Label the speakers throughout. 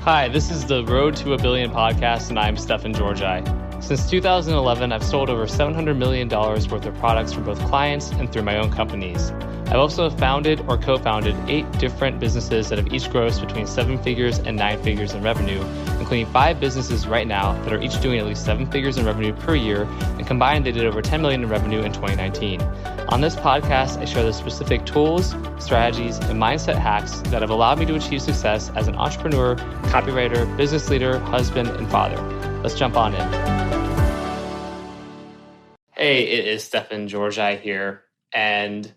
Speaker 1: Hi, this is the Road to a Billion podcast, and I'm Stefan Georgi. Since 2011, I've sold over $700 million worth of products for both clients and through my own companies. I've also founded or co-founded 8 different businesses that have each grossed between 7 figures and 9 figures in revenue, including 5 businesses right now that are each doing at least 7 figures in revenue per year, and combined they did over 10 million in revenue in 2019. On this podcast, I share the specific tools, strategies, and mindset hacks that have allowed me to achieve success as an entrepreneur, copywriter, business leader, husband, and father. Let's jump on in. Hey, it is Stefan Georgi here, and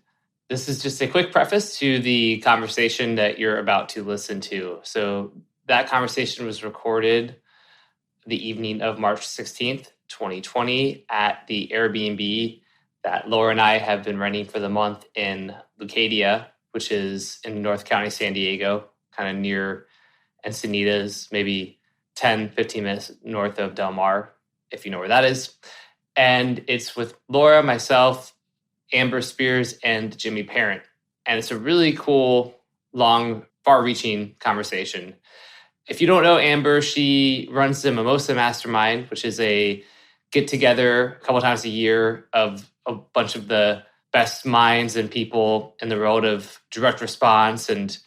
Speaker 1: this is just a quick preface to the conversation that you're about to listen to. So that conversation was recorded the evening of March 16th, 2020 at the Airbnb that Laura and I have been renting for the month in Leucadia, which is in North County, San Diego, kind of near Encinitas, maybe 10, 15 minutes north of Del Mar, if you know where that is. And it's with Laura, myself, Amber Spears, and Jimmy Parent. And it's a really cool, long, far-reaching conversation. If you don't know Amber, she runs the Mimosa Mastermind, which is a get-together a couple times a year of a bunch of the best minds and people in the world of direct response and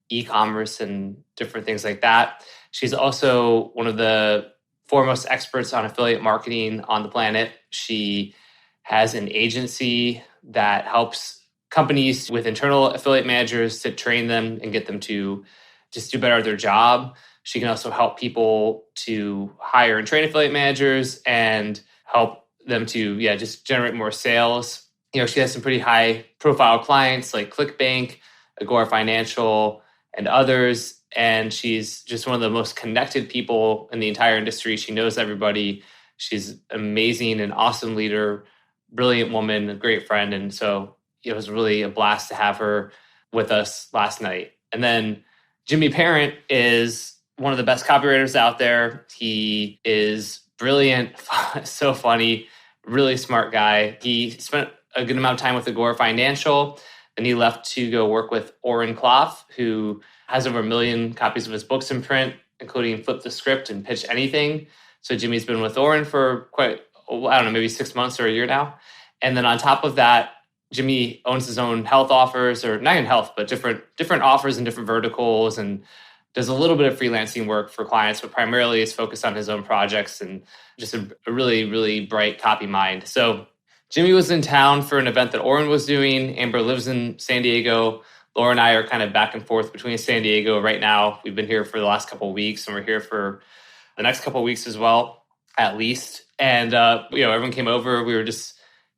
Speaker 1: e-commerce and different things like that. She's also one of the foremost experts on affiliate marketing on the planet. She has an agency that helps companies with internal affiliate managers to train them and get them to just do better at their job. She can also help people to hire and train affiliate managers and help them to, just generate more sales. You know, she has some pretty high profile clients like ClickBank, Agora Financial, and others. And she's just one of the most connected people in the entire industry. She knows everybody. She's amazing, an awesome leader, brilliant woman, a great friend. And so it was really a blast to have her with us last night. And then Jimmy Parent is one of the best copywriters out there. He is brilliant, so funny, really smart guy. He spent a good amount of time with Agora Financial, and he left to go work with Oren Klaff, who has over 1 million copies of his books in print, including Flip the Script and Pitch Anything. So Jimmy's been with Oren for maybe 6 months or a year now. And then on top of that, Jimmy owns his own health offers, or not in health, but different offers in different verticals, and does a little bit of freelancing work for clients, but primarily is focused on his own projects and just a really, really bright copy mind. So Jimmy was in town for an event that Oren was doing. Amber lives in San Diego. Laura and I are kind of back and forth between San Diego right now. We've been here for the last couple of weeks, and we're here for the next couple of weeks as well, at least. And everyone came over. We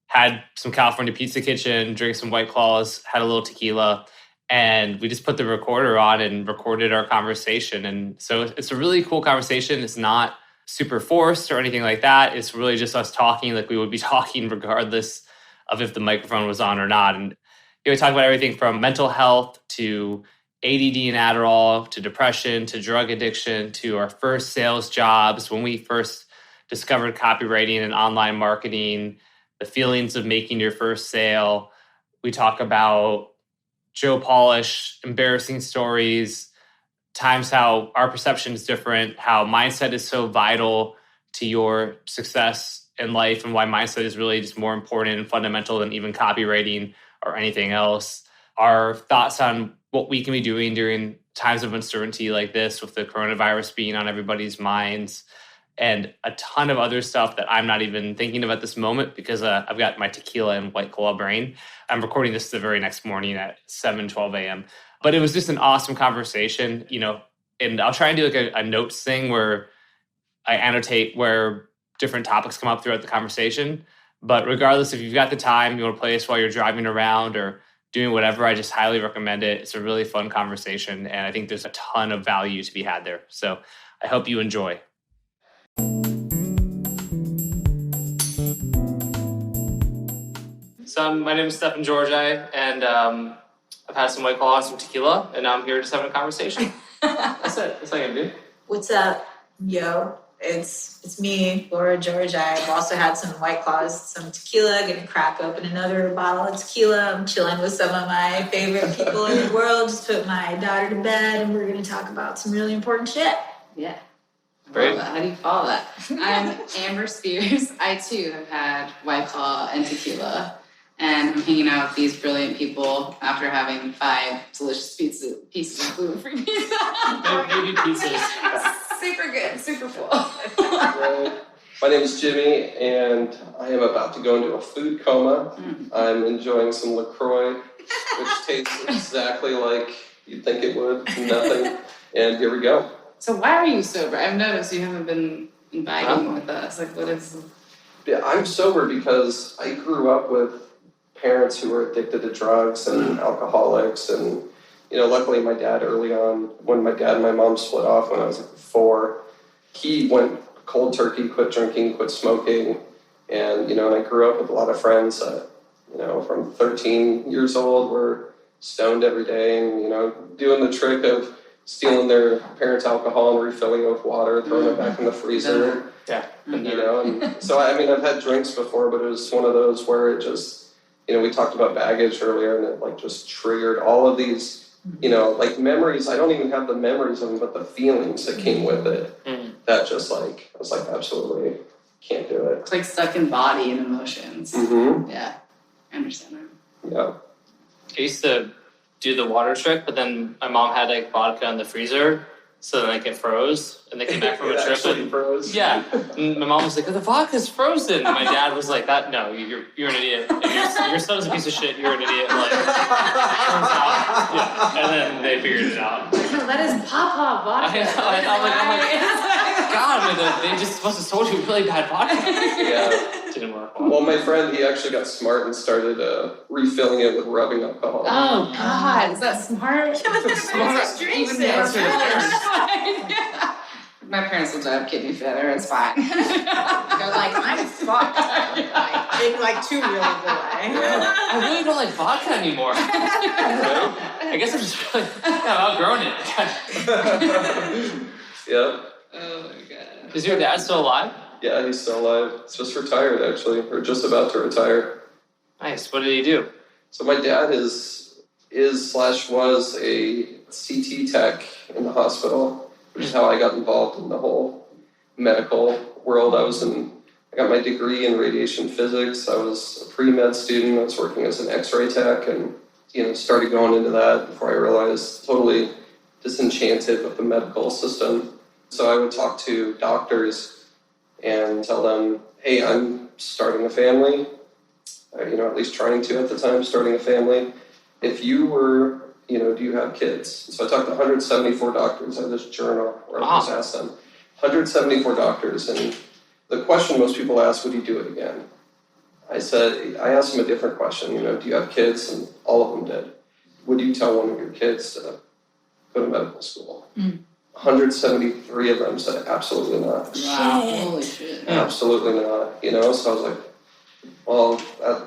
Speaker 1: had some California Pizza Kitchen, drank some White Claws, had a little tequila, and we just put the recorder on and recorded our conversation. And so it's a really cool conversation. It's not super forced or anything like that. It's really just us talking like we would be talking regardless of if the microphone was on or not. And we talk about everything from mental health to ADD and Adderall to depression to drug addiction to our first sales jobs, when we first discovered copywriting and online marketing, the feelings of making your first sale. We talk about Joe Polish, embarrassing stories, times how our perception is different, how mindset is so vital to your success in life, and why mindset is really just more important and fundamental than even copywriting or anything else. Our thoughts on what we can be doing during times of uncertainty like this, with the coronavirus being on everybody's minds, and a ton of other stuff that I'm not even thinking of at this moment because I've got my tequila and White Claw brain. I'm recording this the very next morning at 7:12 a.m. But it was just an awesome conversation, and I'll try and do like a notes thing where I annotate where different topics come up throughout the conversation. But regardless, if you've got the time, you want to play this while you're driving around or doing whatever, I just highly recommend it. It's a really fun conversation, and I think there's a ton of value to be had there. So I hope you enjoy. So my name is Stefan Georgi, and I've had some White Claw and some tequila, and now I'm here just having a conversation. That's it. That's all I can do.
Speaker 2: What's up, yo? It's me, Laura Georgi. I've also had some White Claws, some tequila, gonna crack open another bottle of tequila. I'm chilling with some of my favorite people in the world. Just put my daughter to bed, and we're gonna talk about some really important shit.
Speaker 3: Yeah.
Speaker 1: Great.
Speaker 3: How do you follow that? I'm Amber Spears. I too have had White Claw and tequila. And I'm hanging out with these brilliant people after having 5 delicious pieces of gluten-free pizza.
Speaker 1: Maybe pizzas.
Speaker 3: Super good, super full.
Speaker 4: My name is Jimmy, and I am about to go into a food coma. I'm enjoying some LaCroix, which tastes exactly like you'd think it would, nothing. And here we go.
Speaker 3: So why are you sober? I've noticed you haven't been vibing with us. Like, what is...
Speaker 4: Yeah, I'm sober because I grew up with parents who were addicted to drugs and alcoholics, and luckily my dad early on, when my dad and my mom split off when I was like 4, he went cold turkey, quit drinking, quit smoking, and and I grew up with a lot of friends that from 13 years old were stoned every day and doing the trick of stealing their parents' alcohol and refilling it with water, throwing it back in the freezer.
Speaker 1: Yeah.
Speaker 4: And so I've had drinks before, but it was one of those where it just we talked about baggage earlier, and it just triggered all of these, memories. I don't even have the memories of them, but the feelings that came with it. That just I was absolutely can't do it.
Speaker 3: It's like stuck in body and emotions. Yeah, I understand that.
Speaker 4: Yeah.
Speaker 1: I used to do the water trick, but then my mom had vodka in the freezer, so then it froze, and they came back from a trip and
Speaker 4: froze.
Speaker 1: Yeah, and my mom was like, "The vodka's frozen." And my dad was like, "That no, you're an idiot. Your son's a piece of shit. You're an idiot." Turns out, yeah. And then they figured it out.
Speaker 3: That is papa vodka.
Speaker 1: I'm like, God, they just must have told you really bad vodka.
Speaker 4: Yeah.
Speaker 1: Didn't work.
Speaker 4: Well, my friend, he actually got smart and started refilling it with rubbing alcohol.
Speaker 3: Oh God, is that smart?
Speaker 2: Smart.
Speaker 3: Even my parents will die of kidney failure. It's fine.
Speaker 2: They're like, I'm fucked. Like 2 years away.
Speaker 1: I really don't like vodka anymore. I guess I'm just really, I've outgrown it.
Speaker 4: Yeah.
Speaker 3: Oh my God.
Speaker 1: Is your dad still alive?
Speaker 4: Yeah, he's still alive. He's just retired, actually, or just about to retire.
Speaker 1: Nice. What did he do?
Speaker 4: So my dad was a CT tech in the hospital, which is how I got involved in the whole medical world. I got my degree in radiation physics. I was a pre-med student. I was working as an X-ray tech, and started going into that before I realized totally disenchanted with the medical system. So I would talk to doctors and tell them, hey, I'm starting a family, at least trying to at the time, starting a family. If you were, do you have kids? So I talked to 174 doctors. I have this journal where I just asked them, 174 doctors. And the question most people ask, would you do it again? I asked them a different question, do you have kids? And all of them did. Would you tell one of your kids to go to medical school? 173 of them said absolutely not.
Speaker 3: Wow, holy shit.
Speaker 4: Absolutely not. So I was like, well,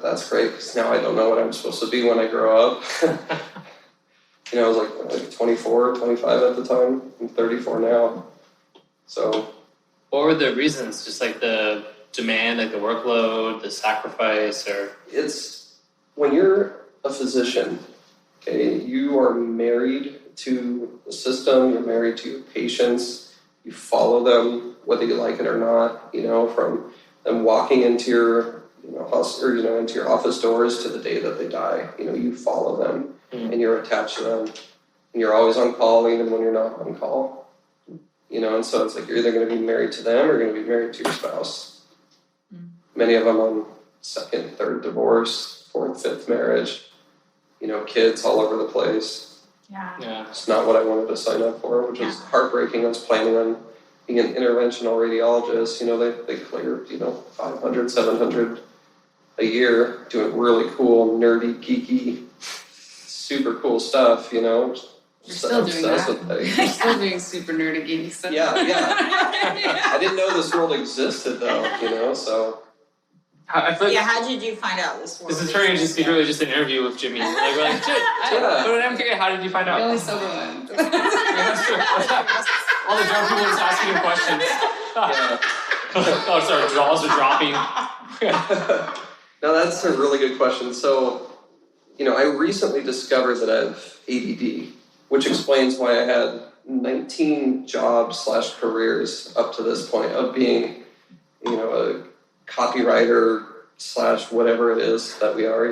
Speaker 4: that's great, because now I don't know what I'm supposed to be when I grow up. I was like 24, 25 at the time. I'm 34 now. So.
Speaker 1: What were the reasons? Just the demand, the workload, the sacrifice, or?
Speaker 4: It's when you're a physician, okay, you are married to the system, you're married to your patients, you follow them whether you like it or not, from them walking into your into your office doors to the day that they die, you follow them and you're attached to them, and you're always on call even when you're not on call, and so it's you're either going to be married to them or you're going to be married to your spouse. Many of them on 2nd, 3rd divorce, 4th, 5th marriage, kids all over the place.
Speaker 2: Yeah.
Speaker 4: It's not what I wanted to sign up for, which was heartbreaking. I was planning on being an interventional radiologist. They cleared, 500, 700 a year, doing really cool, nerdy, geeky, super cool stuff,
Speaker 3: You're still doing that.
Speaker 4: With
Speaker 3: You're still doing super nerdy, geeky stuff.
Speaker 4: Yeah. I didn't know this world existed, though, so.
Speaker 1: I feel
Speaker 2: how did you find out this world?
Speaker 1: This is turning into secretly just an interview with Jimmy. We're like, but I'm curious, how did you find out?
Speaker 3: The only sober one.
Speaker 1: That's true. All the drunk people just asking you questions. Oh, sorry, jaws are dropping.
Speaker 4: Now that's a really good question. So, I recently discovered that I have ADD, which explains why I had 19 jobs / careers up to this point of being, a copywriter / whatever it is that we are,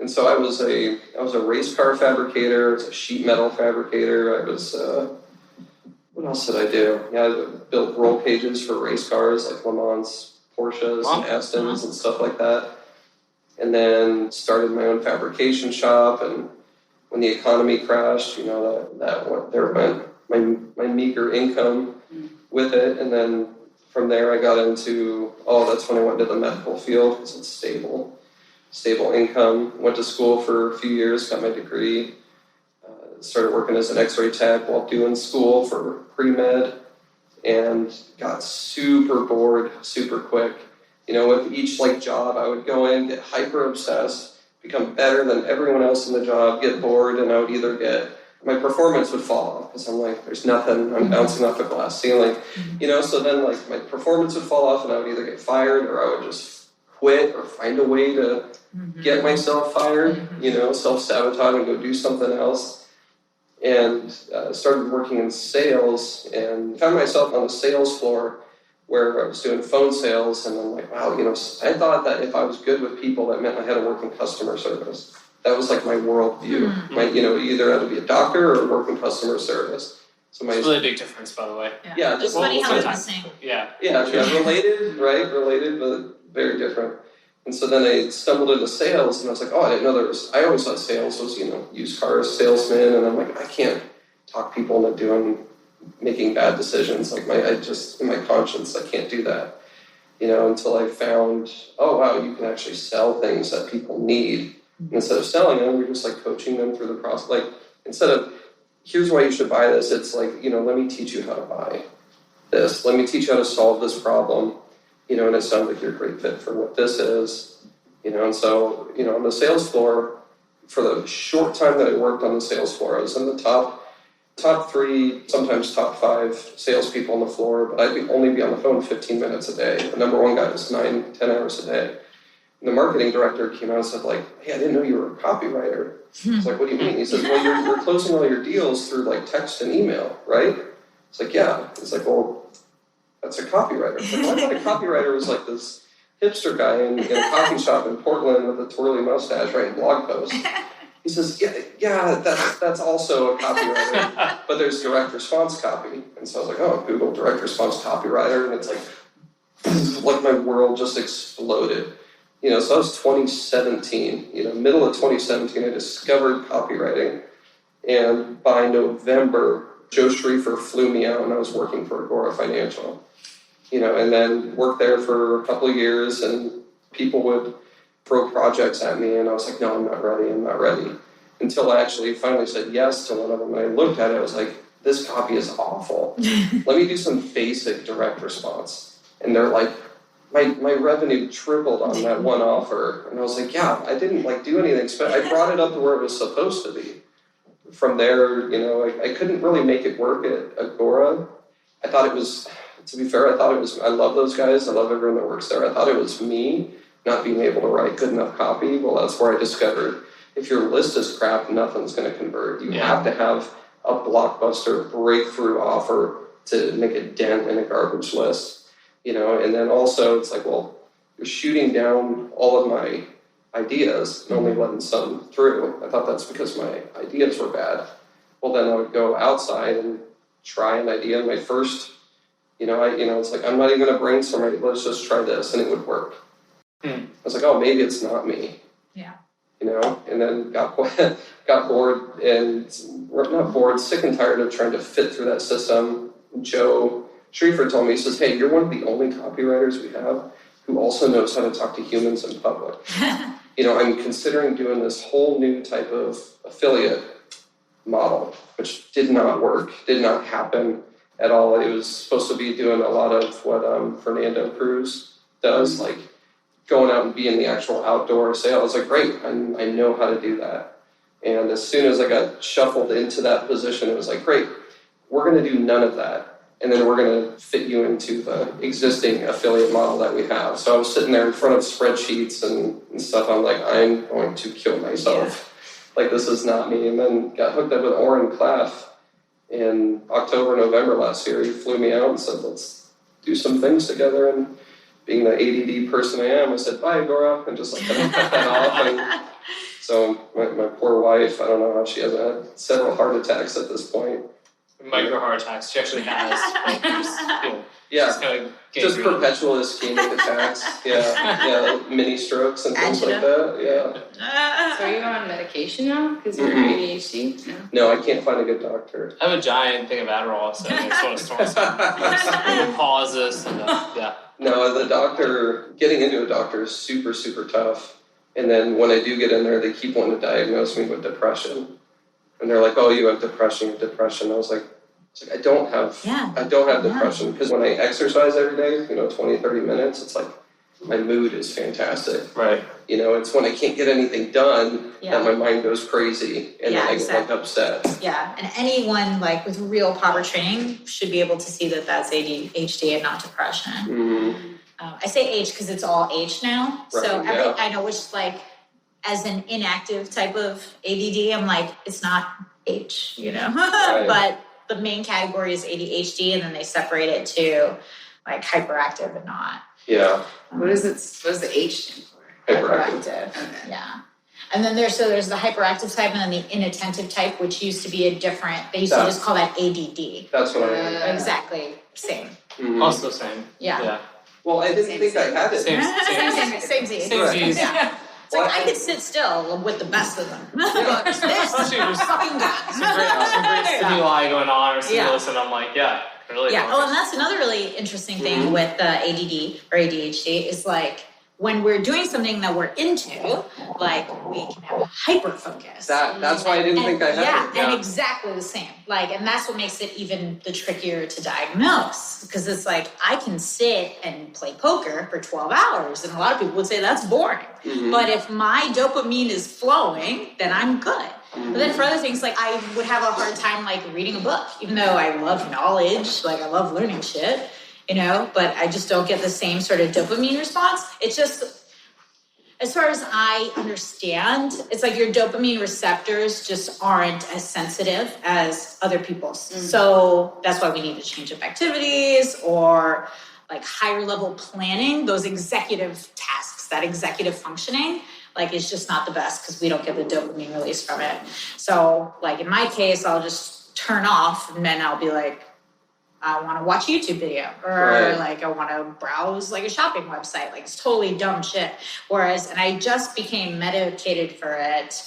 Speaker 4: And so I was a race car fabricator, I was a sheet metal fabricator, I was, what else did I do? Yeah, I built roll cages for race cars like Le Mans, Porsches, and Astons and stuff like that. And then started my own fabrication shop, and when the economy crashed, there went my meager income with it. And then from there I got into, that's when I went into the medical field because it's stable income. Went to school for a few years, got my degree, started working as an x-ray tech while doing school for pre-med, and got super bored super quick. With each job, I would go in, get hyper obsessed, become better than everyone else in the job, get bored, and I would my performance would fall off because I'm like, there's nothing, I'm bouncing off a glass ceiling, so then my performance would fall off and I would either get fired or I would just quit or find a way to get myself fired, self-sabotage and go do something else. And started working in sales and found myself on the sales floor where I was doing phone sales, and I'm like, wow, I thought that if I was good with people, that meant I had to work in customer service. That was my worldview. Either had to be a doctor or work in customer service. So
Speaker 1: it's a really big difference, by the way.
Speaker 2: Yeah, it's funny how it's the same.
Speaker 1: Yeah,
Speaker 4: related, right? Related, but very different. And so then I stumbled into sales, and I was like, I didn't know I always thought sales was, used cars salesman, and I'm like, I can't talk people into making bad decisions. In my conscience, I can't do that. Until I found, you can actually sell things that people need. And instead of selling them, you're just coaching them through the process. Instead of, here's why you should buy this, it's let me teach you how to buy this. Let me teach you how to solve this problem. And it sounds like you're a great fit for what this is. And so, on the sales floor, for the short time that I worked on the sales floor, I was in the top 3, sometimes top 5 salespeople on the floor, but I'd only be on the phone 15 minutes a day. The number one guy was 9-10 hours a day. And the marketing director came out and said, hey, I didn't know you were a copywriter. I was like, what do you mean? He says, well, you're closing all your deals through text and email, right? It's like, yeah. It's like, well, that's a copywriter. I thought a copywriter was this hipster guy in a coffee shop in Portland with a twirly mustache writing blog posts. He says, yeah, that's also a copywriter, but there's direct response copy. And so I was like, Google direct response copywriter, and it's my world just exploded. So that was 2017, middle of 2017, I discovered copywriting. And by November, Joe Schriefer flew me out and I was working for Agora Financial, and then worked there for a couple of years, and people would throw projects at me and I was like, no, I'm not ready. Until I actually finally said yes to one of them. And I looked at it, I was like, this copy is awful. Let me do some basic direct response. And they're like, my revenue tripled on that one offer. And I was like, yeah, I didn't do anything. I brought it up to where it was supposed to be. From there, I couldn't really make it work at Agora. I thought it was, to be fair, I love those guys. I love everyone that works there. I thought it was me not being able to write good enough copy. Well, that's where I discovered if your list is crap, nothing's going to convert. You have to have a blockbuster breakthrough offer to make a dent in a garbage list. And then also it's you're shooting down all of my ideas and only letting some through. I thought that's because my ideas were bad. Well, then I would go outside and try an idea. And my first, it's I'm not even going to brainstorm it. Let's just try this, and it would work. I was like, maybe it's not me.
Speaker 2: Yeah.
Speaker 4: And then got bored not bored, sick and tired of trying to fit through that system. Joe Schriefer told me, he says, hey, you're one of the only copywriters we have who also knows how to talk to humans in public. I'm considering doing this whole new type of affiliate model, which did not work, did not happen at all. It was supposed to be doing a lot of what Fernando Cruz does, going out and being the actual outdoor sale. I was like, great, I know how to do that. And as soon as I got shuffled into that position, it was like, great, we're going to do none of that. And then we're going to fit you into the existing affiliate model that we have. So I was sitting there in front of spreadsheets and stuff. I'm like, I'm going to kill myself. like, this is not me. And then got hooked up with Oren Klaff in October, November last year. He flew me out and said, let's do some things together. And being the ADD person I am, I said, bye, Agora, and just like kind of cut that off. And so my poor wife, I don't know how she hasn't had several heart attacks at this point.
Speaker 1: Micro heart attacks. She actually has. Like,
Speaker 4: Yeah, just perpetual ischemic attacks. Yeah, mini strokes and things like that. Yeah.
Speaker 3: So are you on medication now because you're ADHD?
Speaker 4: No, I can't find a good doctor.
Speaker 1: I have a giant thing of Adderall, so I just want to store some pauses and yeah.
Speaker 4: No, the doctor, getting into a doctor is super, super tough. And then when I do get in there, they keep wanting to diagnose me with depression. And they're like, oh, you have depression, you have depression. I was like, I don't have depression, because when I exercise every day, 20, 30 minutes, it's like my mood is fantastic.
Speaker 1: Right.
Speaker 4: It's when I can't get anything done that my mind goes crazy and then I get like upset.
Speaker 2: Yeah, and anyone like with real proper training should be able to see that that's ADHD and not depression.
Speaker 4: Mm-hmm.
Speaker 2: I say H because it's all H now.
Speaker 4: Right,
Speaker 2: So I know, which like as an inactive type of ADD, I'm like, it's not H,
Speaker 4: Right.
Speaker 2: But the main category is ADHD, and then they separate it to like hyperactive and not.
Speaker 4: Yeah.
Speaker 3: What does the H stand for?
Speaker 4: Hyperactive.
Speaker 3: Okay.
Speaker 2: Yeah. And then there's the hyperactive type and then the inattentive type, which used to be they used to just call that ADD.
Speaker 4: That's what I mean.
Speaker 2: Exactly. Same.
Speaker 4: Mm-hmm.
Speaker 1: Also same.
Speaker 2: Yeah.
Speaker 4: Well, I didn't think I had it.
Speaker 2: Same Z.
Speaker 1: Yeah.
Speaker 2: It's like I could sit still with the best of them. But this fucking guy.
Speaker 1: Some great stimuli going on or stimulus, and I'm like, really.
Speaker 2: Yeah. Oh, and that's another really interesting thing with ADD or ADHD is like when we're doing something that we're into, like we can have hyper focus.
Speaker 4: That's why I didn't think I had it.
Speaker 2: And exactly the same. And that's what makes it even the trickier to diagnose, because it's like I can sit and play poker for 12 hours, and a lot of people would say that's boring.
Speaker 4: Mm-hmm.
Speaker 2: But if my dopamine is flowing, then I'm good.
Speaker 4: Mm-hmm.
Speaker 2: But then for other things, like I would have a hard time like reading a book, even though I love knowledge, like I love learning shit. But I just don't get the same sort of dopamine response. It's just, as far as I understand, it's like your dopamine receptors just aren't as sensitive as other people's. Mm-hmm. So that's why we need to change up activities or like higher level planning, those executive tasks, that executive functioning, like it's just not the best because we don't get the dopamine release from it. So like in my case, I'll just turn off and then I'll be like, I want to watch a YouTube video or like I want to browse like a shopping website. Like it's totally dumb shit. And I just became medicated for it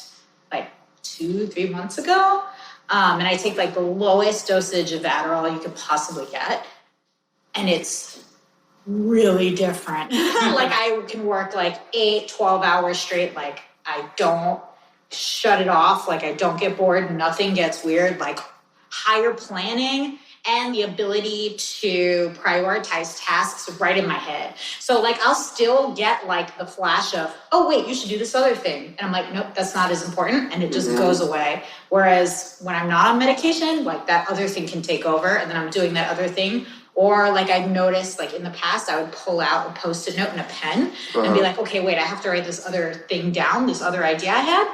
Speaker 2: like 2-3 months ago. And I take like the lowest dosage of Adderall you could possibly get. And it's really different. Like I can work like 8-12 hours straight. Like I don't shut it off. Like I don't get bored. Nothing gets weird. Like higher planning and the ability to prioritize tasks right in my head. So like I'll still get like the flash of, oh wait, you should do this other thing. And I'm like, nope, that's not as important. And it just goes away. Whereas when I'm not on medication, like that other thing can take over and then I'm doing that other thing. Or like I've noticed like in the past, I would pull out a Post-it note and a pen and be like, okay, wait, I have to write this other thing down, this other idea I had.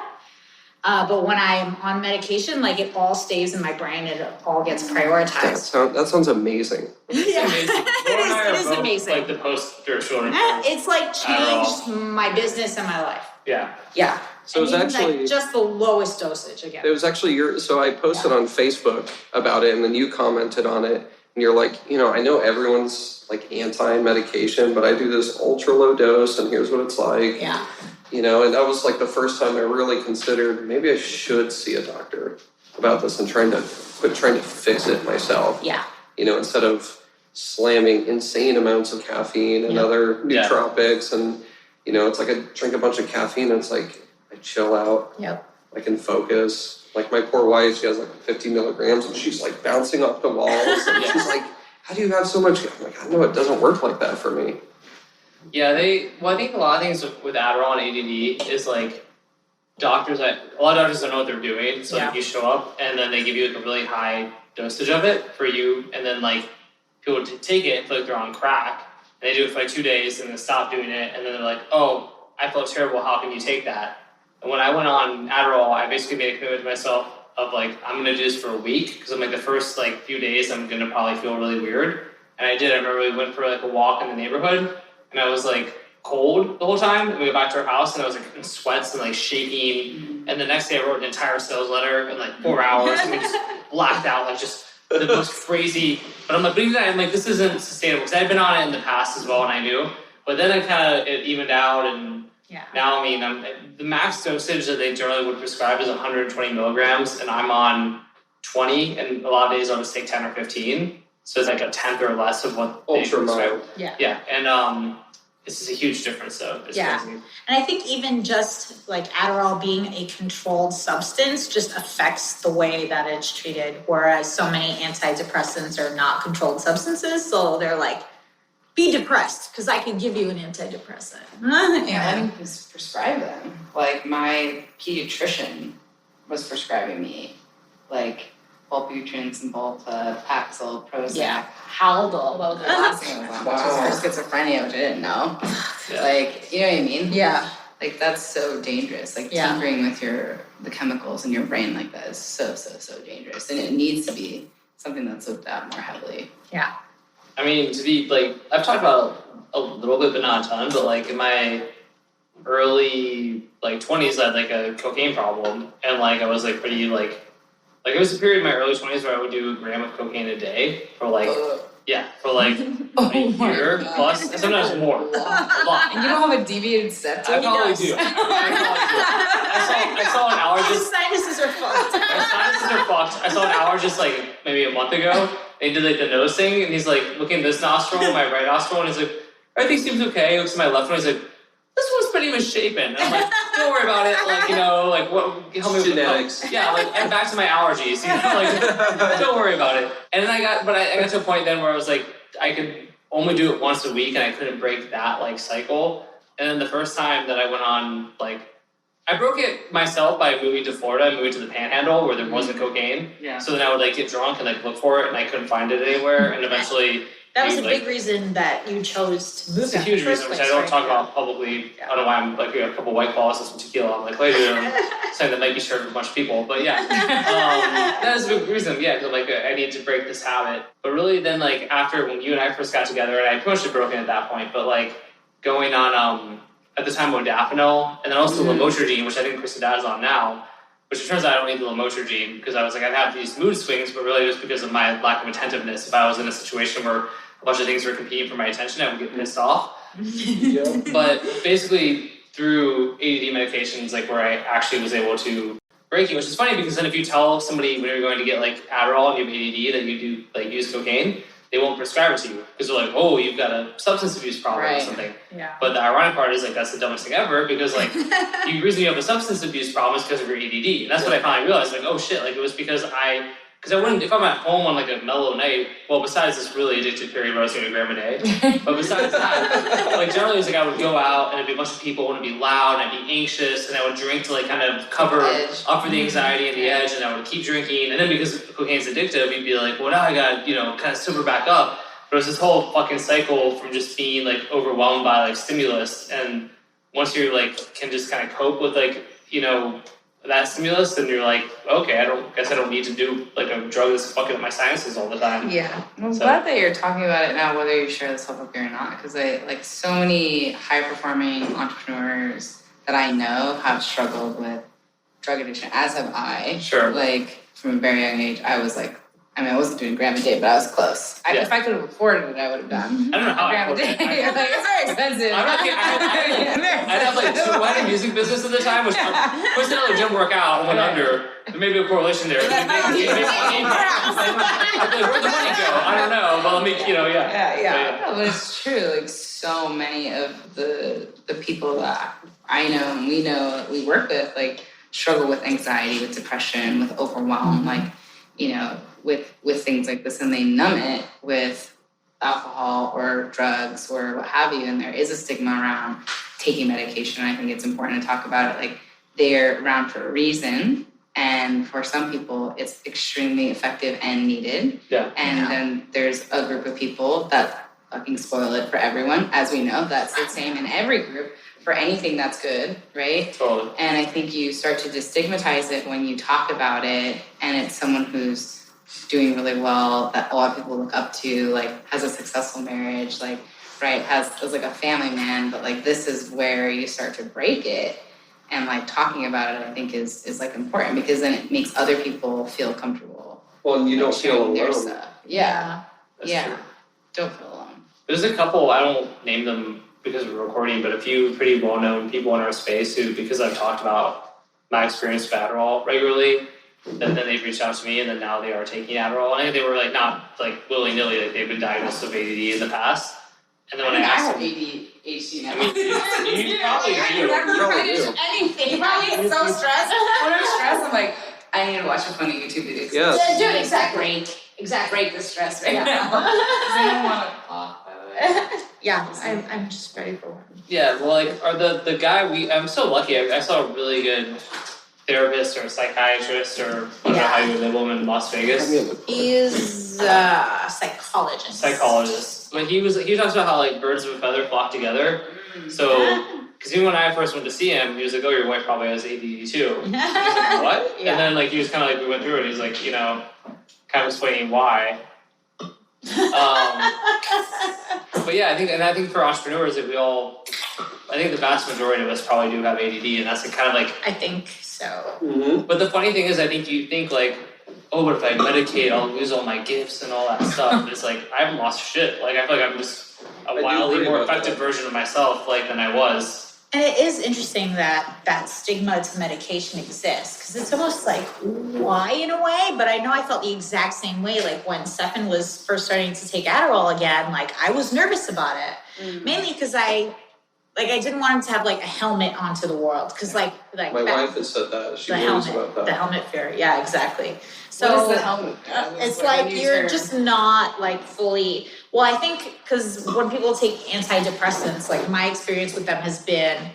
Speaker 2: But when I'm on medication, like it all stays in my brain and it all gets prioritized.
Speaker 4: That sounds amazing.
Speaker 2: Yeah.
Speaker 1: Amazing.
Speaker 2: It is amazing.
Speaker 1: Like the post-spiritual.
Speaker 2: It's like changed my business and my life.
Speaker 1: Yeah.
Speaker 2: Yeah.
Speaker 4: So it was actually
Speaker 2: like just the lowest dosage again.
Speaker 4: It was actually so I posted on Facebook about it and then you commented on it and you're like, I know everyone's like anti-medication, but I do this ultra low dose and here's what it's like.
Speaker 2: Yeah.
Speaker 4: And that was like the first time I really considered maybe I should see a doctor about this and quit trying to fix it myself.
Speaker 2: Yeah.
Speaker 4: Instead of slamming insane amounts of caffeine and other nootropics and, it's like I drink a bunch of caffeine and it's like I chill out.
Speaker 2: Yep.
Speaker 4: I can focus. Like my poor wife, she has like 50 milligrams and she's like bouncing off the walls and she's like, how do you have so much? I'm like, I know it doesn't work like that for me.
Speaker 1: Yeah, I think a lot of things with Adderall and ADD is like a lot of doctors don't know what they're doing. So like you show up and then they give you like a really high dosage of it for you, and then like people take it and feel like they're on crack. And they do it for like 2 days and then stop doing it, and then they're like, oh, I felt terrible. How can you take that? And when I went on Adderall, I basically made a commitment to myself of like, I'm going to do this for a week because I'm like the first like few days I'm going to probably feel really weird. And I did. I remember we went for like a walk in the neighborhood and I was like cold the whole time. And we got back to our house and I was like in sweats and like shaking. And the next day I wrote an entire sales letter in like 4 hours and we just blacked out like just the most crazy. But I'm like, but even that, I'm like, this isn't sustainable because I'd been on it in the past as well and I knew. But then it evened out and now, I mean, the max dosage that they generally would prescribe is 120 milligrams, and I'm on 20, and a lot of days I'll just take 10 or 15. So it's like a tenth or less of what they prescribe. Yeah, and this is a huge difference, though. It's crazy.
Speaker 2: And I think even just like Adderall being a controlled substance just affects the way that it's treated, whereas so many antidepressants are not controlled substances, so they're like, be depressed because I can give you an antidepressant.
Speaker 3: I think it's prescribed them. Like my pediatrician was prescribing me like Wellbutrin, Cymbalta, Paxil, Prozac, Haldol. Well, the last thing I was on was for schizophrenia, which I didn't know. Like, you know what I mean?
Speaker 2: Yeah.
Speaker 3: Like that's so dangerous. Like tinkering with the chemicals in your brain like that is so dangerous, and it needs to be something that's looked at more heavily.
Speaker 2: Yeah.
Speaker 1: I mean, to be like, I've talked about a little bit, but not a ton, but like in my early like 20s, I had like a cocaine problem. And like, I was like pretty like it was a period in my early 20s where I would do a gram of cocaine a day for like, for like a year plus, and sometimes more. A lot.
Speaker 3: And you don't have a deviated septum?
Speaker 1: I probably do. I saw an allergist.
Speaker 2: His sinuses are fucked.
Speaker 1: My sinuses are fucked. I saw an allergist like maybe a month ago. They did like the nose thing, and he's like looking at this nostril, my right nostril, and he's like, everything seems okay. He looks at my left one, he's like, this one's pretty misshapen. And I'm like, don't worry about it. Like, you know, like what? Help me with
Speaker 4: genetics.
Speaker 1: Yeah, like and back to my allergies. You know, like don't worry about it. And then I got to a point then where I was like, I could only do it once a week, and I couldn't break that like cycle. And then the first time that I went on like. I broke it myself by moving to Florida, moving to the Panhandle where there wasn't cocaine. Yeah. So then I would like get drunk and like look for it, and I couldn't find it anywhere. And eventually,
Speaker 2: that was a big reason that you chose to move.
Speaker 1: It's a huge reason, which I don't talk about publicly. I don't know why I'm like a couple White Claws and some tequila. I'm like later, saying that might be shared with a bunch of people. But yeah, that is a big reason. Yeah, because like I need to break this habit. But really, then like after when you and I first got together, and I pretty much had broken at that point. But like going on at the time modafinil, and then also lamotrigine, which I think Krista Dad is on now, which it turns out I don't need the lamotrigine because I was like, I'd have these mood swings, but really just because of my lack of attentiveness. If I was in a situation where a bunch of things were competing for my attention, I would get pissed off. But basically through ADD medications, like where I actually was able to break it, which is funny because then if you tell somebody when you're going to get like Adderall and you have ADD that you do like use cocaine, they won't prescribe it to you because they're like, oh, you've got a substance abuse problem or something. Yeah. But the ironic part is like that's the dumbest thing ever because like the reason you have a substance abuse problem is because of your ADD. And that's what I finally realized. Like, oh shit, like it was because I wouldn't, if I'm at home on like a mellow night, well, besides this really addictive period where I was doing a gram a day, but besides that, like generally it's like I would go out and it'd be a bunch of people and it'd be loud and I'd be anxious and I would drink to like kind of cover up for the anxiety and the edge, and I would keep drinking. And then because cocaine's addictive, you'd be like, well, now I got, kind of sober back up. But it was this whole fucking cycle from just being like overwhelmed by like stimulus. And once you're like, can just kind of cope with like, that stimulus, and you're like, okay, I don't need to do like a drug that's fucking up my sinuses all the time.
Speaker 3: Yeah. I'm glad that you're talking about it now, whether you share this publicly or not, because I like so many high performing entrepreneurs that I know have struggled with drug addiction, as have I.
Speaker 1: Sure.
Speaker 3: Like from a very young age, I was like, I wasn't doing a gram a day, but I was close. If I could have afforded it, I would have done.
Speaker 1: I don't know how I afforded it.
Speaker 3: Like, it's very expensive.
Speaker 1: I'd have like I had a music business at the time, which coincidentally didn't work out and went under. There may be a correlation there. Where'd the money go? I don't know, but let me,
Speaker 3: Yeah. But it's true. Like so many of the people that I know and we know that we work with, like struggle with anxiety, with depression, with overwhelm, like, with things like this, and they numb it with alcohol or drugs or what have you. And there is a stigma around taking medication. I think it's important to talk about it. Like they're around for a reason. And for some people, it's extremely effective and needed. Yeah. And then there's a group of people that fucking spoil it for everyone. As we know, that's the same in every group for anything that's good, right?
Speaker 1: Totally.
Speaker 3: And I think you start to destigmatize it when you talk about it, and it's someone who's doing really well that a lot of people look up to, like has a successful marriage, like, right, is like a family man, but like this is where you start to break it. And like talking about it, I think is like important, because then it makes other people feel comfortable.
Speaker 4: Well, and you don't feel
Speaker 3: sharing their
Speaker 4: alone.
Speaker 3: stuff. Yeah.
Speaker 1: That's
Speaker 3: Yeah.
Speaker 1: true.
Speaker 3: Don't feel alone.
Speaker 1: There's a couple, I don't name them because we're recording, but a few pretty well-known people in our space who, because I've talked about my experience with Adderall regularly, then they've reached out to me, and then now they are taking Adderall. And they were like not like willy-nilly, like they've been diagnosed with ADD in the past. And then when I
Speaker 3: I
Speaker 1: asked
Speaker 3: have
Speaker 1: them,
Speaker 3: ADHD now.
Speaker 1: I mean, you probably do.
Speaker 4: Probably do.
Speaker 3: Anything. You probably get so stressed. When I'm stressed, I'm like, I need to watch a funny YouTube video.
Speaker 4: Yes.
Speaker 2: Dude, exactly.
Speaker 3: Break the stress right
Speaker 2: Yeah.
Speaker 3: now. Does anyone want to talk, by the way?
Speaker 2: Yeah, I'm just ready for one.
Speaker 1: Yeah, well, like, or the guy I'm so lucky. I saw a really good therapist or psychiatrist or I don't know how you would label him in Las Vegas.
Speaker 2: He's a psychologist.
Speaker 1: Psychologist. But he talks about how like birds of a feather flock together. So, because even when I first went to see him, he was like, "Oh, your wife probably has ADD too." I was like, what?
Speaker 2: Yeah.
Speaker 1: And then like he was kind of like we went through it. He's like, kind of explaining why. But yeah, I think for entrepreneurs, I think the vast majority of us probably do have ADD, and that's the kind of like.
Speaker 2: I think so.
Speaker 4: Mm-hmm.
Speaker 1: But the funny thing is, I think you think like, oh, but if I medicate, I'll lose all my gifts and all that stuff. But it's like I haven't lost shit. Like I feel like I'm just a wildly more effective version of myself, like than I was.
Speaker 2: And it is interesting that stigma to medication exists, because it's almost like, why in a way? But I know I felt the exact same way. Like when Stefan was first starting to take Adderall again, like I was nervous about it, mainly because I didn't want him to have like a helmet onto the world, because like
Speaker 4: My wife has said that. She
Speaker 2: the
Speaker 4: worries
Speaker 2: helmet,
Speaker 4: about that.
Speaker 2: the helmet fear. Yeah, exactly. So
Speaker 3: What is the helmet?
Speaker 2: it's like you're just not like fully. Well, I think because when people take antidepressants, like my experience with them has been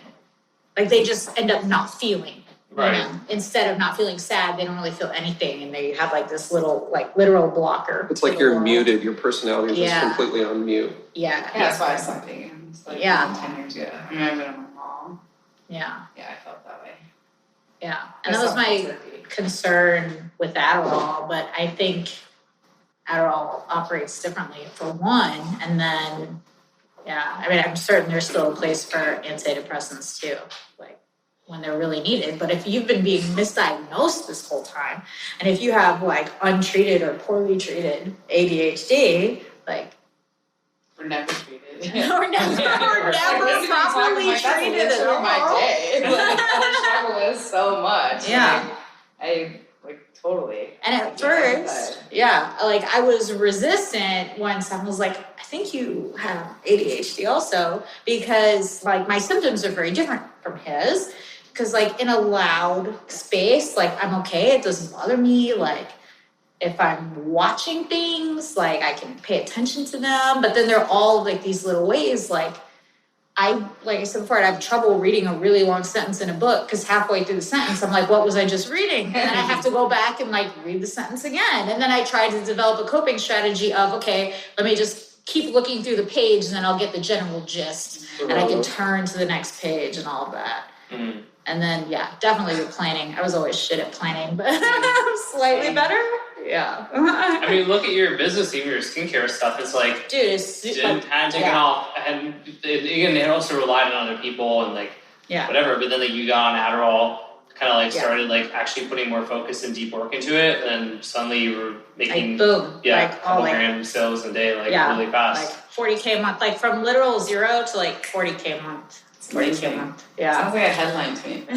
Speaker 2: like they just end up not feeling.
Speaker 1: Right.
Speaker 2: You know? Instead of not feeling sad, they don't really feel anything, and they have like this little like literal blocker.
Speaker 4: It's like you're muted. Your personality is just
Speaker 2: Yeah.
Speaker 4: completely on mute.
Speaker 2: Yeah.
Speaker 3: Yeah, that's why I stopped taking. It's like
Speaker 2: Yeah.
Speaker 3: 10 years ago. I remember my mom.
Speaker 2: Yeah.
Speaker 3: Yeah, I felt that way.
Speaker 2: Yeah. And that was my concern with Adderall, but I think Adderall operates differently for one, and then I mean, I'm certain there's still a place for antidepressants too, like when they're really needed. But if you've been being misdiagnosed this whole time, and if you have like untreated or poorly treated ADHD, like
Speaker 3: We're never treated.
Speaker 2: we're never properly treated at all.
Speaker 3: My day. Like, I struggle with so much.
Speaker 2: Yeah.
Speaker 3: I totally.
Speaker 2: And at first, like I was resistant when someone was like, I think you have ADHD also, because like my symptoms are very different from his. Because like in a loud space, like I'm okay, it doesn't bother me. Like if I'm watching things, like I can pay attention to them. But then they're all like these little ways, like I said before, I have trouble reading a really long sentence in a book because halfway through the sentence, I'm like, what was I just reading? And then I have to go back and like read the sentence again. And then I try to develop a coping strategy of, okay, let me just keep looking through the page and then I'll get the general gist and I can turn to the next page and all of that.
Speaker 1: Mm-hmm.
Speaker 2: And then, definitely with planning. I was always shit at planning, but slightly better. Yeah.
Speaker 1: I mean, look at your business, even your skincare stuff. It's like,
Speaker 2: dude, it's
Speaker 1: had taken off, and it also relied on other people and like whatever. But then like you got on Adderall, kind of like started like actually putting more focus and deep work into it, and then suddenly you were making
Speaker 2: boom,
Speaker 1: a couple grand sales a day, like really fast.
Speaker 2: Like 40K a month, like from literal 0 to like 40K a month. 40K a month. Yeah.
Speaker 3: Sounds like a headline to me.
Speaker 2: It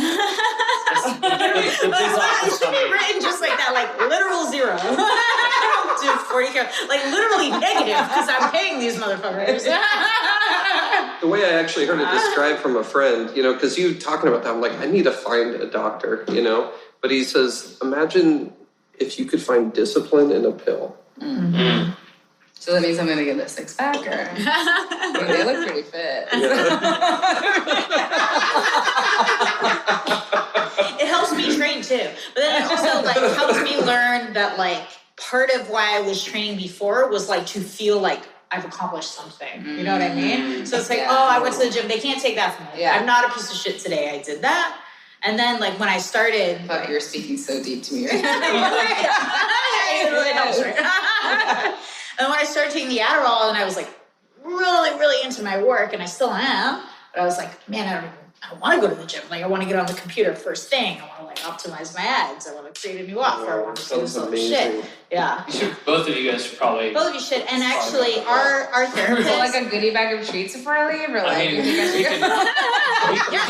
Speaker 2: should be written just like that, like literal 0 to 40K, like literally negative because I'm paying these motherfuckers.
Speaker 4: The way I actually heard it described from a friend, because you talking about that, I'm like, I need to find a doctor, But he says, imagine if you could find discipline in a pill.
Speaker 2: Mm-hmm.
Speaker 3: So that means I'm going to get a six-pack, or I mean, they look pretty fit.
Speaker 2: It helps me train too, but then it also like helps me learn that like part of why I was training before was like to feel like I've accomplished something. You know what I mean? So it's like,
Speaker 3: Yeah.
Speaker 2: oh, I went to the gym. They can't take that from me.
Speaker 3: Yeah.
Speaker 2: I'm not a piece of shit today. I did that. And then like when I started,
Speaker 3: Fuck, you're speaking so deep to me right now.
Speaker 2: It really helps, right? And when I started taking the Adderall, and I was like really, really into my work, and I still am, but I was like, man, I don't want to go to the gym. Like, I want to get on the computer first thing. I want to like optimize my ads. I want to create a new offer. I want to do this little shit. Yeah.
Speaker 1: You should, both of you guys should probably.
Speaker 2: Both of you should. And actually, our therapist.
Speaker 3: Like a goodie bag of treats before I leave, or like
Speaker 1: I mean,
Speaker 3: you think I should
Speaker 1: we
Speaker 3: go?
Speaker 2: Yes.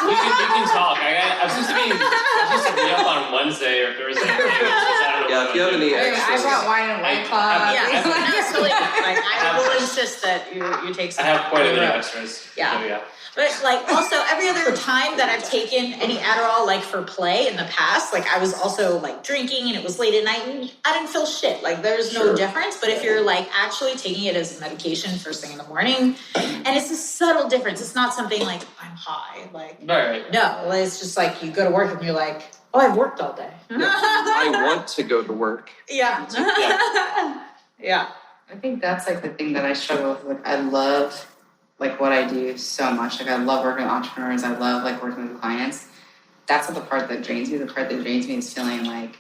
Speaker 1: We can talk. I'm supposed to be up on Wednesday or Thursday.
Speaker 4: Yeah, if you have any
Speaker 3: I
Speaker 4: extras.
Speaker 3: brought wine and White Claw.
Speaker 2: Yeah. Absolutely. Like, I will insist that you take some.
Speaker 1: I have quite a bit of extras.
Speaker 2: Yeah.
Speaker 1: So, yeah.
Speaker 2: But like also every other time that I've taken any Adderall like for play in the past, like I was also like drinking and it was late at night and I didn't feel shit. Like there's no difference. But if you're like actually taking it as a medication first thing in the morning, and it's a subtle difference. It's not something like I'm high. Like
Speaker 1: Right.
Speaker 2: no, it's just like you go to work and you're like, oh, I've worked all day.
Speaker 4: I want to go to work.
Speaker 2: Yeah. Yeah.
Speaker 3: I think that's like the thing that I struggle with. Like I love like what I do so much. Like I love working with entrepreneurs. I love like working with clients. That's not the part that drains me. The part that drains me is feeling like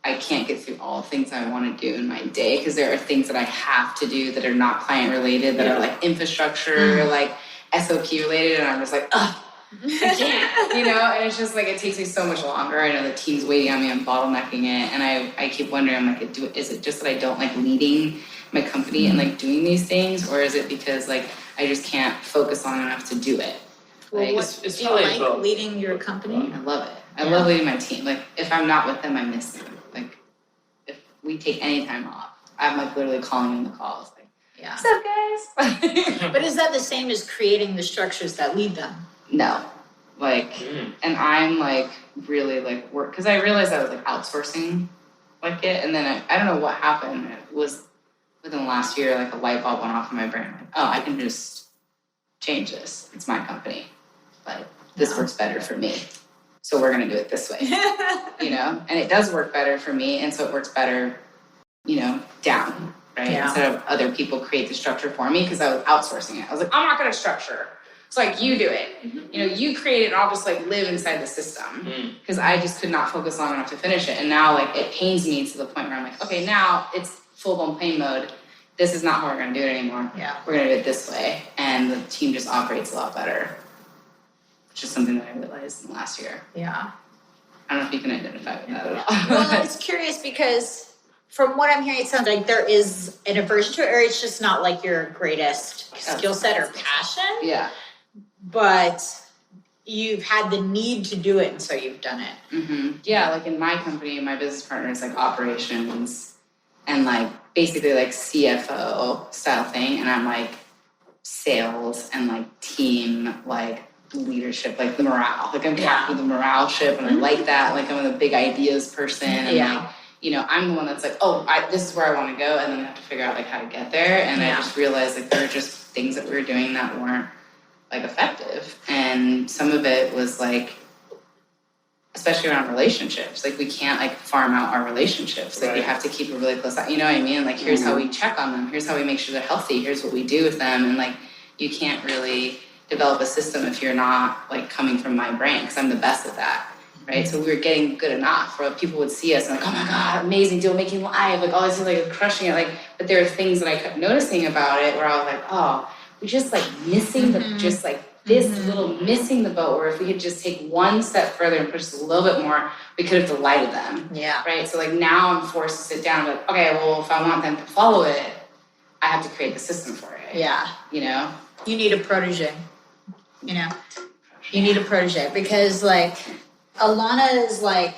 Speaker 3: I can't get through all the things I want to do in my day because there are things that I have to do that are not client related, that are like infrastructure, like SOP related, and I'm just like, ugh, I can't, you know? And it's just like, it takes me so much longer. I know the team's waiting on me, I'm bottlenecking it, and I keep wondering, I'm like, is it just that I don't like leading my company and like doing these things, or is it because like I just can't focus long enough to do it?
Speaker 2: Well,
Speaker 3: Like,
Speaker 1: it's
Speaker 2: do you
Speaker 1: probably
Speaker 2: like
Speaker 1: both.
Speaker 2: leading your company?
Speaker 3: I love it. I love leading my team. Like if I'm not with them, I miss them. Like if we take any time off, I'm like literally calling in the calls. Like,
Speaker 2: Yeah.
Speaker 3: what's up, guys?
Speaker 2: But is that the same as creating the structures that lead them?
Speaker 3: No, like, and I'm like really like work because I realized I was like outsourcing like it, and then I don't know what happened. It was within the last year, like a light bulb went off in my brain. Like, oh, I can just change this. It's my company. Like this works better for me. So we're gonna do it this way. You know? And it does work better for me, and so it works better, you know, down, right?
Speaker 2: Yeah.
Speaker 3: Instead of other people create the structure for me because I was outsourcing it. I was like, I'm not gonna structure. It's like you do it. You know, you create it and I'll just like live inside the system. Because I just could not focus long enough to finish it. And now like it pains me to the point where I'm like, okay, now it's full-blown plane mode. This is not how we're gonna do it anymore.
Speaker 2: Yeah.
Speaker 3: We're gonna do it this way. And the team just operates a lot better. Which is something that I realized in the last year.
Speaker 2: Yeah.
Speaker 3: I don't know if you can identify with that at all.
Speaker 2: Well, it's curious because from what I'm hearing, it sounds like there is an aversion to it, or it's just not like your greatest skill set or passion.
Speaker 3: Yeah.
Speaker 2: But you've had the need to do it, and so you've done it.
Speaker 3: Yeah, like in my company, my business partner is like operations and like basically like CFO style thing. And I'm like sales and like team, like leadership, like the morale. Like I'm captain of the morale ship, and I like that. Like I'm the big ideas person. And like, you know, I'm the one that's like, oh, this is where I want to go. And then I have to figure out like how to get there. And I just realized like there were just things that we were doing that weren't like effective. And some of it was like, especially around relationships, like we can't like farm out our relationships. Like we have to keep a really close eye, you know what I mean? Like here's how we check on them. Here's how we make sure they're healthy. Here's what we do with them. And like, you can't really develop a system if you're not like coming from my brain, because I'm the best at that. Right. So we were getting good enough where people would see us and like, oh my God, amazing deal making live, like all these things, like crushing it. Like, but there are things that I kept noticing about it where I was like, oh, we're just like missing the just like this little missing the boat, where if we could just take one step further and push a little bit more, we could have delighted them. Yeah. Right. So like now I'm forced to sit down and be like, okay, well, if I want them to follow it, I have to create the system for it. Yeah. You know?
Speaker 2: You need a protege. You know? You need a protege because like Alana is like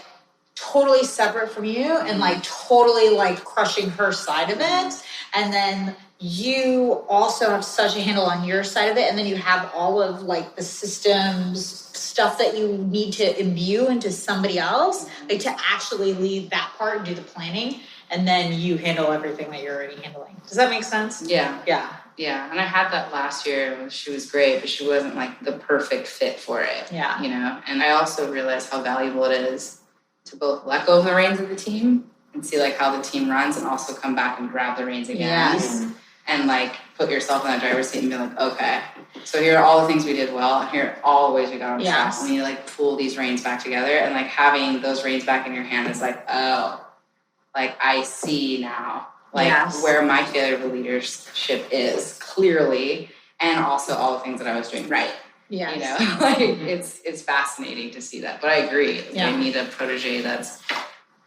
Speaker 2: totally separate from you and like totally like crushing her side of it. And then you also have such a handle on your side of it. And then you have all of like the systems stuff that you need to imbue into somebody else, like to actually lead that part and do the planning. And then you handle everything that you're already handling. Does that make sense?
Speaker 3: Yeah.
Speaker 2: Yeah.
Speaker 3: Yeah. And I had that last year. She was great, but she wasn't like the perfect fit for it. Yeah. You know? And I also realized how valuable it is to both let go of the reins of the team and see like how the team runs and also come back and grab the reins again. Yes. and like put yourself in that driver's seat and be like, okay, so here are all the things we did well, and here are all the ways we got on track. We need to like pull these reins back together, and like having those reins back in your hand is like, oh, like I see now, like where my failure of leadership is clearly, and also all the things that I was doing right.
Speaker 2: Yes.
Speaker 3: You know, like it's fascinating to see that. But I agree. I need a protege that's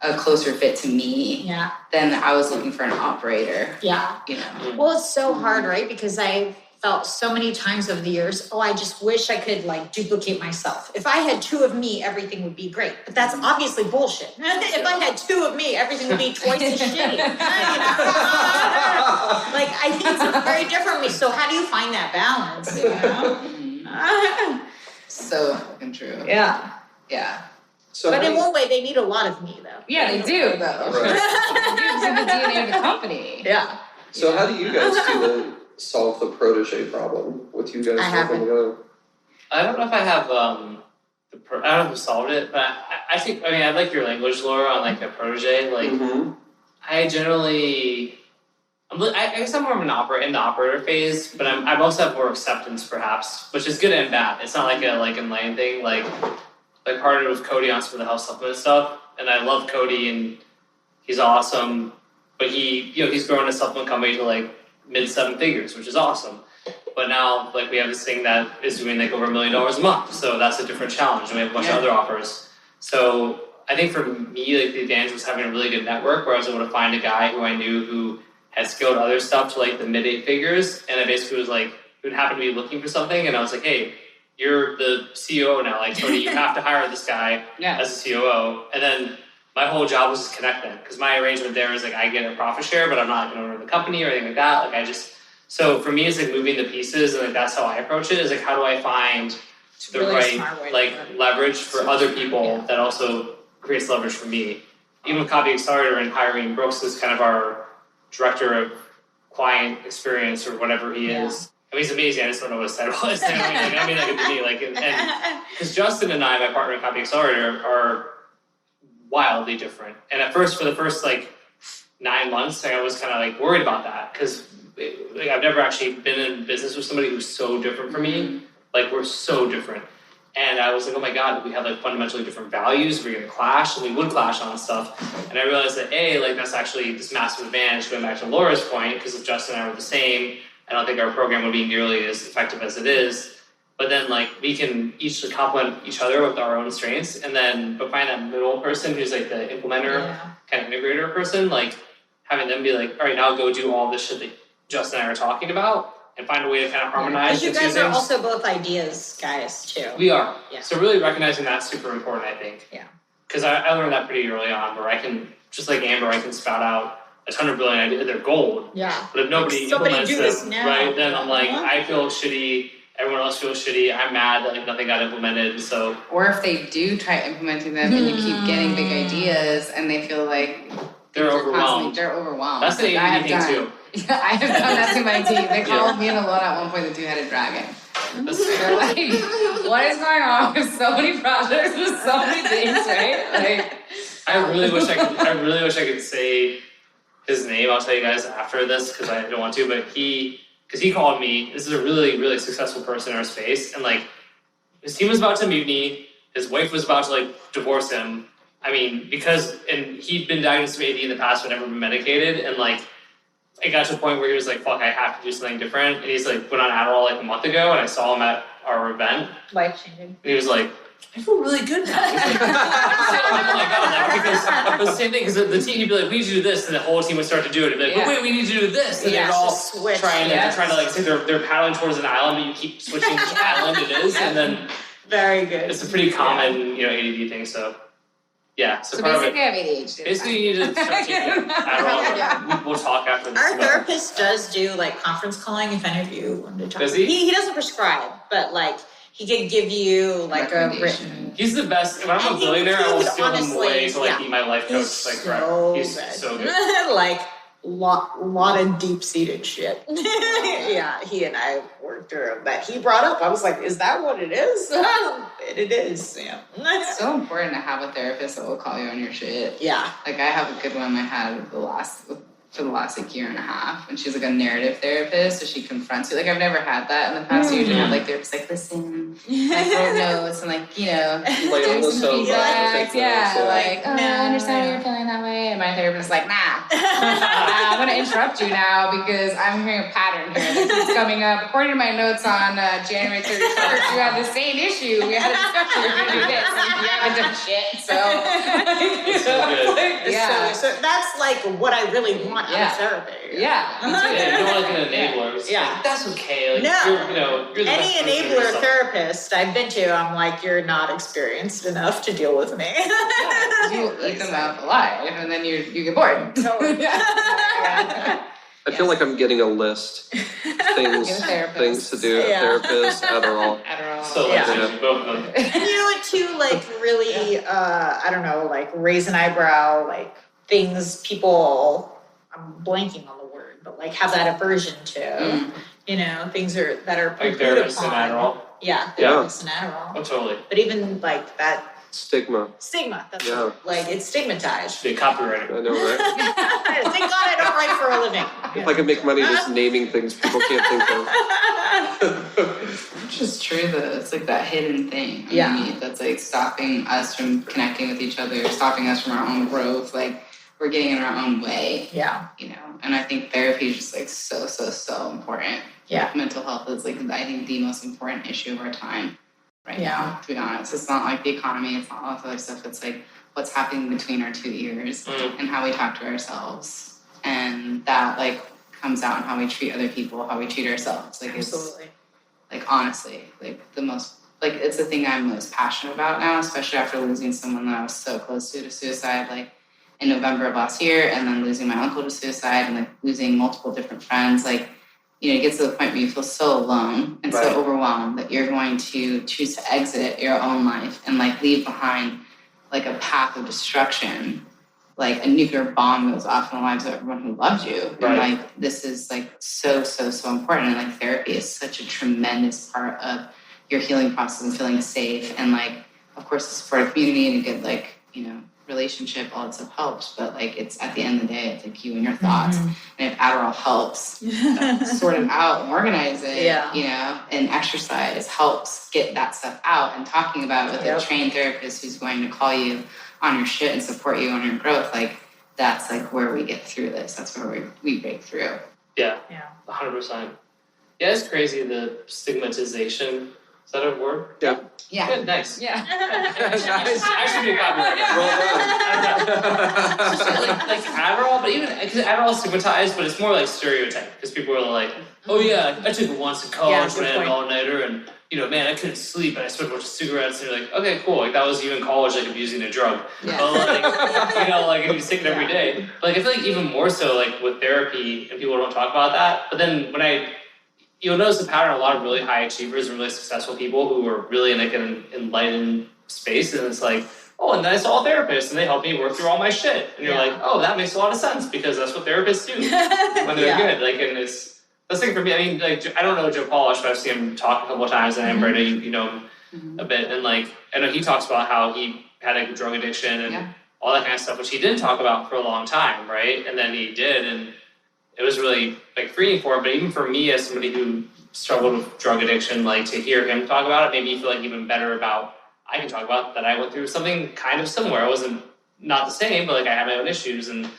Speaker 3: a closer fit to me than I was looking for an operator.
Speaker 2: Yeah.
Speaker 3: You know.
Speaker 2: Well, it's so hard, right? Because I felt so many times over the years, I just wish I could like duplicate myself. If I had two of me, everything would be great. But that's obviously bullshit. If I had two of me, everything would be twice as shitty. Like, I think it's very different me. So how do you find that balance? You know?
Speaker 3: So fucking true.
Speaker 2: Yeah.
Speaker 3: Yeah.
Speaker 4: So
Speaker 2: But in one way, they need a lot of me, though.
Speaker 3: Yeah, they do, though. It's in the DNA of the company.
Speaker 2: Yeah.
Speaker 4: So how do you guys solve the protege problem with you guys working together?
Speaker 1: I don't know if I have I don't know if I solved it, but I think I like your language, Laura, on like a protege. Like I generally, I guess I'm more of an in the operator phase, but I also have more acceptance, perhaps, which is good and bad. It's not like a like and lane thing. Like partnered with Cody on some of the health supplement stuff, and I love Cody, and he's awesome. But he's growing a supplement company to like mid 7 figures, which is awesome. But now like we have this thing that is doing like over $1 million a month, so that's a different challenge. And we have a bunch of other offers. So I think for me, like the advantage was having a really good network where I was able to find a guy who I knew who had scaled other stuff to like the mid 8 figures, and I basically was like, who happened to be looking for something, and I was like, hey, you're the COO now, like Cody, you have to hire this guy as a COO. And then my whole job was to connect them, because my arrangement there is like I get a profit share, but I'm not an owner of the company or anything like that. Like so for me, it's like moving the pieces, and like that's how I approach it. Is like, how do I find the really right like leverage for other people that also creates leverage for me? Even with Copy Accelerator and hiring Brooks as kind of our director of client experience or whatever he is. I mean, he's amazing. I just don't know what his title is. I mean, like to me, like, and because Justin and I, my partner in Copy Accelerator, are wildly different. And at first, for the first like 9 months, I was kind of like worried about that, because like, I've never actually been in business with somebody who's so different from me. Like, we're so different. And I was like, oh my God, we have like fundamentally different values. We're going to clash, and we would clash on stuff. And I realized that like that's actually this massive advantage, going back to Laura's point, because if Justin and I were the same, I don't think our program would be nearly as effective as it is. But then like we can each complement each other with our own strengths, and then but find that middle person who's like the implementer, kind of integrator person, like having them be like, all right, now go do all this shit that Justin and I are talking about, and find a way to kind of harmonize.
Speaker 2: Because you guys are also both ideas guys too.
Speaker 1: We are. Yeah. So really recognizing that's super important, I think. Yeah. Because I learned that pretty early on, where I can, just like Amber, I can spout out a ton of brilliant ideas. They're gold. Yeah. But if nobody implements them, right, then I'm like, I feel shitty. Everyone else feels shitty. I'm mad that like nothing got implemented. So.
Speaker 3: Or if they do try implementing them and you keep getting big ideas and they feel like
Speaker 1: they're overwhelmed.
Speaker 3: They're overwhelmed.
Speaker 1: That's the ADHD thing too.
Speaker 3: Yeah, I have done that to my team. They called me and Alona at one point the two-headed dragon. They're like, what is going on with so many projects, with so many things, right? Like,
Speaker 1: I really wish I could say his name. I'll tell you guys after this, because I don't want to. But he called me. This is a really, really successful person in our space, and like his team was about to mutiny. His wife was about to like divorce him. I mean, and he'd been diagnosed with AD in the past, but never been medicated, and like. It got to a point where he was like, fuck, I have to do something different. And he's like, went on Adderall like a month ago, and I saw him at our event.
Speaker 2: Life-changing.
Speaker 1: And he was like, I feel really good now. He's like, oh my God, like, because it was the same thing, because the team, he'd be like, we need to do this, and the whole team would start to do it. He'd be like, but wait, we need to do this. And they'd all trying to like say they're paddling towards an island, but you keep switching which island it is, and then
Speaker 2: very good.
Speaker 1: It's a pretty common, ADD thing, so. Yeah,
Speaker 3: so basically I have ADHD.
Speaker 1: Basically, you need to start taking Adderall. We'll talk after this.
Speaker 2: Our therapist does do like conference calling. If any of you want to talk,
Speaker 1: does he?
Speaker 2: He doesn't prescribe, but like he could give you like a written.
Speaker 1: He's the best. When I'm a billionaire, I will steal him away to like be my life coach. Like, he's so good.
Speaker 2: Like lot of deep-seated shit. Yeah, he and I worked through that he brought up. I was like, is that what it is? It is, yeah.
Speaker 3: It's so important to have a therapist that will call you on your shit.
Speaker 2: Yeah.
Speaker 3: Like I have a good one I had the last for the last like year and a half, and she's like a narrative therapist, so she confronts you. Like I've never had that in the past. You usually have like therapists like listen, like wrote notes and like give some feedback. Like I understand why you're feeling that way. And my therapist is like, nah, I'm gonna interrupt you now because I'm hearing a pattern here that keeps coming up. According to my notes on January 31st, you have the same issue. We had a discussion. We're gonna do this, and you haven't done shit. So
Speaker 2: So that's like what I really want out of therapy.
Speaker 1: Yeah, you don't want like an enabler. Like, that's okay. Like, you're the
Speaker 2: any enabler therapist I've been to, I'm like, you're not experienced enough to deal with me.
Speaker 3: You eat them out alive, and then you get bored.
Speaker 4: I feel like I'm getting a list. Things to do. Therapist, Adderall.
Speaker 1: So both of them.
Speaker 2: You would too, like really, I don't know, like raise an eyebrow, like things people. I'm blanking on the word, but like have that aversion to. You know, things that are
Speaker 1: like therapists and Adderall.
Speaker 2: Yeah, therapists and Adderall.
Speaker 1: Oh, totally.
Speaker 2: But even like that.
Speaker 4: Stigma.
Speaker 2: That's like it's stigmatized.
Speaker 1: Be a copywriter.
Speaker 4: I know, right?
Speaker 2: Thank God I don't write for a living.
Speaker 4: If I could make money just naming things people can't think of.
Speaker 3: Which is true though. It's like that hidden thing. That's like stopping us from connecting with each other, stopping us from our own growth. Like we're getting in our own way.
Speaker 2: Yeah.
Speaker 3: You know, and I think therapy is just like so important.
Speaker 2: Yeah.
Speaker 3: Mental health is like I think the most important issue of our time. Right now, to be honest. It's not like the economy, it's not all this other stuff. It's like what's happening between our 2 ears and how we talk to ourselves. And that like comes out in how we treat other people, how we treat ourselves. Like
Speaker 2: Absolutely.
Speaker 3: It's like honestly, like the most like it's the thing I'm most passionate about now, especially after losing someone that I was so close to suicide, like in November of last year, and then losing my uncle to suicide and like losing multiple different friends. Like you know, it gets to the point where you feel so alone and so overwhelmed that you're going to choose to exit your own life and like leave behind like a path of destruction, like a nuclear bomb goes off in the lives of everyone who loved you. And like this is like so important. And like therapy is such a tremendous part of your healing process and feeling safe. And like, of course, the support of community and a good like, you know, relationship, all that stuff helps, but like it's at the end of the day, it's like you and your thoughts. And if Adderall helps sort it out and organize it, you know, and exercise helps get that stuff out and talking about it with a trained therapist who's going to call you on your shit and support you on your growth, like that's like where we get through this. That's where we break through.
Speaker 1: Yeah. 100%. Yeah, it's crazy the stigmatization. Is that a word?
Speaker 3: Yeah.
Speaker 1: Good, nice.
Speaker 3: Yeah.
Speaker 1: Nice. I should be a copywriter. Well done. like Adderall, but even because Adderall is stigmatized, but it's more like stereotype because people are like, oh yeah, I took it once in college when I had an all-nighter, and you know, man, I couldn't sleep, and I smoked a bunch of cigarettes, and you're like, okay, cool, like that was you in college, like abusing a drug.
Speaker 3: Yeah.
Speaker 1: But like, you know, like if you take it every day. But like I feel like even more so, like with therapy, and people don't talk about that. But then you'll notice the pattern of a lot of really high achievers and really successful people who are really in like an enlightened space, and it's like, oh, and then I saw a therapist and they helped me work through all my shit. And you're like, oh, that makes a lot of sense because that's what therapists do when they're good. Like, and that's the thing for me. I mean, like, I don't know Joe Polish, but I've seen him talk a couple of times, and Brenda, you know him a bit. And like, I know he talks about how he had a drug addiction and all that kind of stuff, which he didn't talk about for a long time, right? And then he did, and it was really like freeing for him. But even for me as somebody who struggled with drug addiction, like to hear him talk about it made me feel like even better about, I can talk about that I went through something kind of similar. I wasn't not the same, but like I had my own issues. And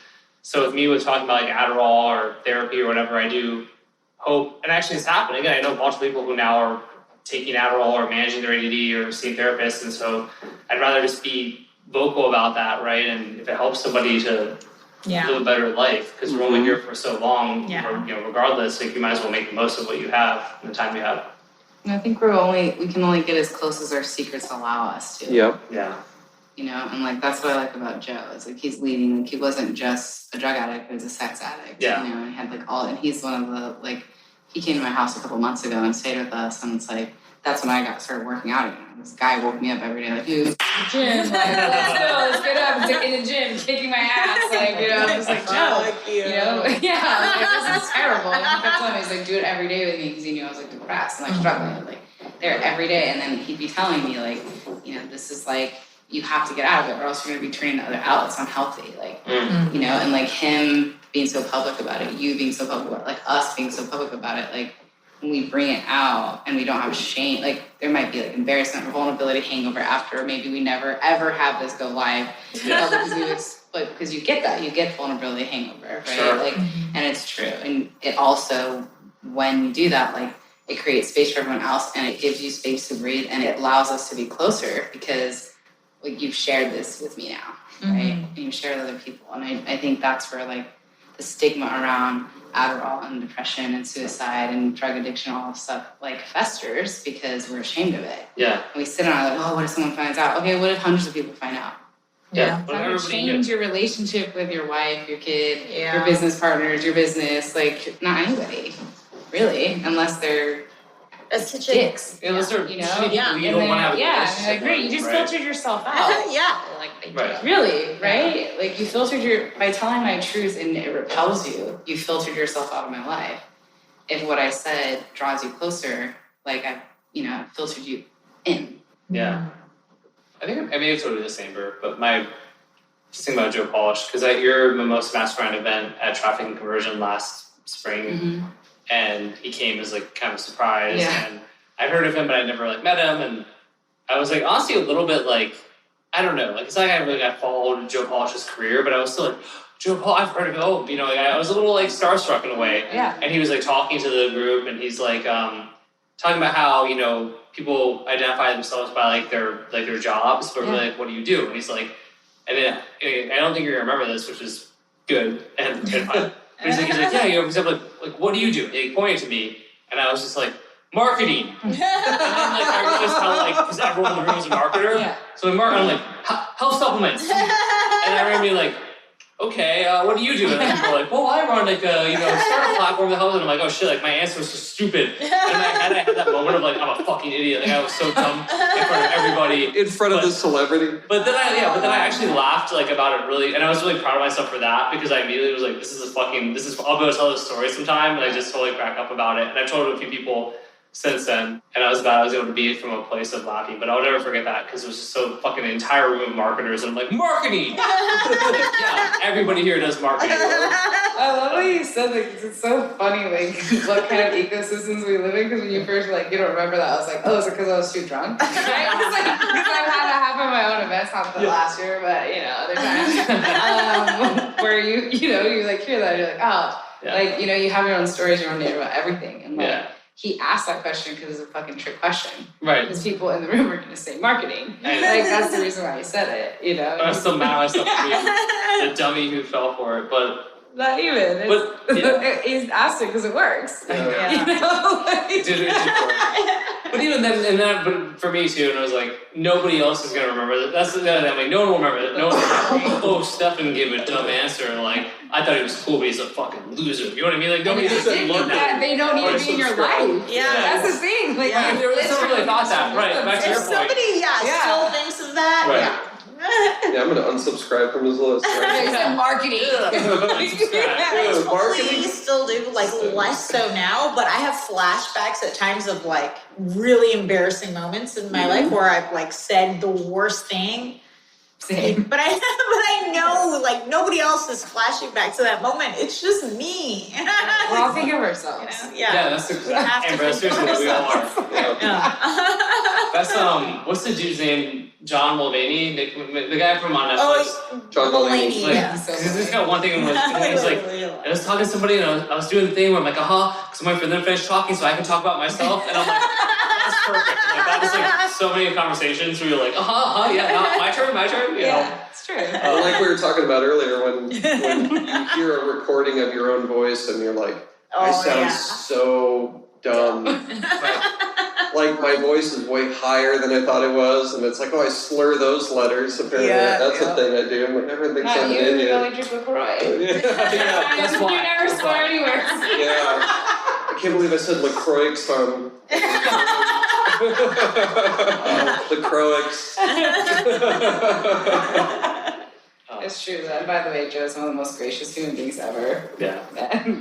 Speaker 1: so with me with talking about like Adderall or therapy or whatever, I do hope, and actually it's happening. And I know a bunch of people who now are taking Adderall or managing their ADD or seeing therapists. And so I'd rather just be vocal about that, right? And if it helps somebody to live a better life, because we're only here for so long, or, you know, regardless, like you might as well make the most of what you have and the time you have.
Speaker 3: And I think we can only get as close as our secrets allow us to.
Speaker 4: Yep.
Speaker 1: Yeah.
Speaker 3: You know, and like that's what I like about Joe. It's like he's leading, like he wasn't just a drug addict, he was a sex addict.
Speaker 1: Yeah.
Speaker 3: You know, and he had like and he's one of the like he came to my house a couple months ago and stayed with us, and it's like that's when I started working out again. This guy woke me up every day like, dude, gym, like, let's get up, like, in the gym, kicking my ass, like, you know, I'm just like, Joe, you know, like, this is terrible. And he kept telling me, he's like, do it every day with me, because he knew I was like depressed and like struggling, like there every day. And then he'd be telling me like, you know, this is like, you have to get out of it, or else you're gonna be turning to other outlets unhealthy, like, you know, and like him being so public about it, you being so public about it, like us being so public about it, like when we bring it out and we don't have shame, like there might be like embarrassment or vulnerability hangover after, maybe we never ever have this go live. Because you get that, you get vulnerability hangover, right?
Speaker 1: Sure.
Speaker 3: Like, and it's true. And it also, when you do that, like it creates space for everyone else and it gives you space to breathe and it allows us to be closer because like you've shared this with me now, right? And you share with other people. And I think that's where like the stigma around Adderall and depression and suicide and drug addiction, all this stuff like festers because we're ashamed of it.
Speaker 1: Yeah.
Speaker 3: And we sit on it like, oh, what if someone finds out? Okay, what if hundreds of people find out?
Speaker 1: Yeah.
Speaker 3: It's not going to change your relationship with your wife, your kid,
Speaker 2: Yeah.
Speaker 3: your business partners, your business, like not anybody, really, unless they're
Speaker 2: That's such
Speaker 3: dicks.
Speaker 1: Unless they're
Speaker 3: You know?
Speaker 1: shitty people
Speaker 2: Yeah.
Speaker 1: you don't want to have a
Speaker 3: Yeah, I
Speaker 1: relationship
Speaker 3: agree. You
Speaker 1: with,
Speaker 3: just
Speaker 1: right?
Speaker 3: filtered yourself out.
Speaker 2: yeah.
Speaker 1: Right.
Speaker 3: Really, right? Like you filtered by telling my truth and it repels you, you filtered yourself out of my life. If what I said draws you closer, like I've, filtered you in.
Speaker 1: Yeah. I think maybe it's totally the same, but just thinking about Joe Polish, because at your Mimosa Mastermind event at Traffic and Conversion last spring, and he came as like kind of a surprise, and I heard of him, but I never like met him, and I was like honestly a little bit like, I don't know, like it's like I followed Joe Polish's career, but I was still like, Joe Paul, I've heard of him. Oh, like I was a little like starstruck in a way.
Speaker 3: Yeah.
Speaker 1: And he was like talking to the group, and he's like talking about how people identify themselves by like their jobs, but really like what do you do? And he's like, and then I don't think you're gonna remember this, which is good and fine. But he's like yeah, for example, like what do you do? And he pointed to me, and I was just like, marketing. And then like I realized how like because everyone in the room was a marketer.
Speaker 3: Yeah.
Speaker 1: So I'm like health supplements, and I remember being like, okay, what do you do? And people were like, well, I run like a startup platform that helps. And I'm like, oh shit, like my answer was so stupid. And I had that moment of like, I'm a fucking idiot. Like I was so dumb in front of everybody.
Speaker 4: In front of the celebrity.
Speaker 1: But then I actually laughed like about it really, and I was really proud of myself for that because I immediately was like, I'll go tell this story sometime, and I just totally crack up about it. And I've told it to a few people since then, and I was able to be from a place of laughing, but I'll never forget that because it was just so fucking an entire room of marketers, and I'm like, marketing! Yeah, everybody here does marketing.
Speaker 3: I love what you said, like, it's so funny, like, what kind of ecosystems we live in, because when you first, like, you don't remember that, I was like, oh, is it because I was too drunk? Right? Because I've had that happen at my own events, not the last year, but, other times, where you like, hear that, you're like, oh, like, you have your own stories, your own narrative about everything, and, like, he asked that question because it's a fucking trick question.
Speaker 1: Right.
Speaker 3: Because people in the room are going to say marketing. Like, that's the reason why he said it, I'm
Speaker 1: still mad at myself for being the dummy who fell for it, but...
Speaker 3: Not even. He's asked it because it works.
Speaker 1: It did work. But even then, but for me too, and I was like, nobody else is going to remember that. That's the other thing, like, no one will remember that. No one will like, oh, Stefan gave a dumb answer, like, I thought he was cool, but he's a fucking loser. You know what I mean? Like, nobody just looked at
Speaker 3: they don't need to be in your life.
Speaker 2: Yeah.
Speaker 3: That's the thing. Like,
Speaker 1: there was someone really thought that. Right, back to your point.
Speaker 2: Somebody, still thinks of that.
Speaker 1: Right.
Speaker 2: Yeah.
Speaker 4: Yeah, I'm gonna unsubscribe from his list.
Speaker 3: He said marketing.
Speaker 2: I totally still do, like less so now, but I have flashbacks at times of like really embarrassing moments in my life where I've like said the worst thing.
Speaker 3: Same.
Speaker 2: But I know like nobody else is flashing back to that moment. It's just me.
Speaker 3: We're all thinking of ourselves.
Speaker 1: Yeah, that's exactly. And seriously, we all are. That's What's the dude's name? John Mulvaney, the guy from on Netflix.
Speaker 2: Oh,
Speaker 4: John
Speaker 2: Mulaney.
Speaker 1: Like,
Speaker 2: Yeah.
Speaker 1: He's just got one thing in his, and he's like, I was talking to somebody, and I was doing the thing where I'm like, because I'm waiting for them to finish talking so I can talk about myself, and I'm like, that's perfect. Like, that was like so many conversations where you're like, yeah, my turn, you know?
Speaker 3: It's true.
Speaker 4: Like we were talking about earlier, when you hear a recording of your own voice and you're like, I sound so dumb. Like my voice is way higher than I thought it was, and it's like, I slur those letters. Apparently, that's a thing I do. I'm like, everyone thinks I'm an idiot.
Speaker 3: You only drink LaCroix.
Speaker 1: That's why.
Speaker 3: You never slur anywhere.
Speaker 4: Yeah. I can't believe I said LaCroix on LaCroix.
Speaker 3: It's true. And by the way, Joe's one of the most gracious human beings ever.
Speaker 1: Yeah.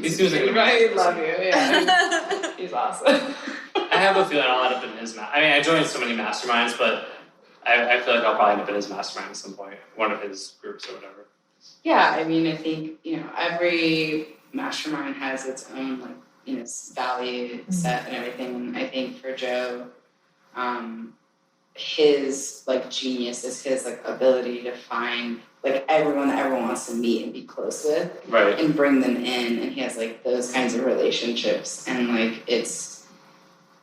Speaker 3: He
Speaker 1: seems like
Speaker 3: I love you. Yeah. He's awesome.
Speaker 1: I have a feeling I'll end up in his I joined so many masterminds, but I feel like I'll probably end up in his mastermind at some point, one of his groups or whatever.
Speaker 3: Yeah, I mean, I think, every mastermind has its own, value set and everything. And I think for Joe, his, genius is his, ability to find, everyone that everyone wants to meet and be close with.
Speaker 1: Right.
Speaker 3: And bring them in. And he has, those kinds of relationships. And,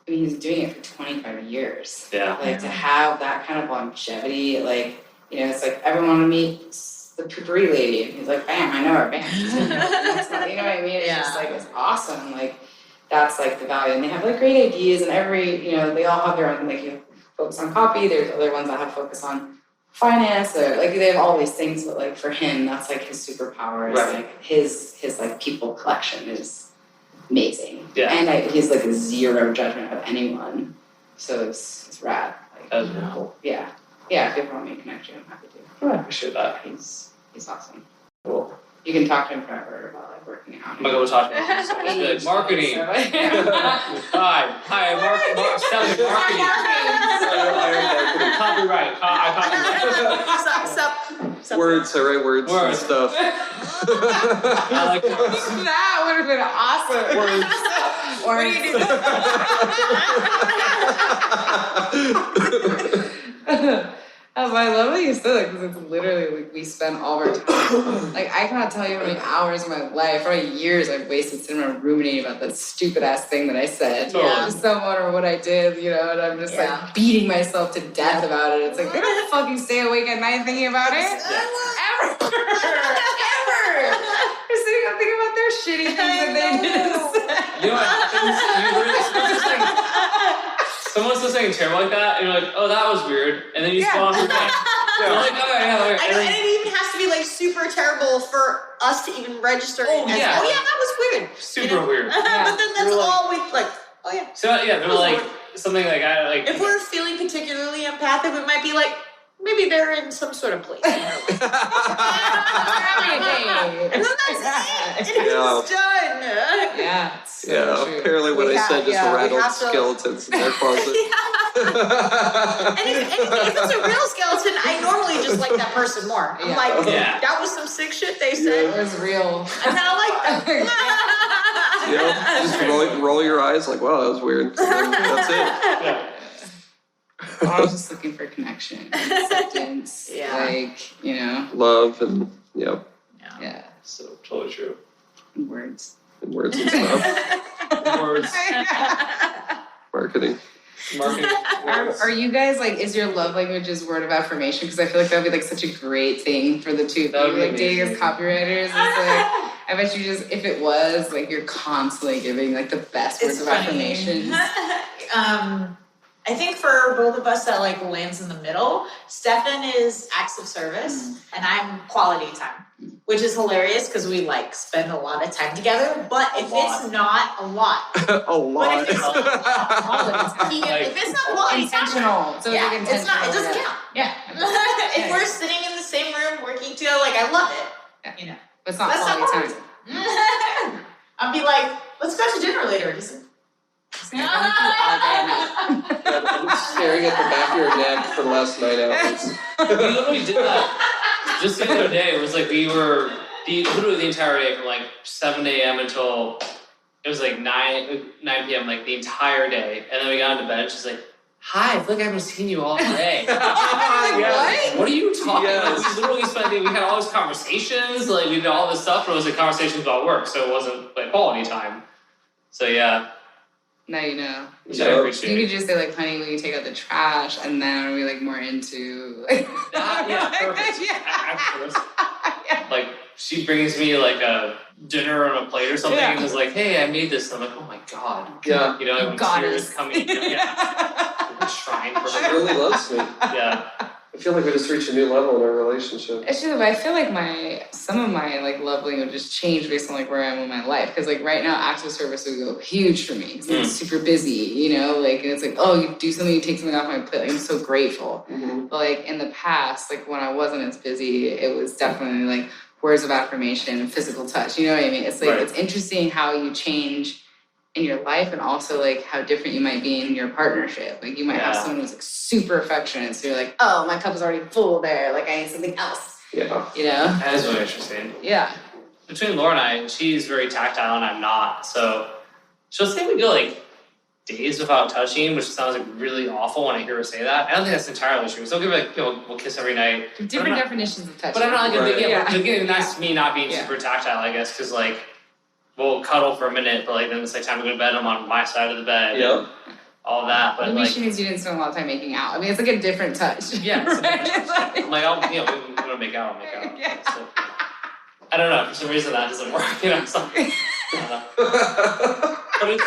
Speaker 3: he's doing it for 25 years.
Speaker 1: Yeah.
Speaker 3: To have that kind of longevity, it's everyone want to meet the poopery lady, and he's like, bam, I know her, bam. That's not, you know what I mean? It's just it's awesome. That's the value. And they have great ideas, and they all have their own, you focus on copy. There's other ones that have focus on finance, or they have all these things, but for him, that's his superpower. Is
Speaker 1: Right.
Speaker 3: His people collection is amazing.
Speaker 1: Yeah.
Speaker 3: And he's zero judgment of anyone. So it's rad.
Speaker 1: That's really cool.
Speaker 3: Yeah. Yeah, if you ever want me to connect you, I'm happy to.
Speaker 1: I appreciate that.
Speaker 3: He's awesome.
Speaker 1: Cool.
Speaker 3: You can talk to him forever about working out.
Speaker 1: I'm gonna go talk to him. Good. Marketing. Hi, selling marketing. Copyright.
Speaker 2: Sup.
Speaker 4: Words, I write words and
Speaker 1: Words.
Speaker 4: stuff.
Speaker 1: I like words.
Speaker 3: That would have been awesome.
Speaker 2: What do you do?
Speaker 3: I love what you said that, because it's literally we spend all of our time. I cannot tell you how many hours of my life, how many years I've wasted sitting around ruminating about that stupid ass thing that I said
Speaker 1: Totally.
Speaker 3: to someone, or what I did, and I'm just beating myself to death about it. It's they don't fucking stay awake at night thinking about it. Ever. They're sitting up thinking about their shitty things that they didn't say.
Speaker 1: You know what happens? Someone says something terrible like that, and you're like, oh, that was weird. And then you just go on your day. You're like, okay.
Speaker 2: I know, and it even has to be super terrible for us to even register it as,
Speaker 1: yeah.
Speaker 2: oh yeah, that was weird.
Speaker 1: Super weird.
Speaker 2: But then that's
Speaker 1: You're
Speaker 2: all we oh yeah.
Speaker 1: So yeah, they're something
Speaker 2: If we're feeling particularly empathic, we might be maybe they're in some sort of place. And then that's it. And it's done.
Speaker 3: Yeah. It's so true.
Speaker 4: Apparently what I said just rattled skeletons in their closet.
Speaker 2: And if it's a real skeleton, I normally just like that person more. I'm that was some sick shit they said.
Speaker 3: It was real.
Speaker 2: I kind of like that.
Speaker 4: Just roll your eyes wow, that was weird. That's it.
Speaker 1: Yeah.
Speaker 3: I was just looking for connection, acceptance,
Speaker 4: Love and
Speaker 3: yeah,
Speaker 1: So totally true.
Speaker 3: words.
Speaker 4: and words and stuff.
Speaker 1: Words.
Speaker 4: Marketing.
Speaker 3: Are you guys is your love language is word of affirmation? Because I feel that would be such a great thing for the two of
Speaker 1: That would
Speaker 3: you,
Speaker 1: be
Speaker 3: dating as
Speaker 1: amazing.
Speaker 3: copywriters. I bet you just, if it was, you're constantly giving the best words of affirmation.
Speaker 2: I think for both of us that lands in the middle, Stefan is acts of service and I'm quality time, which is hilarious because we spend a lot of time together. But if it's not a lot,
Speaker 4: A lot.
Speaker 2: But if it's not if it's not quality time,
Speaker 3: Intentional. So
Speaker 2: it's not. It doesn't count.
Speaker 3: Yeah.
Speaker 2: If we're sitting in the same room working together, I love it.
Speaker 3: But it's not
Speaker 2: That's not
Speaker 3: quality time.
Speaker 2: I'll be let's go to dinner later.
Speaker 4: I've been staring at the back of your neck for the last 9 hours.
Speaker 1: We literally did that just the other day. It was we were literally the entire day from 7 a.m. until it was 9 p.m. the entire day, and then we got into bed. And she's like, "Hi, I feel I haven't seen you all day." What are you talking about? We literally spent. We had all these conversations. We did all this stuff, but it was conversations about work, so it wasn't quality time. So yeah.
Speaker 3: Now you know.
Speaker 1: Which I
Speaker 3: You
Speaker 1: appreciate.
Speaker 3: could just say honey, will you take out the trash? And then are we more into
Speaker 1: That, yeah, perfect. She brings me a dinner on a plate or something, and is "Hey, I made this." And I'm oh my god.
Speaker 4: Yeah.
Speaker 1: When tears coming. I'm trying for
Speaker 4: She
Speaker 1: her.
Speaker 4: really loves me.
Speaker 1: Yeah.
Speaker 4: I feel we just reached a new level in our relationship.
Speaker 3: It's true, but I feel some of my love language just changed based on where I am in my life. Because right now, acts of service would go huge for me. 'Cause I'm super busy, and it's oh, you do something, you take something off my plate. I'm so grateful.
Speaker 4: Mm-hmm.
Speaker 3: But in the past, when I wasn't as busy, it was definitely words of affirmation and physical touch. You know what I mean? It's
Speaker 1: Right.
Speaker 3: It's interesting how you change in your life, and also how different you might be in your partnership. You might have someone who's super affectionate, so you're oh, my cup is already full there, I need something else.
Speaker 4: Yeah.
Speaker 3: You know?
Speaker 1: That is really interesting.
Speaker 3: Yeah.
Speaker 1: Between Laura and I, she's very tactile and I'm not. So she'll say we go like days without touching, which sounds like really awful when I hear her say that. I don't think that's entirely true. So I'll give her like, we'll kiss every night.
Speaker 3: Different definitions of touch.
Speaker 1: But I'm not like,
Speaker 4: Right.
Speaker 1: again, that's me not being super tactile, I guess, because like we'll cuddle for a minute, but like then it's like time to go to bed. I'm on my side of the bed.
Speaker 4: Yep.
Speaker 1: All that, but
Speaker 3: maybe
Speaker 1: like
Speaker 3: she means you didn't spend a lot of time making out. I mean, it's like a different touch.
Speaker 1: Yeah, it's
Speaker 3: right?
Speaker 1: I'm like, I'll, we want to make out, I'll make out.
Speaker 3: Yeah.
Speaker 1: So, I don't know. For some reason, that doesn't work. So, I don't know.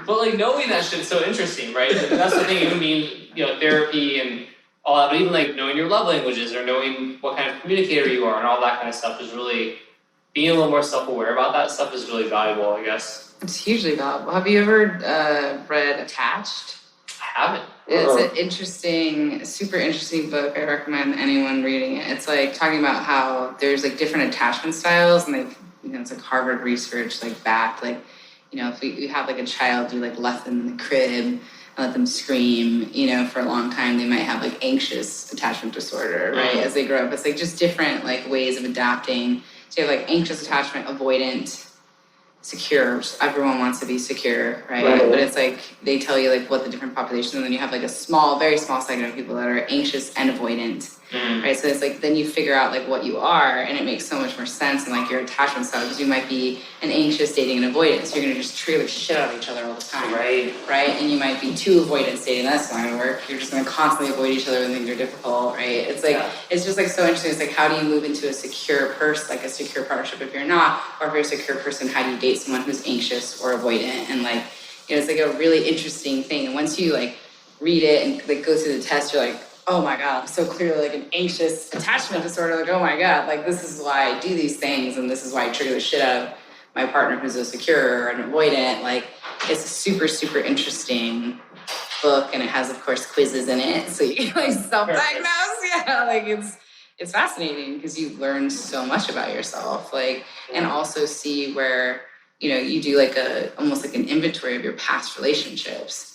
Speaker 1: But like knowing that shit's so interesting, right? Like, that's the thing. You mean therapy and all that, but even like knowing your love languages or knowing what kind of communicator you are and all that kind of stuff is really being a little more self-aware about that stuff is really valuable, I guess.
Speaker 3: It's hugely valuable. Have you ever read Attached?
Speaker 1: I haven't.
Speaker 3: It's an interesting, super interesting book. I recommend anyone reading it. It's like talking about how there's like different attachment styles, and they've, it's like Harvard research, like back, like, if you have like a child, you like left them in the crib and let them scream, for a long time, they might have like anxious attachment disorder, right? As they grow up, it's like just different like ways of adapting. So you have like anxious attachment, avoidant, secure. Everyone wants to be secure, right? But it's like they tell you like what the different populations, and then you have like a small, very small segment of people that are anxious and avoidant, right? So it's like then you figure out like what you are, and it makes so much more sense in like your attachment style, because you might be an anxious dating an avoidant, so you're gonna just trailer shit out of each other all the time, right? And you might be two avoidants dating, that's not gonna work. You're just gonna constantly avoid each other when things are difficult, right? It's like it's just like so interesting. It's like how do you move into a secure person, like a secure partnership if you're not, or if you're a secure person, how do you date someone who's anxious or avoidant? And like it's like a really interesting thing. And once you like read it and like go through the test, you're like, oh my God, I'm so clearly like an anxious attachment disorder. Like, oh my God, like this is why I do these things, and this is why I trigger the shit out of my partner who's a secure or an avoidant. Like it's a super, super interesting book, and it has of course quizzes in it, so you can like self-diagnose. Yeah, like it's fascinating because you learn so much about yourself, like, and also see where you do like almost like an inventory of your past relationships.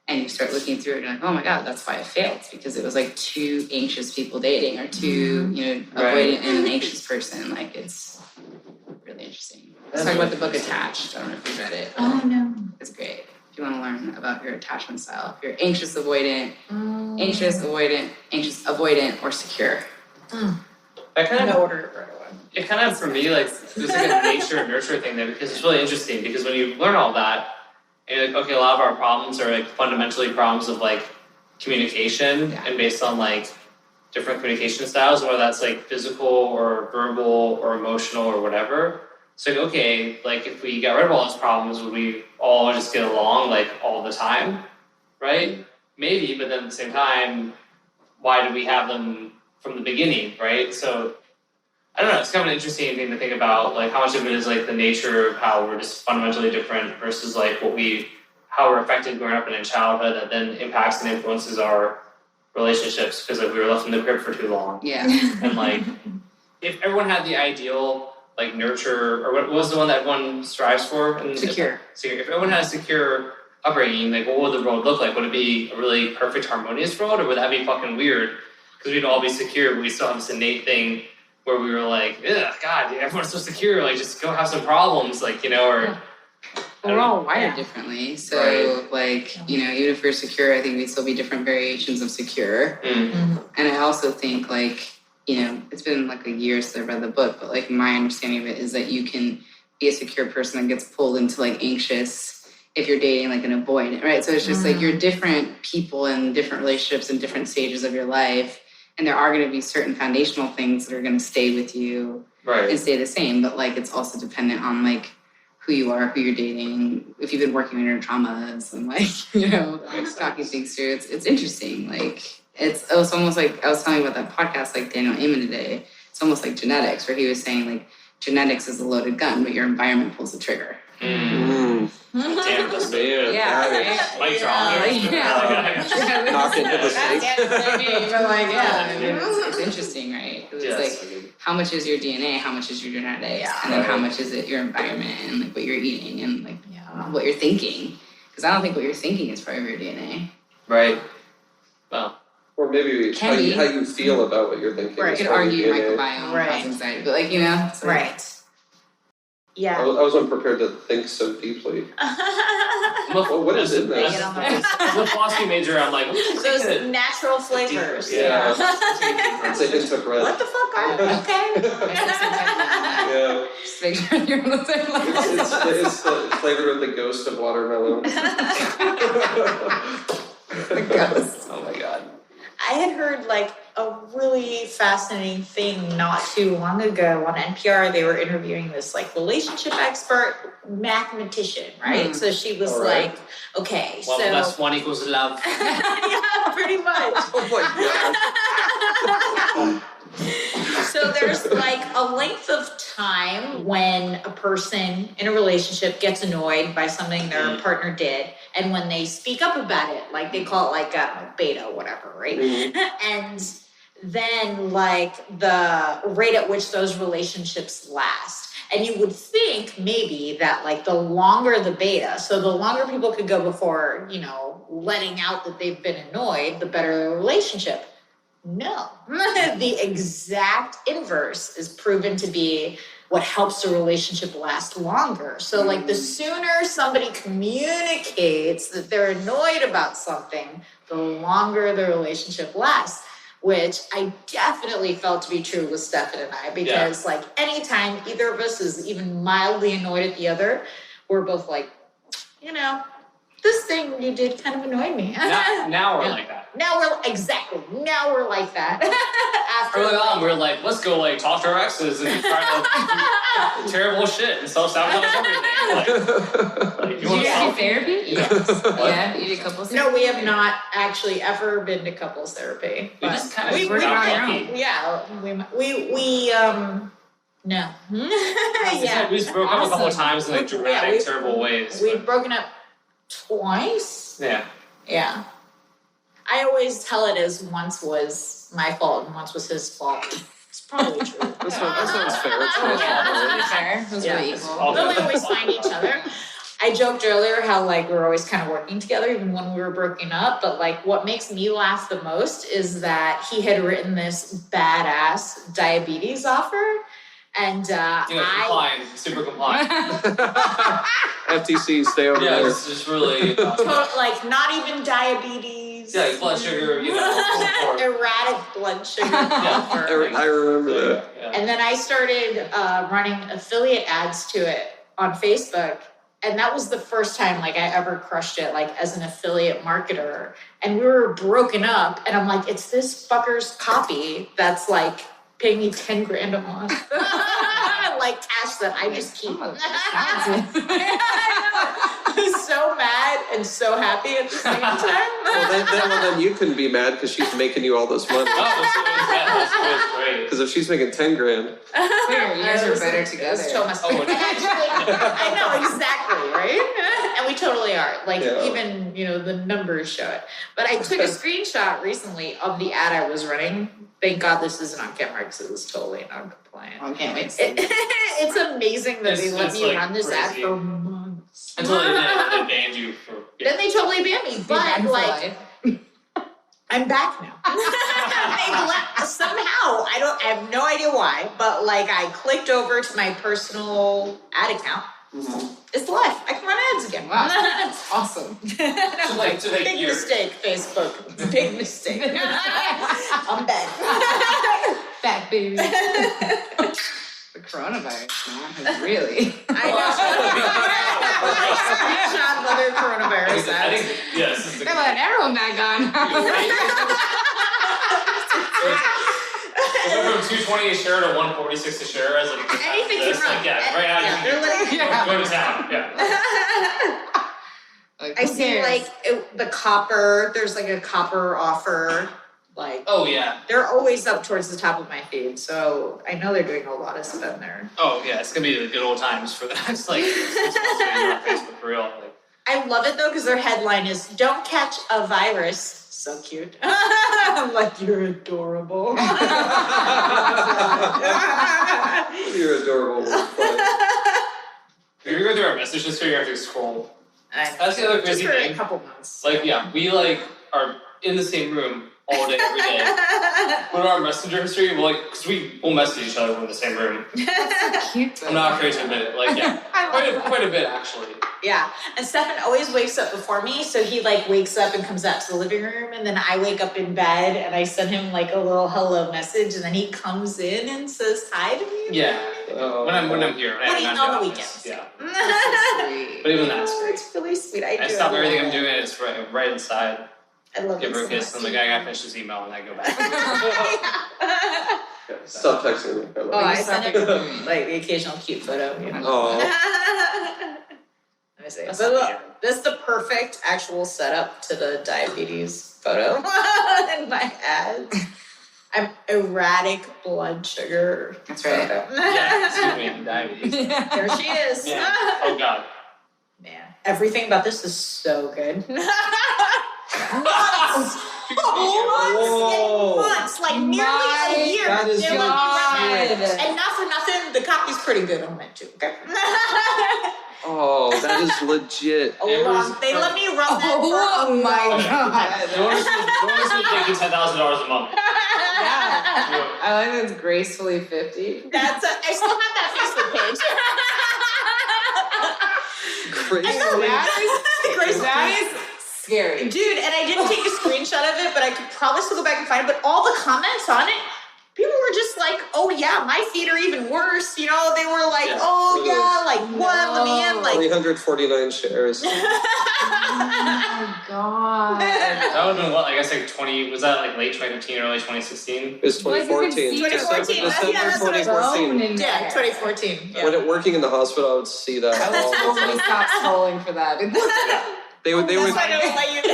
Speaker 3: And you start looking through it and you're like, oh my God, that's why I failed. It's because it was like two anxious people dating, or two, avoidant and an anxious person. Like it's really interesting. Let's talk about the book Attached. I don't know if you've read it.
Speaker 2: Oh no.
Speaker 3: It's great. If you want to learn about your attachment style. If you're anxious, avoidant, anxious, avoidant, or secure.
Speaker 1: I kind of
Speaker 2: order it right away.
Speaker 1: It kind of, for me, like, there's like a nature and nurture thing there, because it's really interesting, because when you learn all that, and you're like, okay, a lot of our problems are like fundamentally problems of like communication and based on like different communication styles, whether that's like physical or verbal or emotional or whatever. So like, okay, like if we got rid of all those problems, would we all just get along like all the time, right? Maybe, but then at the same time, why do we have them from the beginning, right? So I don't know, it's kind of an interesting thing to think about, like how much of it is like the nature of how we're just fundamentally different versus like how we're affected growing up in childhood that then impacts and influences our relationships because like we were left in the crib for too long.
Speaker 3: Yeah.
Speaker 1: And like, if everyone had the ideal like nurture, or what was the one that everyone strives for?
Speaker 3: Secure.
Speaker 1: If everyone had a secure upbringing, like what would the world look like? Would it be a really perfect, harmonious world, or would that be fucking weird? Because we'd all be secure, but we still have this innate thing where we were like, ugh, God, everyone's so secure, like just go have some problems, like, or...
Speaker 3: We're all wired differently, so like, even if we're secure, I think we'd still be different variations of secure. And I also think like, it's been like a year since I read the book, but like my understanding of it is that you can be a secure person that gets pulled into like anxious if you're dating like an avoidant, right? So it's just like you're different people in different relationships in different stages of your life. And there are going to be certain foundational things that are going to stay with you and stay the same. But like, it's also dependent on like who you are, who you're dating, if you've been working on your traumas and like, talking things through. It's interesting. Like it's almost like I was telling you about that podcast, like Daniel Amen today. It's almost like genetics, where he was saying like genetics is a loaded gun, but your environment pulls the trigger.
Speaker 1: Damn, that's weird. Mic drop.
Speaker 4: Knocked into the snake.
Speaker 3: But like, it's interesting, right? Because it's like, how much is your DNA? How much is your genetics? And then how much is it your environment and like what you're eating and like what you're thinking? Because I don't think what you're thinking is part of your DNA.
Speaker 1: Right. Well,
Speaker 4: Or maybe how you feel about what you're thinking.
Speaker 2: Right.
Speaker 3: You could argue microbiome
Speaker 2: Right.
Speaker 3: causes anxiety, but like, you know. So
Speaker 2: Right. Yeah.
Speaker 4: I wasn't prepared to think so deeply. Well, what is it then?
Speaker 1: As a philosophy major, I'm like,
Speaker 2: Those natural flavors.
Speaker 4: Yeah. It's a hint of red.
Speaker 2: What the fuck are you? Okay.
Speaker 4: Yeah.
Speaker 3: just make sure you're on the same level.
Speaker 4: It's the flavor of the ghost of watermelon.
Speaker 3: The ghost.
Speaker 1: oh my god.
Speaker 2: I had heard like a really fascinating thing not too long ago on NPR. They were interviewing this like relationship expert mathematician, right? So she was like, okay,
Speaker 1: One
Speaker 2: so
Speaker 1: plus one equals love.
Speaker 2: yeah, pretty much.
Speaker 4: Oh my god.
Speaker 2: So there's like a length of time when a person in a relationship gets annoyed by something their partner did, and when they speak up about it, like they call it like beta, whatever, right? And then like the rate at which those relationships last. And you would think maybe that like the longer the beta, so the longer people could go before, you know, letting out that they've been annoyed, the better the relationship. No, the exact inverse is proven to be what helps a relationship last longer. So like the sooner somebody communicates that they're annoyed about something, the longer the relationship lasts, which I definitely felt to be true with Stefan and I, because like anytime either of us is even mildly annoyed at the other, we're both like, you know, this thing you did kind of annoyed me.
Speaker 1: Now we're like that.
Speaker 2: Now we're like that.
Speaker 1: Early on, we were like, let's go like talk to our exes and try to do terrible shit and self-sabotage everything. Like, you want to
Speaker 3: do therapy?
Speaker 2: Yes.
Speaker 3: Yeah, you did couples therapy?
Speaker 2: No, we have not actually ever been to couples therapy.
Speaker 1: We just kind of
Speaker 2: we
Speaker 1: worked out lucky.
Speaker 2: Yeah, no. Yeah.
Speaker 1: We just broke up a couple of times in like dramatic, terrible ways.
Speaker 2: We've broken up twice.
Speaker 1: Yeah.
Speaker 2: Yeah. I always tell it as once was my fault and once was his fault. It's probably true.
Speaker 4: That sounds fair.
Speaker 3: That's really fair. Those were equal.
Speaker 2: But we always find each other. I joked earlier how like we're always kind of working together even when we were breaking up, but like what makes me laugh the most is that he had written this badass diabetes offer. And
Speaker 1: compliant, super compliant.
Speaker 4: FTC, stay over there.
Speaker 1: It's just really
Speaker 2: like not even diabetes.
Speaker 1: Yeah, blood sugar, you know.
Speaker 2: Erratic blood sugar.
Speaker 4: I remember that.
Speaker 1: Yeah.
Speaker 2: And then I started running affiliate ads to it on Facebook. And that was the first time like I ever crushed it like as an affiliate marketer. And we were broken up and I'm like, it's this fucker's copy that's like paying me $10,000 a month. Like cash that I just keep. I was so mad and so happy at the same time.
Speaker 4: Well, then you couldn't be mad because she's making you all this money.
Speaker 1: That's great.
Speaker 4: Because if she's making $10,000,
Speaker 3: Clear, you guys are better together.
Speaker 2: I know, exactly, right? And we totally are. Like, even, you know, the numbers show it. But I took a screenshot recently of the ad I was running. Thank God this isn't on camera because it was totally non-compliant.
Speaker 3: I can't wait to see.
Speaker 2: It's amazing that they let me run this ad for months.
Speaker 1: Until they banned you for...
Speaker 2: Then they totally banned me. But, like... I'm back now. Somehow, I have no idea why, but like I clicked over to my personal ad account. It's live. I can run ads again.
Speaker 3: Wow, that's awesome.
Speaker 2: Big mistake, Facebook. Big mistake. I'm back.
Speaker 3: Back, baby. The coronavirus, man, has really.
Speaker 2: I screenshot other coronavirus ads.
Speaker 1: Yes.
Speaker 3: Come on, everyone back on.
Speaker 1: It went from $220 a share to $146 a share as like
Speaker 2: Anything can run.
Speaker 1: Like, right now you can go to town.
Speaker 3: Like,
Speaker 2: I see like the copper. There's like a copper offer. Like they're always up towards the top of my feed, so I know they're doing a lot of spend there.
Speaker 1: Oh yeah, it's gonna be the good old times for the next like 6 months on Facebook for real. Like,
Speaker 2: I love it though because their headline is "Don't catch a virus." So cute. I'm like, you're adorable.
Speaker 4: You're adorable.
Speaker 1: if you're going through our message history, you have to scroll. That's the other crazy
Speaker 2: Just for
Speaker 1: thing.
Speaker 2: a couple months.
Speaker 1: Like we like are in the same room all day, every day. When our messenger history, because we'll message each other when we're in the same room.
Speaker 3: That's cute.
Speaker 1: I'm not afraid to admit it. Quite a bit, actually.
Speaker 2: Yeah, and Stefan always wakes up before me, so he wakes up and comes out to the living room, and then I wake up in bed and I send him a little hello message, and then he comes in and says hi to me.
Speaker 1: Yeah, when I'm here.
Speaker 2: When he's on the weekends.
Speaker 1: Yeah.
Speaker 3: Sweet.
Speaker 1: But even that's great.
Speaker 2: It's really sweet. I
Speaker 1: stop everything I'm doing. It's right inside.
Speaker 2: I love
Speaker 1: Give
Speaker 2: it
Speaker 1: her a
Speaker 2: so
Speaker 1: kiss.
Speaker 2: much.
Speaker 1: I'm I gotta finish this email, and I go back.
Speaker 4: Stop texting me.
Speaker 2: Oh, I sent him the occasional cute photo.
Speaker 4: Oh.
Speaker 2: Let me see. But look, this is the perfect actual setup to the diabetes photo in my ads. I'm erratic blood sugar.
Speaker 3: That's right.
Speaker 1: Yeah, excuse me, diabetes.
Speaker 2: There she is.
Speaker 1: Yeah. Oh God.
Speaker 2: Man, everything about this is so good. Months, nearly a year.
Speaker 4: That is
Speaker 2: They're
Speaker 3: God.
Speaker 2: and not for nothing, the copy's pretty good on that too. Okay.
Speaker 4: Oh, that is legit.
Speaker 2: They let me run that.
Speaker 3: Oh my God.
Speaker 1: The one is taking $10,000 a month.
Speaker 3: Yeah. I like that's gracefully 50.
Speaker 2: I still have that Facebook page.
Speaker 4: Crazy.
Speaker 3: That is scary.
Speaker 2: Dude, and I didn't take a screenshot of it, but I could probably still go back and find it. But all the comments on it, people were just oh yeah, my feet are even worse. They were what? Let me in.
Speaker 4: 349 shares.
Speaker 3: Oh my God.
Speaker 1: That would have been what? I guess 20. Was that late 2015, early 2016?
Speaker 4: It was 2014.
Speaker 2: 2014.
Speaker 4: December
Speaker 2: Yeah, that's what I
Speaker 4: 2014.
Speaker 2: Yeah, 2014. Yeah.
Speaker 4: When working in the hospital, I would see that
Speaker 3: I
Speaker 4: all
Speaker 3: would
Speaker 4: the
Speaker 3: totally
Speaker 4: time.
Speaker 3: stop scrolling for that.
Speaker 4: They would.
Speaker 2: That's why I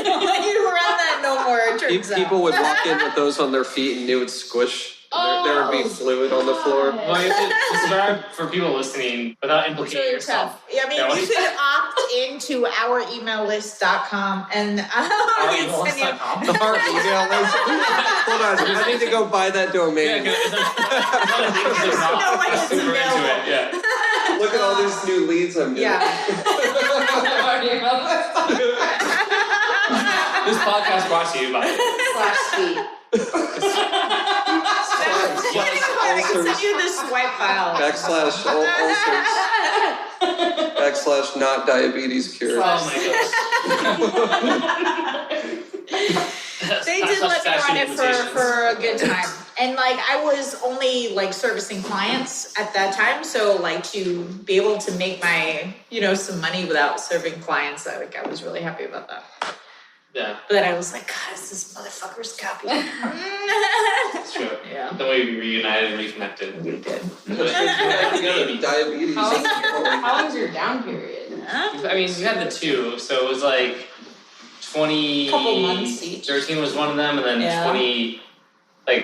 Speaker 2: don't let you run that no more. It turns
Speaker 4: People
Speaker 2: out.
Speaker 4: would walk in with those on their feet, and they would squish. There would be fluid on the floor.
Speaker 1: Well, it's for people listening without
Speaker 2: It's
Speaker 1: implicating
Speaker 2: really
Speaker 1: yourself.
Speaker 2: tough. I mean, you could opt into ouremaillist.com and
Speaker 1: Our email list.com?
Speaker 4: Our email list. Hold on, I need to go buy that domain.
Speaker 1: Yeah, it's super into it. Yeah.
Speaker 4: Look at all these new leads I'm getting.
Speaker 2: Yeah.
Speaker 1: This podcast brought to you by
Speaker 3: /tweet.
Speaker 2: I can send you the swipe file.
Speaker 4: /ulcers. /not diabetes cure.
Speaker 1: Oh my gosh.
Speaker 2: They did let me run it for a good time. And I was only servicing clients at that time. So to be able to make my, some money without serving clients, I was really happy about that.
Speaker 1: Yeah.
Speaker 2: But then I was God, is this motherfucker's copy?
Speaker 1: It's true.
Speaker 2: Yeah.
Speaker 1: Then we reunited and reconnected.
Speaker 2: We did.
Speaker 4: Diabetes.
Speaker 3: How long's your down period?
Speaker 1: I mean, we had the two, so it was 20.
Speaker 2: Couple months each.
Speaker 1: 13 was one of them, and then
Speaker 2: Yeah.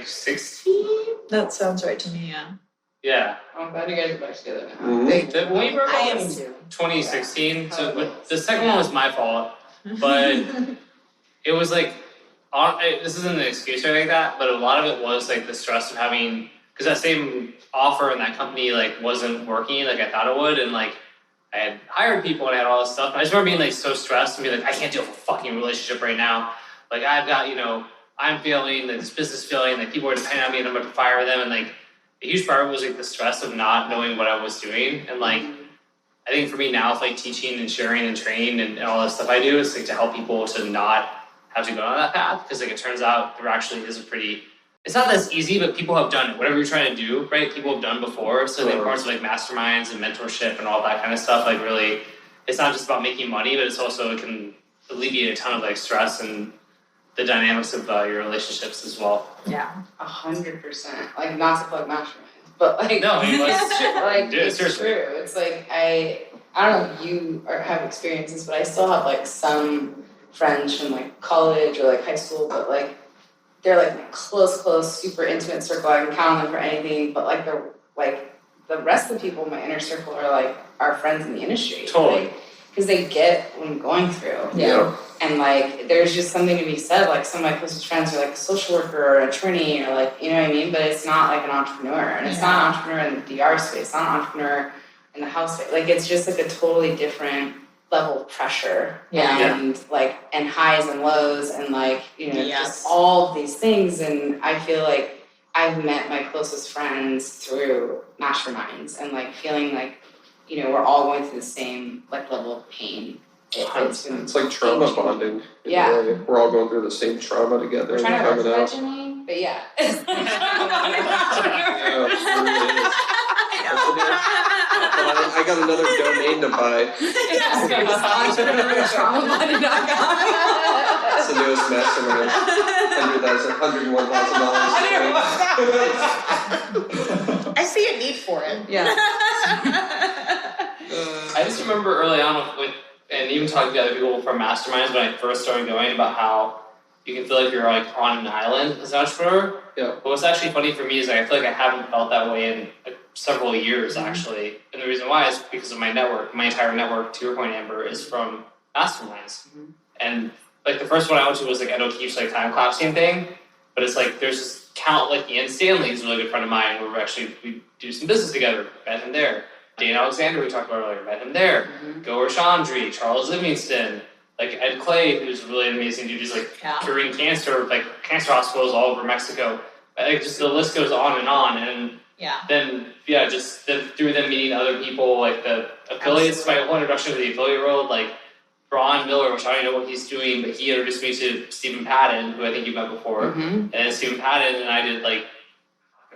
Speaker 1: 16.
Speaker 2: That sounds right to me, yeah.
Speaker 1: Yeah.
Speaker 3: I'm glad you guys are back together now.
Speaker 4: Mhm.
Speaker 1: When we broke
Speaker 2: I
Speaker 1: up
Speaker 2: am
Speaker 1: in
Speaker 2: too.
Speaker 1: 2016, so the second one was my fault, but it was this isn't an excuse or anything like that, but a lot of it was the stress of having, because that same offer in that company wasn't working like I thought it would, and I had hired people and I had all this stuff, and I just remember being so stressed and being I can't deal with a fucking relationship right now. I've got, I'm feeling this business feeling people are depending on me and I'm about to fire them, and a huge part of it was the stress of not knowing what I was doing, and I think for me now, with teaching and sharing and training and all that stuff I do, is to help people to not have to go down that path, because it turns out there actually is it's not as easy, but people have done it. Whatever you're trying to do, right? People have done before. So the importance of masterminds and mentorship and all that kind of stuff, really, it's not just about making money, but it's also, it can alleviate a ton of stress and the dynamics of your relationships as well.
Speaker 2: Yeah.
Speaker 3: 100%. Not to plug masterminds, but
Speaker 1: No,
Speaker 3: it's true.
Speaker 1: Dude,
Speaker 3: It's
Speaker 1: seriously.
Speaker 3: true. It's I don't know if you have experiences, but I still have some friends from college or high school, but they're close, super intimate circle. I can count on them for anything, but they're the rest of the people in my inner circle are our friends in the industry.
Speaker 1: Totally.
Speaker 3: Because they get what I'm going through.
Speaker 2: Yeah.
Speaker 3: And there's just something to be said. Some of my closest friends are a social worker or an attorney or you know what I mean? But it's not an entrepreneur. And it's not an entrepreneur in the DR space, it's not an entrepreneur in the house space. It's just a totally different
Speaker 5: level of pressure
Speaker 2: Yeah.
Speaker 5: and like, and highs and lows and like, you know,
Speaker 2: Yes.
Speaker 5: just all of these things. And I feel like I've met my closest friends through masterminds and like feeling like, you know, we're all going through the same like level of pain.
Speaker 4: It's like trauma bonding.
Speaker 5: Yeah.
Speaker 4: In a way. We're all going through the same trauma together.
Speaker 5: We're trying to
Speaker 4: coming out.
Speaker 5: orphanage me, but yeah.
Speaker 4: Yeah, it really is. I got another domain to buy.
Speaker 5: Entrepreneurship.com.
Speaker 4: It's the newest mastermind. $101,000.
Speaker 2: I see a need for it.
Speaker 5: Yeah.
Speaker 1: I just remember early on with and even talking to other people from masterminds when I first started going about how you can feel like you're like on an island as an entrepreneur.
Speaker 4: Yeah.
Speaker 1: But what's actually funny for me is I feel like I haven't felt that way in like several years actually. And the reason why is because of my network. My entire network, to your point, Amber, is from masterminds. And like the first one I went to was like Ed O'Keefe's like time collapsing thing. But it's like there's this count like Ian Stanley is a really good friend of mine where we do some business together, met him there. Dane Alexander, we talked about earlier, met him there. Goer Chandri, Charles Livingston, like Ed Clay, who's really an amazing dude. He's like curing cancer, like cancer hospitals all over Mexico. Like just the list goes on. And then through them meeting other people, like the affiliates, my whole introduction to the affiliate world, like Ron Miller, which I don't know what he's doing, but he introduced me to Stephen Padden, who I think you met before. And then Stephen Padden and I did like,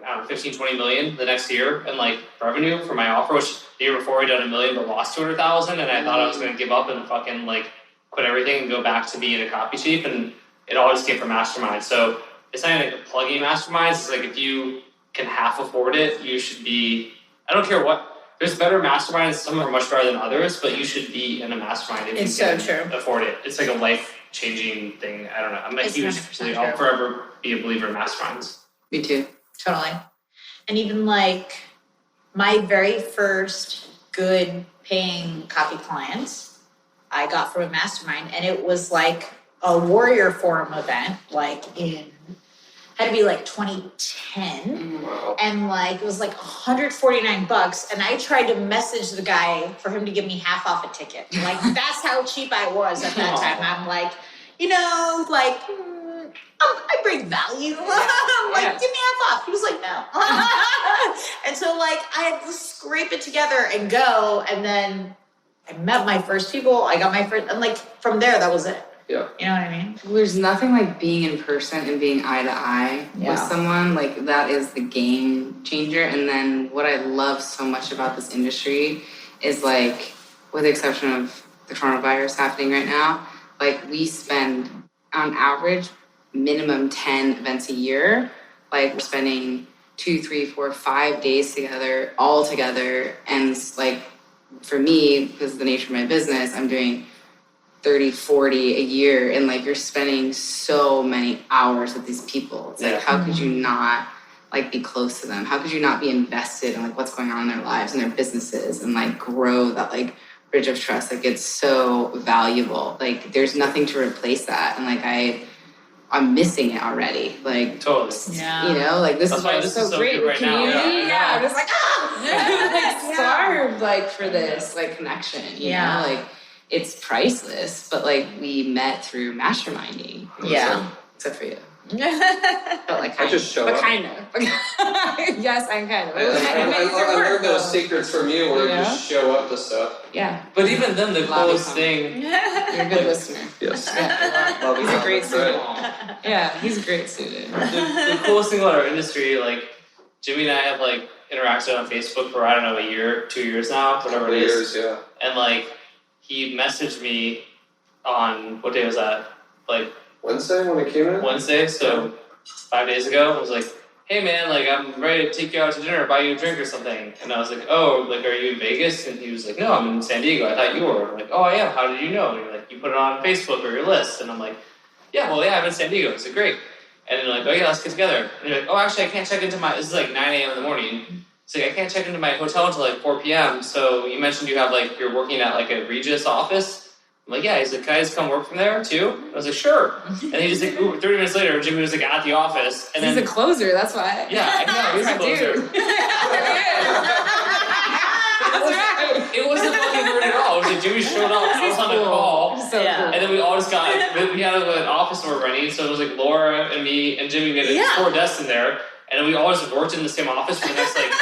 Speaker 1: I don't know, 15, 20 million the next year in like revenue for my offer, which the year before I'd done $1 million but lost 200,000, and I thought I was going to give up and fucking like quit everything and go back to being a copy chief, and it all just came from masterminds. So it's not like plugging masterminds. It's like if you can half afford it, you should be. I don't care what. There's better masterminds. Some are much better than others, but you should be in a mastermind if you can afford it. It's like a life-changing thing. I don't know. I'm a huge. I'll forever be a believer in masterminds.
Speaker 5: Me too.
Speaker 2: Totally. And even like my very first good paying copy clients I got from a mastermind, and it was like a Warrior Forum event, like had to be like 2010.
Speaker 4: Wow.
Speaker 2: And like it was like $149, and I tried to message the guy for him to give me half off a ticket. Like that's how cheap I was at that time. I'm like, you know, like I bring value. I'm like, give me half off. He was like, no. And so like I had to scrape it together and go, and then I met my first people. I got my first, and like from there, that was it.
Speaker 4: Yeah.
Speaker 2: You know what I mean?
Speaker 5: There's nothing like being in person and being eye to eye with someone. Like that is the game changer. And then what I love so much about this industry is like, with the exception of the coronavirus happening right now, like we spend on average minimum 10 events a year. Like we're spending 2, 3, 4, 5 days together, all together. And like for me, because of the nature of my business, I'm doing 30, 40 a year, and like you're spending so many hours with these people. It's like, how could you not like be close to them? How could you not be invested in like what's going on in their lives and their businesses and like grow that like bridge of trust? Like it's so valuable. Like there's nothing to replace that. And like I'm missing it already. Like
Speaker 1: totally.
Speaker 5: You know, like this is why it's so great
Speaker 1: right
Speaker 5: community.
Speaker 1: Now.
Speaker 5: I'm just like like starved like for this like connection. You know, like it's priceless, but like we met through masterminding. Except for you. But like
Speaker 4: I just show up.
Speaker 5: kind of. Yes, I'm kind of.
Speaker 4: I learned those secrets from you where you just show up to stuff.
Speaker 5: Yeah.
Speaker 1: But even then, the coolest thing.
Speaker 5: You're a good listener.
Speaker 4: Yes.
Speaker 5: He's a great student. Yeah, he's a great student.
Speaker 1: The coolest thing about our industry, like Jimmy and I have like interacted on Facebook for I don't know, a year, 2 years now, whatever it is. And like he messaged me on what day was that? Like
Speaker 4: Wednesday when it came in?
Speaker 1: Wednesday, so 5 days ago. I was like, hey man, like I'm ready to take you out to dinner, buy you a drink or something. And I was like, oh, like are you in Vegas? And he was like, no, I'm in San Diego. I thought you were. I'm like, oh I am. How did you know? And you're like, you put it on Facebook or your list. And I'm like, I'm in San Diego. It's great. And they're like, oh yeah, let's get together. And you're like, oh actually I can't check into this is like 9 a.m. in the morning. So I can't check into my hotel until like 4 p.m. So you mentioned you have like, you're working at like a Regis office. I'm like, yeah. He's like, can I just come work from there too? I was like, sure. And he just like, 30 minutes later, Jimmy was like at the office. And
Speaker 5: he's a closer, that's why.
Speaker 1: Yeah, I know, he's a closer. It wasn't fucking weird at all. It was like like Jimmy showed up, I was on a call,
Speaker 5: So
Speaker 2: Yeah.
Speaker 5: cool.
Speaker 1: and then we all just got, we had an office we were renting, so it was like Laura and me and Jimmy, we had 4 desks in there, and then we all just worked in the same office for the next like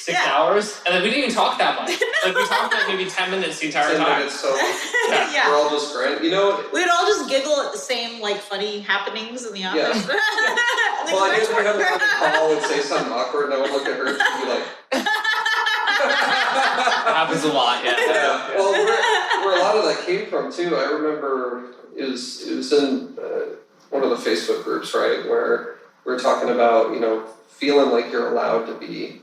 Speaker 1: 6 hours, and then we didn't even talk that much. Like we talked like maybe 10 minutes the entire
Speaker 4: 10
Speaker 1: time.
Speaker 4: minutes, so
Speaker 2: Yeah.
Speaker 4: we're all just grand. You know,
Speaker 2: We'd all just giggle at the same like funny happenings in the
Speaker 4: Yeah.
Speaker 2: office.
Speaker 4: well, I guess we had to call and say something awkward, and I would look at her and be like,
Speaker 1: It happens a lot, yeah.
Speaker 4: yeah. Well, where a lot of that came from too, I remember it was in one of the Facebook groups, right, where we were talking about, you know, feeling like you're allowed to be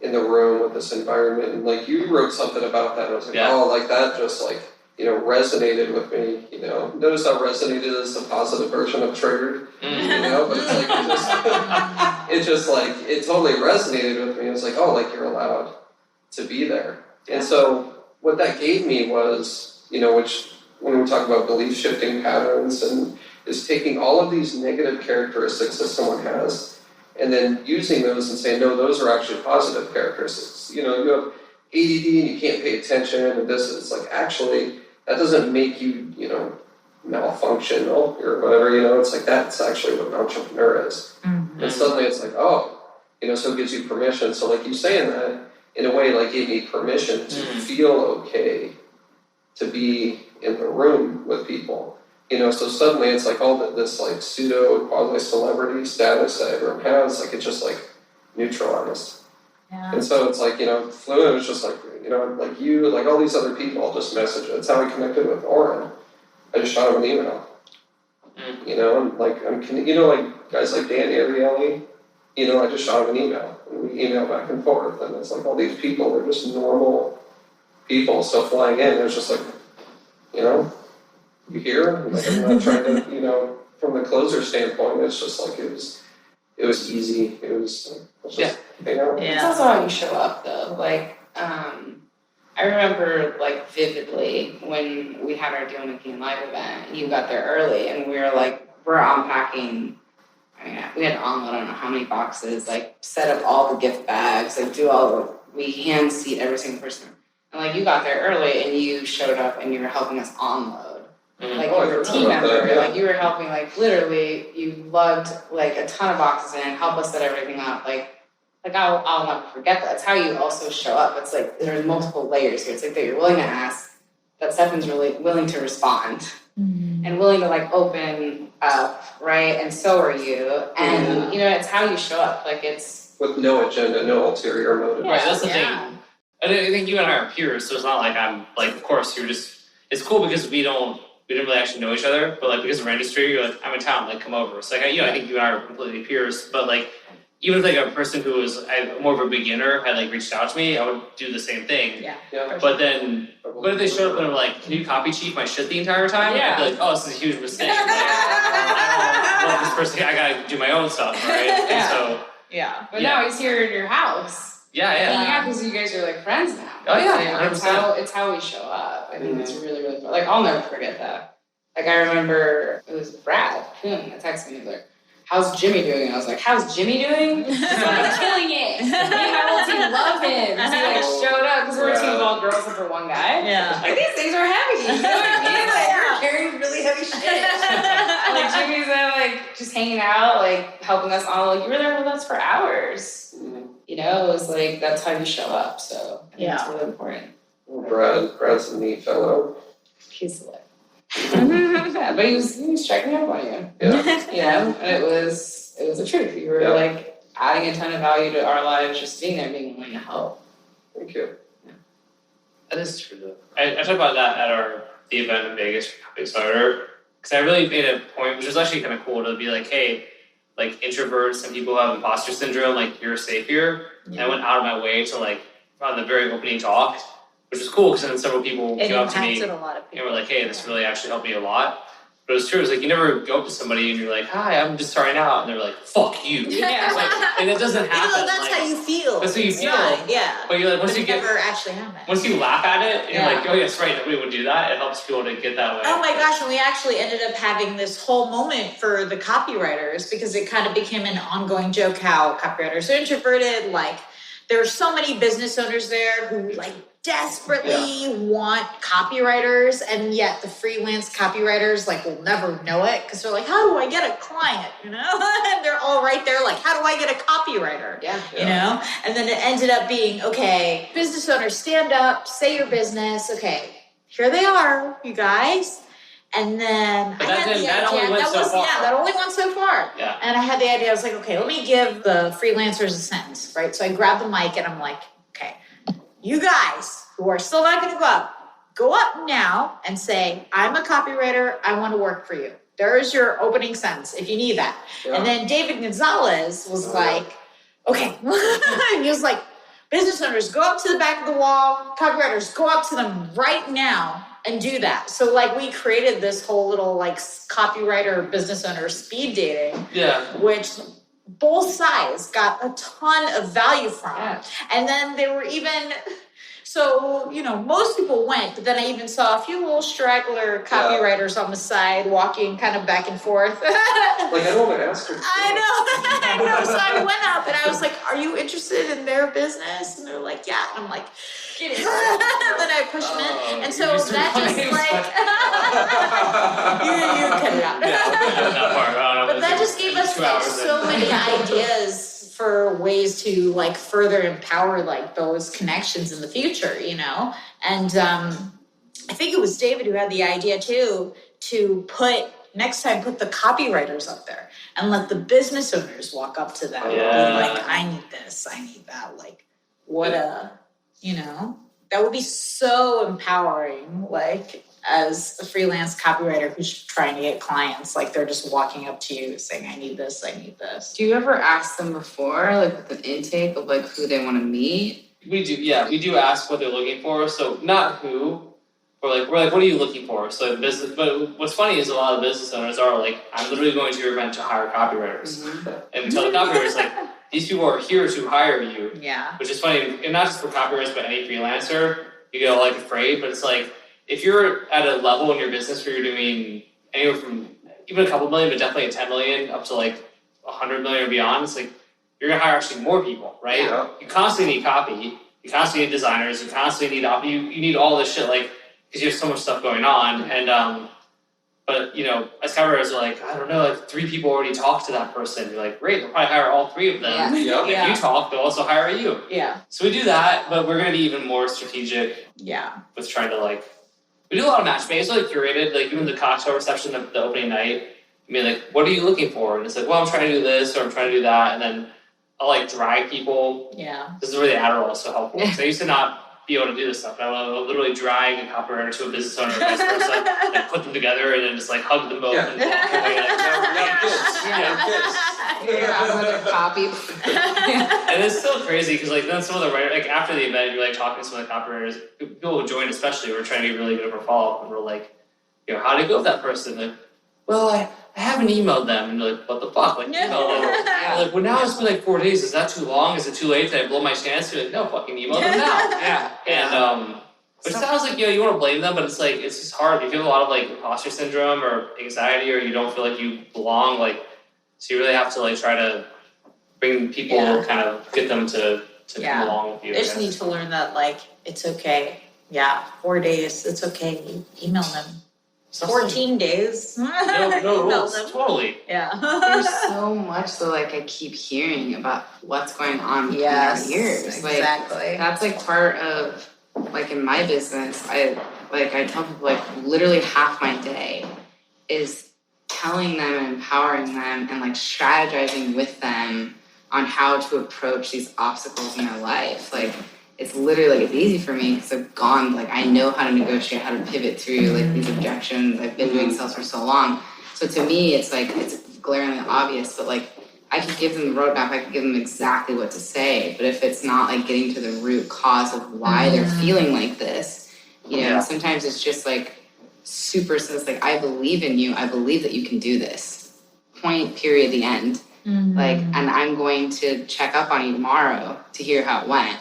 Speaker 4: in the room with this environment, and like you wrote something about that, and I was like, oh, like that just like, you know, resonated with me, you know. Notice how resonated is the positive version of triggered, you know, but it's like, it just like, it totally resonated with me. It was like, oh, like you're allowed to be there. And so what that gave me was, you know, which when we talk about belief shifting patterns, and is taking all of these negative characteristics that someone has and then using those and saying, no, those are actually positive characteristics. You know, you have ADD and you can't pay attention and this, it's like, actually, that doesn't make you, you know, malfunctional or whatever, you know, it's like, that's actually what an entrepreneur is. And suddenly it's like, oh, you know, so it gives you permission. So like you saying that, in a way, like gave me permission to feel okay to be in the room with people. You know, so suddenly it's like all this like pseudo quasi-celebrity status that everyone has, like it's just like neutralized.
Speaker 2: Yeah.
Speaker 4: And so it's like, you know, Fluent was just like, you know, like you, like all these other people just message. That's how I connected with Oren. I just shot him an email. You know, and like, you know, like guys like Dan Ariely, you know, I just shot him an email. And we email back and forth. And it's like all these people, they're just normal people. So flying in, it's just like, you know, you hear? Like, I'm not trying to, you know, from the closer standpoint, it's just like it was easy. It was just, you know.
Speaker 5: It's also how you show up, though. Like, I remember, like, vividly when we had our Deal Making Live event, and you got there early, and we were like, we're unpacking. I mean, we had to unload I don't know how many boxes, like, set up all the gift bags, like, we hand seat every single person. And, like, you got there early, and you showed up, and you were helping us unload. Like, you were a team member, like, you were helping, like, literally, you lugged, like, a ton of boxes in, help us set everything up, like, I'll never forget that. It's how you also show up. It's like, there's multiple layers here. It's like that you're willing to ask, that Stefan's really willing to respond, and willing to, like, open up, right? And so are you. And, you know, it's how you show up. Like, it's...
Speaker 4: With no agenda, no ulterior motive.
Speaker 1: Right, that's the thing. I think you and I are peers, so it's not like I'm, like, of course, you're just... It's cool because we didn't really actually know each other, but, like, because of our industry, you're like, I'm in town, like, come over. So, like, you know, I think you and I are completely peers, but, like, even if, like, a person who was more of a beginner had, like, reached out to me, I would do the same thing.
Speaker 4: Yeah.
Speaker 1: But then, what if they showed up and were like, can you copy cheat my shit the entire time?
Speaker 5: Yeah.
Speaker 1: I'd be like, oh, this is a huge mistake. Like, I don't want this person, I gotta do my own stuff, right? And so,
Speaker 5: But now he's here in your house.
Speaker 1: yeah.
Speaker 5: Because you guys are, like, friends now.
Speaker 1: Oh, yeah,
Speaker 5: Like,
Speaker 1: 100%.
Speaker 5: it's how we show up. I think it's really, really fun. Like, I'll never forget that. Like, I remember it was Brad that texted me, like, how's Jimmy doing? And I was like, how's Jimmy doing? He's like, killing it. Me and my whole team love him. So he, like, showed up, because we're a team of all girls except for one guy. Like, these things are heavy. You know what I mean? Like, you're carrying really heavy shit. Like, Jimmy's there, like, just hanging out, like, helping us all. Like, you were there with us for hours. You know, it was like, that's how you show up. So, I think it's really important.
Speaker 4: Brad's a neat fellow.
Speaker 5: He's lit. But he was checking up on you.
Speaker 4: Yeah.
Speaker 5: You know, and it was the truth. You were like adding a ton of value to our lives, just being there, being willing to help.
Speaker 4: Thank you.
Speaker 1: That is true, though. I talked about that at the event in Vegas for Company Starter, because I really made a point, which was actually kind of cool, to be like, hey, like, introverts and people who have imposter syndrome, like, you're safe here. And I went out of my way to, like, on the very opening talk, which was cool, because then several people came up to me
Speaker 2: a lot of
Speaker 1: and were like, hey, this really actually helped me a lot. But it was true. It was like, you never go up to somebody and you're like, hi, I'm just starting out. And they're like, fuck you. Like, and it doesn't happen.
Speaker 2: Even though that's how you feel.
Speaker 1: That's how you feel.
Speaker 2: Yeah.
Speaker 1: But you're like, once you
Speaker 2: never actually happened.
Speaker 1: once you laugh at it, you're like, oh, yes, right, nobody would do that. It helps people to get that way.
Speaker 2: Oh my gosh, and we actually ended up having this whole moment for the copywriters, because it kind of became an ongoing joke how copywriters are introverted. Like, there are so many business owners there who, like, desperately want copywriters, and yet the freelance copywriters like will never know it because they're like, how do I get a client? You know, and they're all right there like, how do I get a copywriter? You know, and then it ended up being, okay, business owners, stand up, say your business. Okay, here they are, you guys. And then
Speaker 1: But
Speaker 2: I had the idea.
Speaker 1: that only went so far.
Speaker 2: Yeah, that only went so far.
Speaker 1: Yeah.
Speaker 2: And I had the idea. I was like, okay, let me give the freelancers a sentence, right? So I grabbed the mic and I'm like, okay, you guys who are still not going to go up now and say, I'm a copywriter. I want to work for you. There's your opening sentence if you need that. Yeah. And then David Gonzalez was like, okay. And he was like, business owners, go up to the back of the wall. Copywriters, go up to them right now and do that. So like we created this whole little like copywriter business owner speed dating, which both sides got a ton of value from. And then they were even, so, you know, most people went, but then I even saw a few little straggler copywriters on the side walking kind of back and forth.
Speaker 4: Like, I don't want to ask her.
Speaker 2: I know. So I went up and I was like, are you interested in their business? And they're like, yeah. And I'm like, get it. And then I push them in. And so that just like, you cut it out. But that just gave us like so many ideas for ways to like further empower like those connections in the future, you know? And I think it was David who had the idea too, to next time put the copywriters up there and let the business owners walk up to them and be like, I need this, I need that. Like, you know, that would be so empowering, like as a freelance copywriter who's trying to get clients, like they're just walking up to you saying, I need this, I need this.
Speaker 5: Do you ever ask them before, like with an intake of like who they want to meet?
Speaker 1: We do, we do ask what they're looking for. So not who, we're like, what are you looking for? So business, but what's funny is a lot of business owners are like, I'm literally going to your event to hire copywriters. And we tell the copywriters like, these people are here to hire you.
Speaker 2: Yeah. Which
Speaker 1: is funny, and not just for copywriters, but any freelancer, you get all like afraid, but it's like, if you're at a level in your business where you're doing anywhere from even a couple million, but definitely 10 million up to like 100 million or beyond, it's like, you're gonna hire actually more people, right? Yeah. You constantly need copy, you constantly need designers, you constantly need you need all this shit, like, because you have so much stuff going on. And but you know, as copywriters are like, I don't know, like 3 people already talked to that person. You're like, great, they'll probably hire all 3 of them. If you talk, they'll also hire you. So we do that, but we're gonna be even more strategic. With trying to like, we do a lot of matchmaking. It's like curated, like even the cocktail reception of the opening night. I mean, like, what are you looking for? And it's like, well, I'm trying to do this or I'm trying to do that, and then I'll like drag people. This is where the Adderall is so helpful. Because I used to not be able to do this stuff. I will literally drag a copywriter to a business owner or vice versa, and put them together, and then just like hug them both and walk away. Like,
Speaker 5: copy.
Speaker 1: And it's still crazy because like then some of the writers, like after the event, you're like talking to some of the copywriters, people who joined especially, we're trying to be really good at our follow up, and we're like, you know, how did it go with that person? Like, well, I haven't emailed them. And you're like, what the fuck? Like, email them. Like, well, now it's been like 4 days. Is that too long? Is it too late? Did I blow my chance? You're like, no, fucking email them now. And which sounds like, you know, you want to blame them, but it's like, it's just hard. If you have a lot of like imposter syndrome or anxiety, or you don't feel like you belong, like, so you really have to like try to bring people, kind of get them to come along with you.
Speaker 2: They just need to learn that like, it's okay. 4 days, it's okay. You email them. 14 days.
Speaker 1: No, totally.
Speaker 5: There's so much that like I keep hearing about what's going on between our ears.
Speaker 2: Exactly.
Speaker 5: Like, that's like part of like in my business, I tell people like literally half my day is telling them and empowering them and like strategizing with them on how to approach these obstacles in their life. Like, it's literally like, it's easy for me because I've gone, like, I know how to negotiate, how to pivot through like these objections. I've been doing sales for so long. So to me, it's like, it's glaringly obvious, but like, I could give them the roadmap, I could give them exactly what to say. But if it's not like getting to the root cause of why they're feeling like this, you know, sometimes it's just like super says like, I believe in you. I believe that you can do this. Point, period, the end. Like, and I'm going to check up on you tomorrow to hear how it went.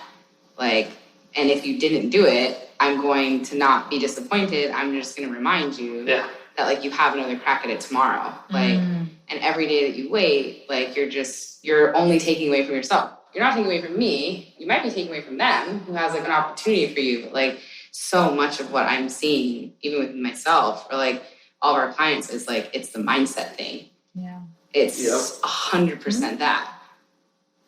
Speaker 5: Like, and if you didn't do it, I'm going to not be disappointed. I'm just going to remind you that like you have another crack at it tomorrow. Like, and every day that you wait, like you're only taking away from yourself. you're not taking away from me. You might be taking away from them who has like an opportunity for you. But like so much of what I'm seeing, even with myself or like all of our clients is like, it's the mindset thing.
Speaker 2: Yeah.
Speaker 5: It's 100% that.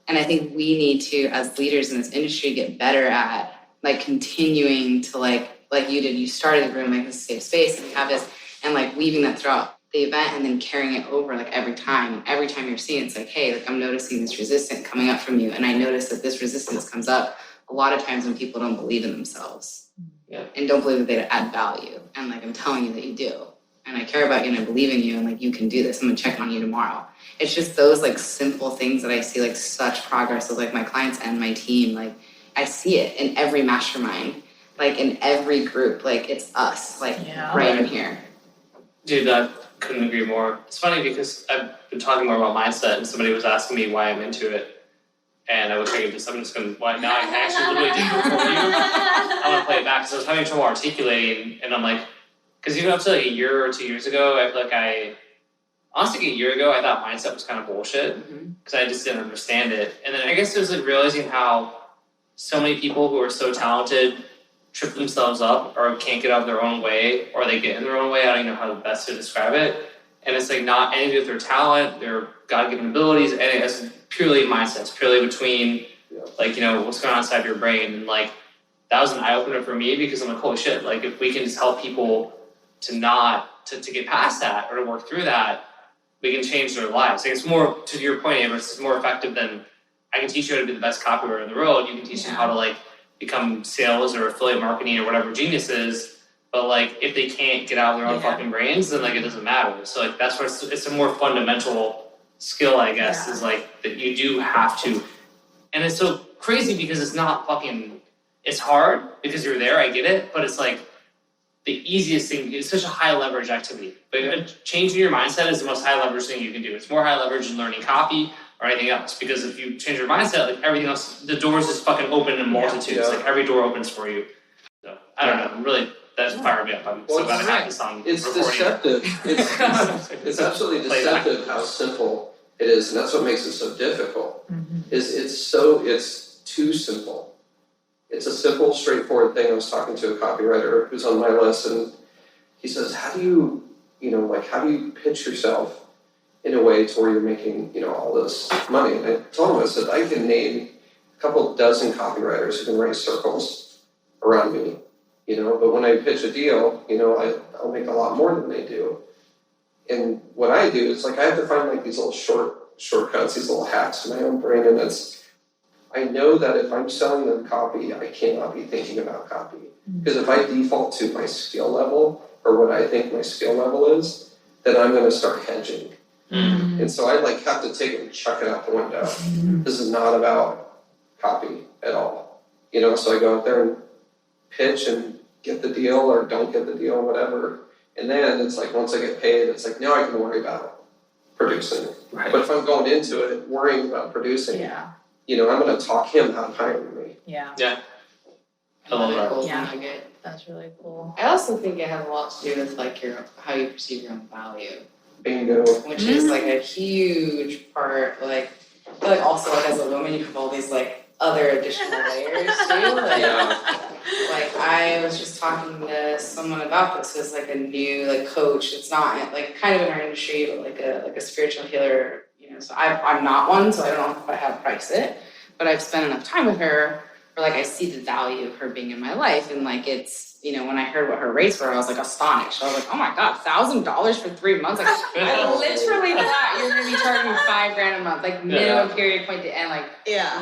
Speaker 5: And I think we need to, as leaders in this industry, get better at like continuing to like you did, you started the room like this safe space and you have this, and like weaving that throughout the event and then carrying it over like every time you're seeing it, it's like, hey, like I'm noticing this resistance coming up from you. And I notice that this resistance comes up a lot of times when people don't believe in themselves and don't believe that they add value. And like, I'm telling you that you do. And I care about you and I believe in you and like, you can do this. I'm gonna check on you tomorrow. It's just those like simple things that I see like such progress with like my clients and my team. Like I see it in every mastermind, like in every group, like it's us, like right in here.
Speaker 1: Dude, I couldn't agree more. It's funny because I've been talking more about mindset and somebody was asking me why I'm into it. And I was thinking this, I'm just going to, now I can actually literally do it for you. I want to play it back because I was having trouble articulating and I'm like, because even up to like a year or 2 years ago, I feel like honestly, a year ago, I thought mindset was kind of bullshit because I just didn't understand it. And then I guess it was like realizing how so many people who are so talented trip themselves up or can't get out of their own way, or they get in their own way. I don't even know how the best to describe it. And it's like not anything to do with their talent, their God-given abilities, and it's purely mindset. It's purely between like, what's going on inside your brain. And like, that was an eye-opener for me because I'm like, holy shit, like if we can just help people to get past that or to work through that, we can change their lives. Like it's more, to your point, Amber, it's more effective than I can teach you how to be the best copywriter in the world. You can teach them how to like become sales or affiliate marketing or whatever genius is. But like if they can't get out of their own fucking brains, then like it doesn't matter. So like that's where it's a more fundamental skill, I guess, is like that you do have to. And it's so crazy because it's not fucking, it's hard because you're there, I get it, but it's like the easiest thing. It's such a high leverage activity. But changing your mindset is the most high leverage thing you can do. It's more high leverage than learning copy or anything else, because if you change your mindset, like everything else, the doors just fucking open in multitudes. Like every door opens for you. So I don't know. I'm really, that's fired me up. I'm so glad I have this on
Speaker 4: It's
Speaker 1: recording.
Speaker 4: deceptive. It's absolutely deceptive how simple it is, and that's what makes it so difficult. It's too simple. It's a simple, straightforward thing. I was talking to a copywriter who's on my list, and he says, how do you pitch yourself in a way to where you're making, all this money? And I told him, I said, I can name a couple dozen copywriters who can raise circles around me, but when I pitch a deal, I'll make a lot more than they do. And what I do is like, I have to find like these little shortcuts, these little hacks in my own brain. And I know that if I'm selling them copy, I cannot be thinking about copy. Because if I default to my skill level or what I think my skill level is, then I'm going to start hedging. And so I like have to take it and chuck it out the window. This is not about copy at all. So I go out there and pitch and get the deal or don't get the deal, whatever. And then it's like, once I get paid, it's like, now I can worry about producing. Right. But if I'm going into it worrying about producing, I'm going to talk him out of hiring me.
Speaker 1: I love that.
Speaker 2: That's really cool.
Speaker 5: I also think it has a lot to do with like how you perceive your own value.
Speaker 4: Bingo.
Speaker 5: Which is like a huge part. Like I feel like also like as a woman you have all these like other additional layers too. Like I was just talking to someone about this who's like a new like coach. It's not like kind of in our industry, but like a spiritual healer. So I'm not one, so I don't know if how to price it. But I've spent enough time with her where like I see the value of her being in my life, and like it's when I heard what her rates were, I was like astonished. I was like, oh my god, $1,000 for 3 months! Like I literally thought you're gonna be charging me $5,000 a month, like minimum period point to end. Like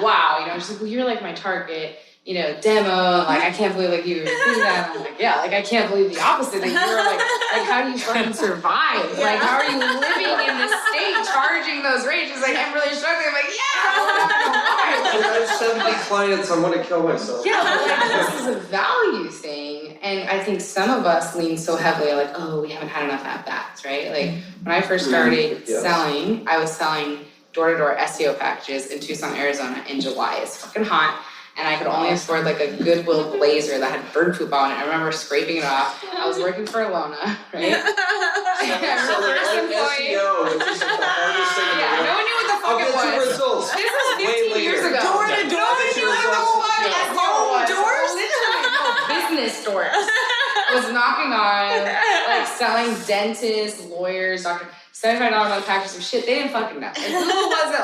Speaker 5: wow, she's like, well, you're like my target. Demo, like I can't believe like you were doing that. And I'm like, like I can't believe the opposite. That you're like how do you fucking survive? Like how are you living in this state charging those rates? She's like, I'm really struggling. I'm like,
Speaker 4: I have 70 clients, I want to kill myself.
Speaker 5: But like this is a value thing. And I think some of us lean so heavily like, oh, we haven't had enough at-bats, right? Like when I first started selling, I was selling door-to-door SEO packages in Tucson, Arizona in July. It's fucking hot. And I could only afford like a Goodwill blazer that had bird poop on it. I remember scraping it off. I was working for Alona, right?
Speaker 4: So like SEO, which is like the hardest thing in the world.
Speaker 5: No one knew what the
Speaker 4: I'll
Speaker 5: fuck it
Speaker 4: get you
Speaker 5: was.
Speaker 4: results.
Speaker 5: This was 15 years ago.
Speaker 2: Door to
Speaker 4: Yeah.
Speaker 2: door.
Speaker 4: I'll get you results. Yeah.
Speaker 2: Home doors?
Speaker 5: Literally, no, business doors. I was knocking on, like, selling dentists, lawyers, doctors, $75 a month packages of shit. They didn't fucking know.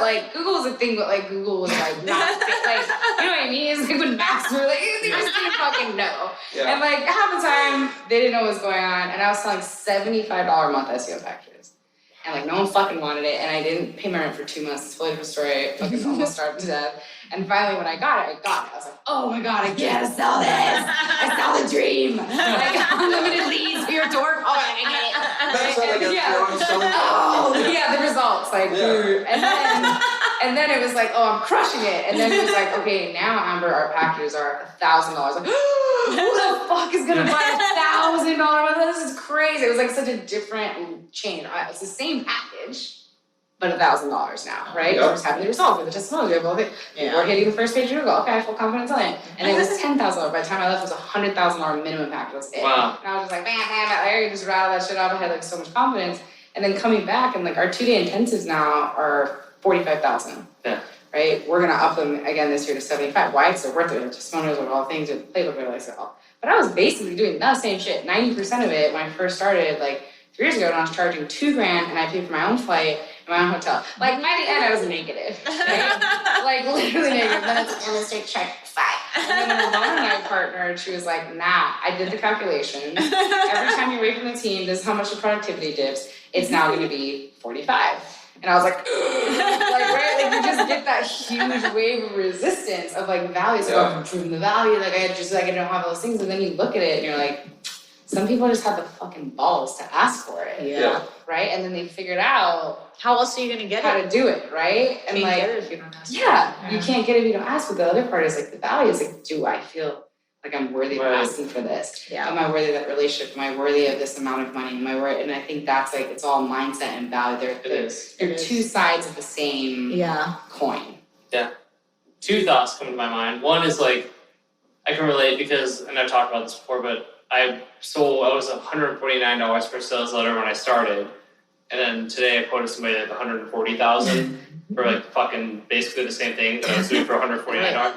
Speaker 5: Like, Google was a thing, but like Google was like not like, you know what I mean? It's like when Maps were like, they just didn't fucking know.
Speaker 4: Yeah.
Speaker 5: And like half the time they didn't know what was going on. And I was selling $75 a month SEO packages. And like no one fucking wanted it. And I didn't pay my rent for 2 months. It's a totally different story. I fucking almost starved to death. And finally when I got it. I was like, oh my God, I get to sell this. I sell the dream. Like unlimited leads for your door. Oh, I get it.
Speaker 4: That's not like a strong selling
Speaker 5: Oh, yeah, the results, like, and then it was like, oh, I'm crushing it. And then it was like, okay, now Amber, our packages are $1,000. Like, who the fuck is gonna buy $1,000? This is crazy. It was like such a different change. It's the same package, but $1,000 now, right?
Speaker 4: Yep.
Speaker 5: We're just having the results with the testimonials. We have all the, we're hitting the first page of Google. Okay, I have full confidence on it. And it was $10,000. By the time I left, it was $100,000 minimum package. That's it.
Speaker 1: Wow.
Speaker 5: And I was just like, bam, bam, bam. I just rattled that shit off. I had like so much confidence. And then coming back and like our 2-day intensives now are 45,000.
Speaker 1: Yeah.
Speaker 5: Right? We're gonna up them again this year to 75. Why? It's so worth it. Testimonials of all things and playbook really likes it all. But I was basically doing the same shit. 90% of it when I first started, like 3 years ago, when I was charging $2,000 and I paid for my own flight and my own hotel. Like by the end, I was negative. Right? Like literally negative. Then it's a mistake check 5. And then when Alana and I partnered, she was like, nah, I did the calculations. Every time you're away from the team, this is how much the productivity dips. It's now going to be 45. And I was like, like, right? Like, you just get that huge wave of resistance of, like, value. So I'm improving the value. Like, I don't have those things. And then you look at it and you're like, some people just have the fucking balls to ask for it.
Speaker 2: Yeah.
Speaker 5: Right? And then they figured out
Speaker 2: How else are you gonna get
Speaker 5: how
Speaker 2: it?
Speaker 5: to do it, right? And
Speaker 2: Can't
Speaker 5: like,
Speaker 2: get it if you don't ask.
Speaker 5: yeah, you can't get it if you don't ask. But the other part is like the value is like, do I feel like I'm worthy of asking for this?
Speaker 2: Yeah.
Speaker 5: Am I worthy of that relationship? Am I worthy of this amount of money? Am I worthy? And I think that's like, it's all mindset and value. They're two sides of the same coin.
Speaker 1: Yeah. 2 thoughts come to my mind. One is like, I can relate because, and I've talked about this before, but I was $149 per sales letter when I started. And then today I quoted somebody like $140,000 for like fucking basically the same thing that I was doing for $149.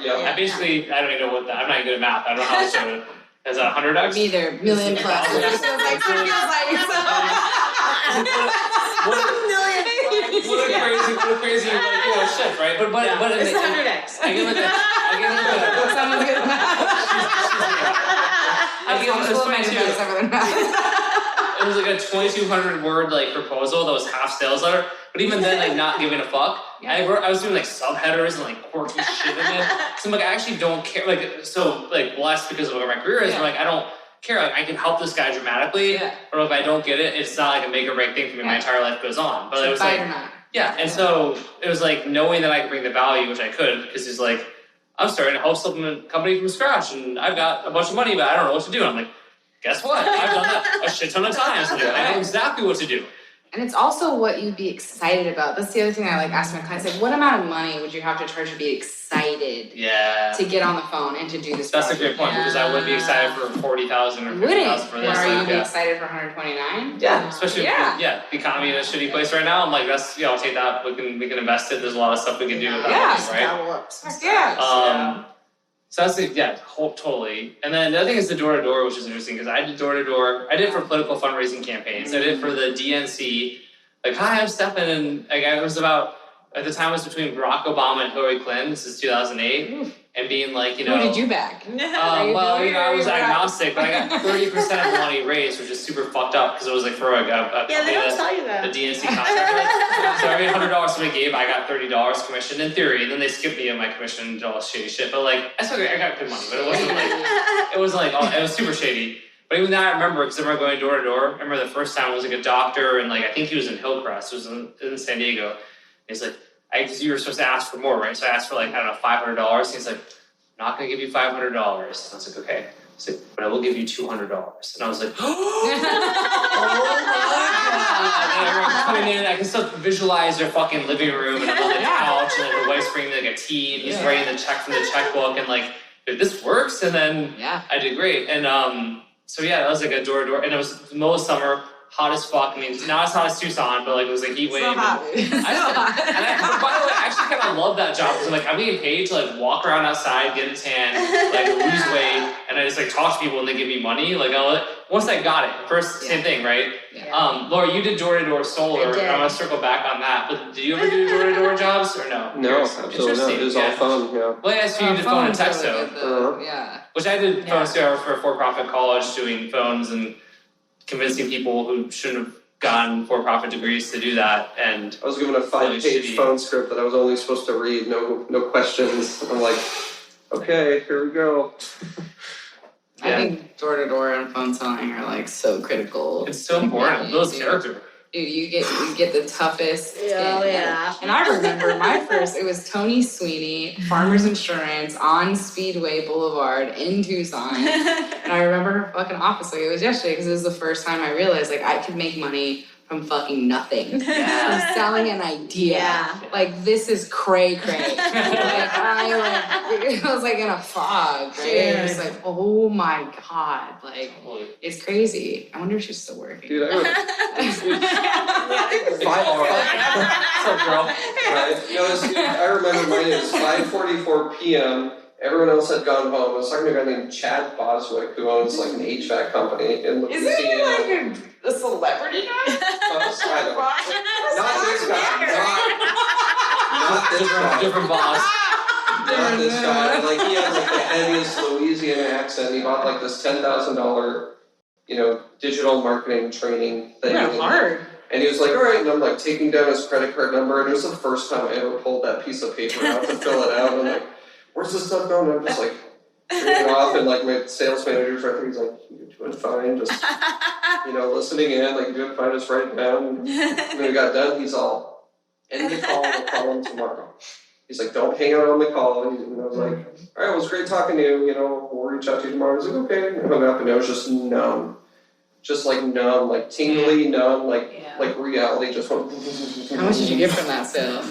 Speaker 4: Yeah.
Speaker 1: I basically, I don't even know what that, I'm not even good at math. I don't know how to show it. Is that 100x?
Speaker 5: Neither, million plus.
Speaker 1: What a crazy like, shift, right? But
Speaker 2: It's 100x.
Speaker 1: I give it
Speaker 5: Someone's gonna
Speaker 1: it was like a 2,200 word like proposal that was half sales letter, but even then like not giving a fuck. I was doing like subheaders and like quirky shit in it. So I'm like, I actually don't care. Like, so like blessed because of what my career is. I'm like, I don't care. Like, I can help this guy dramatically, or if I don't get it, it's not like a make or break thing for me. My entire life goes on. But it was like, and so it was like knowing that I could bring the value, which I could, because he's like, I'm starting a health supplement company from scratch, and I've got a bunch of money, but I don't know what to do. And I'm like, guess what? I've done that a shit ton of times. Like, I know exactly what to do.
Speaker 5: And it's also what you'd be excited about. That's the other thing I like ask my clients, like, what amount of money would you have to charge to be excited to get on the phone and to do this
Speaker 1: That's
Speaker 5: project?
Speaker 1: a great point, because I wouldn't be excited for 40,000 or 50,000 for this.
Speaker 5: Are you be excited for 129?
Speaker 1: Yeah, especially the economy in a shitty place right now. I'm like, that's, I'll take that. We can invest it. There's a lot of stuff we can do with that, right? So that's totally. And then the other thing is the door-to-door, which is interesting because I did door-to-door. I did it for political fundraising campaigns. I did it for the DNC. Like, hi, I'm Stefan, and like it was about, at the time it was between Barack Obama and Hillary Clinton. This is 2008, and being like, Who
Speaker 5: did you back?
Speaker 1: I was agnostic, but I got 30% of the money raised, which is super fucked up because it was like for a
Speaker 2: they don't tell you that.
Speaker 1: The DNC contract. So every $100 somebody gave, I got $30 commission in theory. And then they skipped me in my commission and all shady shit. But like, I got good money, but it wasn't like, it was super shady. But even that I remember, because I remember going door to door. I remember the first time it was like a doctor, and like I think he was in Hillcrest, it was in San Diego. And he's like, you were supposed to ask for more, right? So I asked for like, I don't know, $500. He's like, I'm not gonna give you $500. And I was like, okay. He's like, but I will give you $200. And I was like, oh my God. Coming in, I can still visualize their fucking living room, and I'm on the couch, and like the wife's bringing like a tea, and he's writing the check from the checkbook, and like, if this works, and then I did great. And so that was like a door-to-door, and it was the middle of summer, hot as fuck. I mean, not as hot as Tucson, but like it was like heat wave.
Speaker 2: So hot.
Speaker 1: By the way, I actually kind of love that job because like I'm getting paid to like walk around outside, get a tan, like lose weight, and I just like talk to people and they give me money. Like once I got it, first same thing, right?
Speaker 5: Yeah.
Speaker 1: Laura, you did door-to-door solar. I want to circle back on that. But did you ever do door-to-door jobs or no?
Speaker 4: No, absolutely not. It was all phone, yeah.
Speaker 1: Well, yes, you did phone and text though.
Speaker 5: Yeah.
Speaker 1: Which I did phones too. I worked for a for-profit college doing phones and convincing people who shouldn't have gotten for-profit degrees to do that. And
Speaker 4: I was given a 5-page phone script that I was only supposed to read, no questions. I'm like, okay, here we go.
Speaker 5: I think door-to-door and phone selling are like so critical.
Speaker 1: It's so important. Those characters.
Speaker 5: Dude, you get the toughest skin.
Speaker 2: Oh, yeah.
Speaker 5: And I remember my first, it was Tony Sweeney, Farmers Insurance on Speedway Boulevard in Tucson. And I remember her fucking office like it was yesterday because it was the first time I realized like I could make money from fucking nothing. From selling an idea.
Speaker 2: Yeah.
Speaker 5: Like this is cray. I was like in a fog, right? It was like, oh my God. Like it's crazy. I wonder if she's still working.
Speaker 4: Dude, I remember. I remember mine. It was 5:44 p.m. Everyone else had gone home. I was talking to a guy named Chad Boswick, who owns like an HVAC company in Leucadia.
Speaker 5: Isn't he like a celebrity now?
Speaker 4: Not this guy. Not this guy.
Speaker 1: Different boss.
Speaker 4: Not this guy. Like he had like the heaviest Louisiana accent. He bought like this $10,000, digital marketing training thing.
Speaker 2: Yeah, hard.
Speaker 4: And he was like, all right, and I'm like taking down his credit card number, and it was the first time I ever pulled that piece of paper out to fill it out. And I'm like, where's this stuff going? And I'm just like reading off, and like my sales manager's right there, he's like, you're doing fine, just listening in, like you're doing fine, just write it down. And when we got done, he's all, end the call, we'll call him tomorrow. He's like, don't hang out on the call. And I was like, all right, well, it was great talking to you, we'll reach out to you tomorrow. I was like, okay. And I hung up, and I was just numb. Just like numb, like tingly, numb, like reality just went.
Speaker 5: How much did you get from that sale?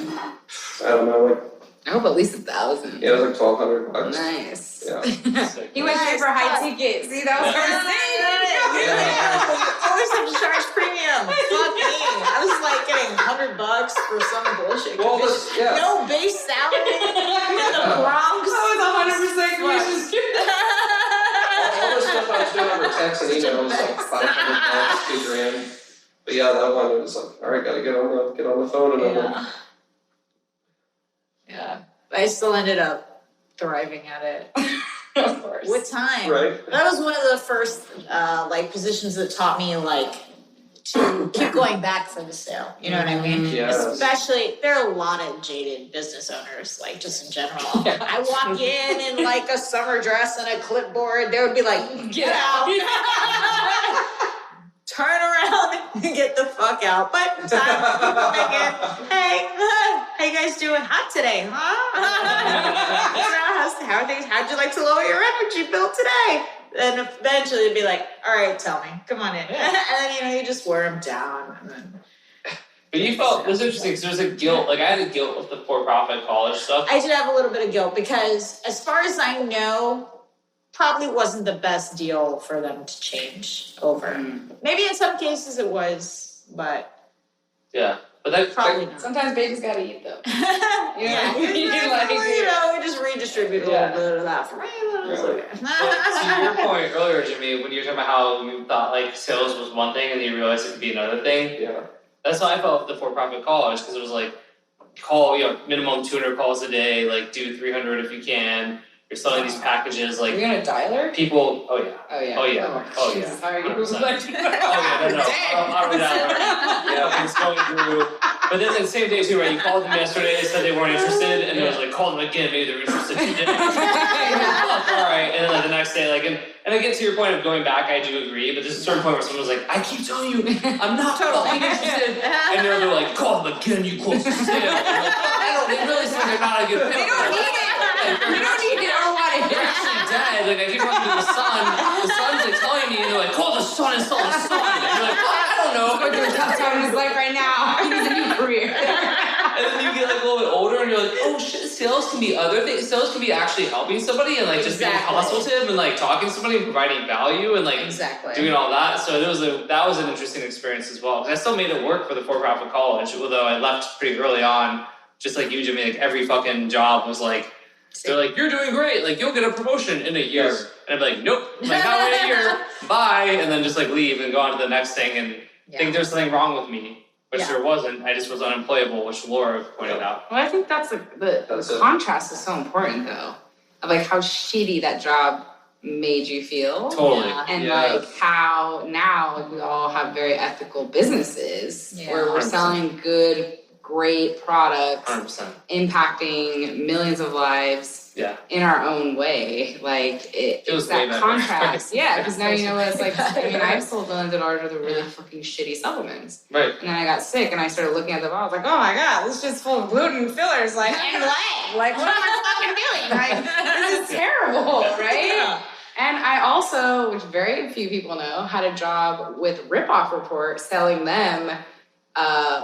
Speaker 4: I don't know, like.
Speaker 5: I hope at least 1,000.
Speaker 4: Yeah, it was like $1,200.
Speaker 5: Nice.
Speaker 4: Yeah.
Speaker 5: He went straight for high ticket. See, that was what I'm saying.
Speaker 2: Always have to charge premium. Fuck me. I was like getting $100 for some bullshit.
Speaker 4: Well,
Speaker 2: No base salary in the Bronx.
Speaker 5: I was 100% commission.
Speaker 4: All this stuff I was doing over text and email was like $500, $2,000. But yeah, that one it was like, all right, gotta get on the phone and
Speaker 2: Yeah. I still ended up thriving at it.
Speaker 5: Of course.
Speaker 2: With time.
Speaker 4: Right.
Speaker 2: That was one of the first positions that taught me to keep going back for the sale. You know what I mean?
Speaker 4: Yes.
Speaker 2: Especially, there are a lot of jaded business owners, just in general. I walk in like a summer dress and a clipboard, they would be like, get out. Turn around and get the fuck out. But time people making, hey, how you guys doing? Hot today, huh? How are things? How'd you like to lower your energy bill today? And eventually it'd be like, all right, tell me, come on in. And then, you just wear them down. And then,
Speaker 1: but you felt, this is interesting because there's a guilt, I had a guilt with the for-profit college stuff.
Speaker 2: I did have a little bit of guilt because as far as I know, probably wasn't the best deal for them to change over. Maybe in some cases it was, but
Speaker 1: yeah. But that
Speaker 2: probably not.
Speaker 5: Sometimes babies gotta eat though.
Speaker 2: We just redistribute a little bit of that for me.
Speaker 1: To your point earlier, Jimmy, when you were talking about how you thought sales was one thing and then you realized it could be another thing.
Speaker 4: Yeah.
Speaker 1: That's how I felt with the for-profit college because it was call minimum 200 calls a day, do 300 if you can. You're selling these packages
Speaker 5: Are you gonna dialer?
Speaker 1: People. Oh yeah.
Speaker 5: Oh yeah.
Speaker 1: Oh yeah. Oh yeah.
Speaker 5: Sorry.
Speaker 1: 100%. Oh yeah. No. I'll dialer. Yeah. It's going through. But then the same day too, right? You called them yesterday. They said they weren't interested, and it was call them again. Maybe they're interested. You didn't. All right. And then the next day, and I get to your point of going back. I do agree, but there's a certain point where someone's like, "I keep telling you, I'm not totally interested," and they're like, "Call them again, you close to sale." They really said they're not a good fit.
Speaker 5: They don't need it. You don't need it or want it.
Speaker 1: They're actually dead. I keep talking to the son. The son's telling me, and they're like, "Call the son and sell the son." And you're like, "Well, I don't know."
Speaker 5: Going through a tough time in his life right now. He needs a new career.
Speaker 1: And then you get a little bit older, and you're like, "Oh shit, this sales can be other things. Sales can be actually helping somebody and like just being consultative and like talking to somebody and providing value and like doing all that. So that was an interesting experience as well. I still made it work for the for-profit college, although I left pretty early on. Just like you, Jimmy, like every fucking job was like, they're like, you're doing great, like you'll get a promotion in a year. Yes. And I'd be like, nope, like not wait a year, bye, and then just like leave and go on to the next thing and think there's something wrong with me, which there wasn't. I just was unemployable, which Laura pointed out.
Speaker 5: Well, I think that's the contrast is so important though, of like how shitty that job made you feel.
Speaker 1: Totally.
Speaker 5: And like how now like, we all have very ethical businesses where we're 100%. Selling good, great products,
Speaker 1: 100%.
Speaker 5: Impacting millions of lives in our own way. Like it's that contrast. Yeah, because now you know what it's like. I mean, I've sold millions of dollars worth of really fucking shitty supplements.
Speaker 1: Right.
Speaker 5: And then I got sick and I started looking at the bottle. I was like, oh my God, this is just full of gluten fillers, like, and lead. Like, what am I fucking doing? Like, this is terrible, right? Yeah. And I also, which very few people know, had a job with Ripoff Report selling them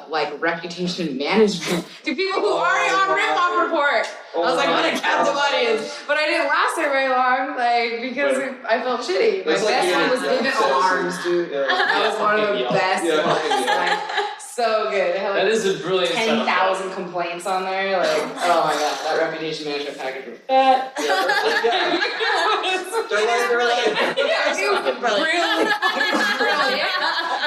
Speaker 5: like reputation management to people who are already on Ripoff Report. I was like, what a captive audience. But I didn't last there very long, like, because I felt shitty. My best one was Even Alarms, dude. That was one of the best ones. Like, so good. It had like
Speaker 1: that is a brilliant
Speaker 5: 10,000 complaints on there. Like, oh my God, that reputation management package was fat. Brilliant.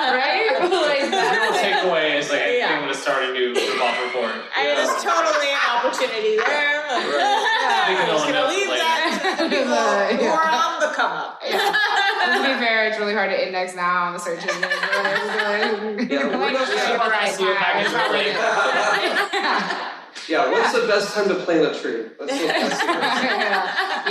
Speaker 5: Right? Like
Speaker 1: that. Takeaway is like, I think I'm going to start a new Ripoff Report.
Speaker 2: There's totally an opportunity there. I'm just going to leave that to the people who are on the come up.
Speaker 5: To be fair, it's really hard to index now on the search engine.
Speaker 4: What's the best time to plant a tree?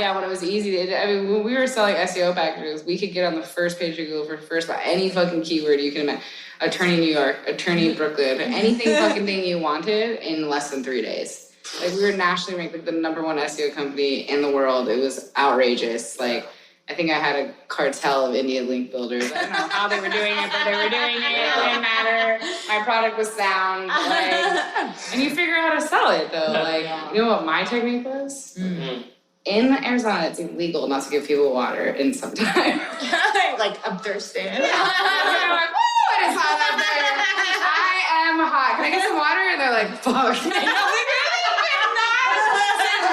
Speaker 5: When it was easy. I mean, when we were selling SEO packages, we could get on the first page of Google for first by any fucking keyword you can imagine. Attorney New York, attorney Brooklyn, anything fucking thing you wanted in less than 3 days. Like we were nationally ranked like the #1 SEO company in the world. It was outrageous. Like I think I had a cartel of Indian link builders. I don't know how they were doing it, but they were doing it. It didn't matter. My product was sound. Like, and you figure out how to sell it though. Like, you know what my technique was? Mm-hmm. In Arizona, it's illegal not to give people water in some time.
Speaker 2: Like, I'm thirsty.
Speaker 5: I'm like, woo, it is hot out there. I am hot. Can I get some water? And they're like, fuck.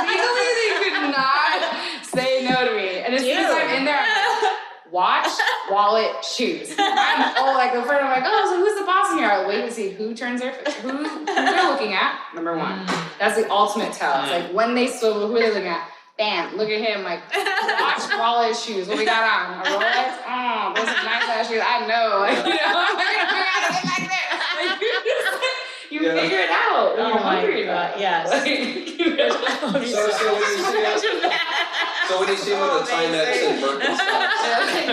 Speaker 5: Legally, they could not say no to me. And as soon as I'm in there, I'm like, watch, wallet, shoes. I'm all like, the friend, I'm like, oh, so who's the boss in here? I'll wait to see who turns their, who they're looking at, #1. That's the ultimate tell. It's like when they swivel, who are they looking at? Bam, look at him, like, watch, wallet, shoes. What we got on? A Rolex? Oh, those are nice ass shoes. I know. Like, you know, I'm not gonna figure out how to get back there. Like, you figure it out.
Speaker 2: Oh my God, yes.
Speaker 5: Like, you know.
Speaker 4: So when you see one of the Timex and Birkenstocks.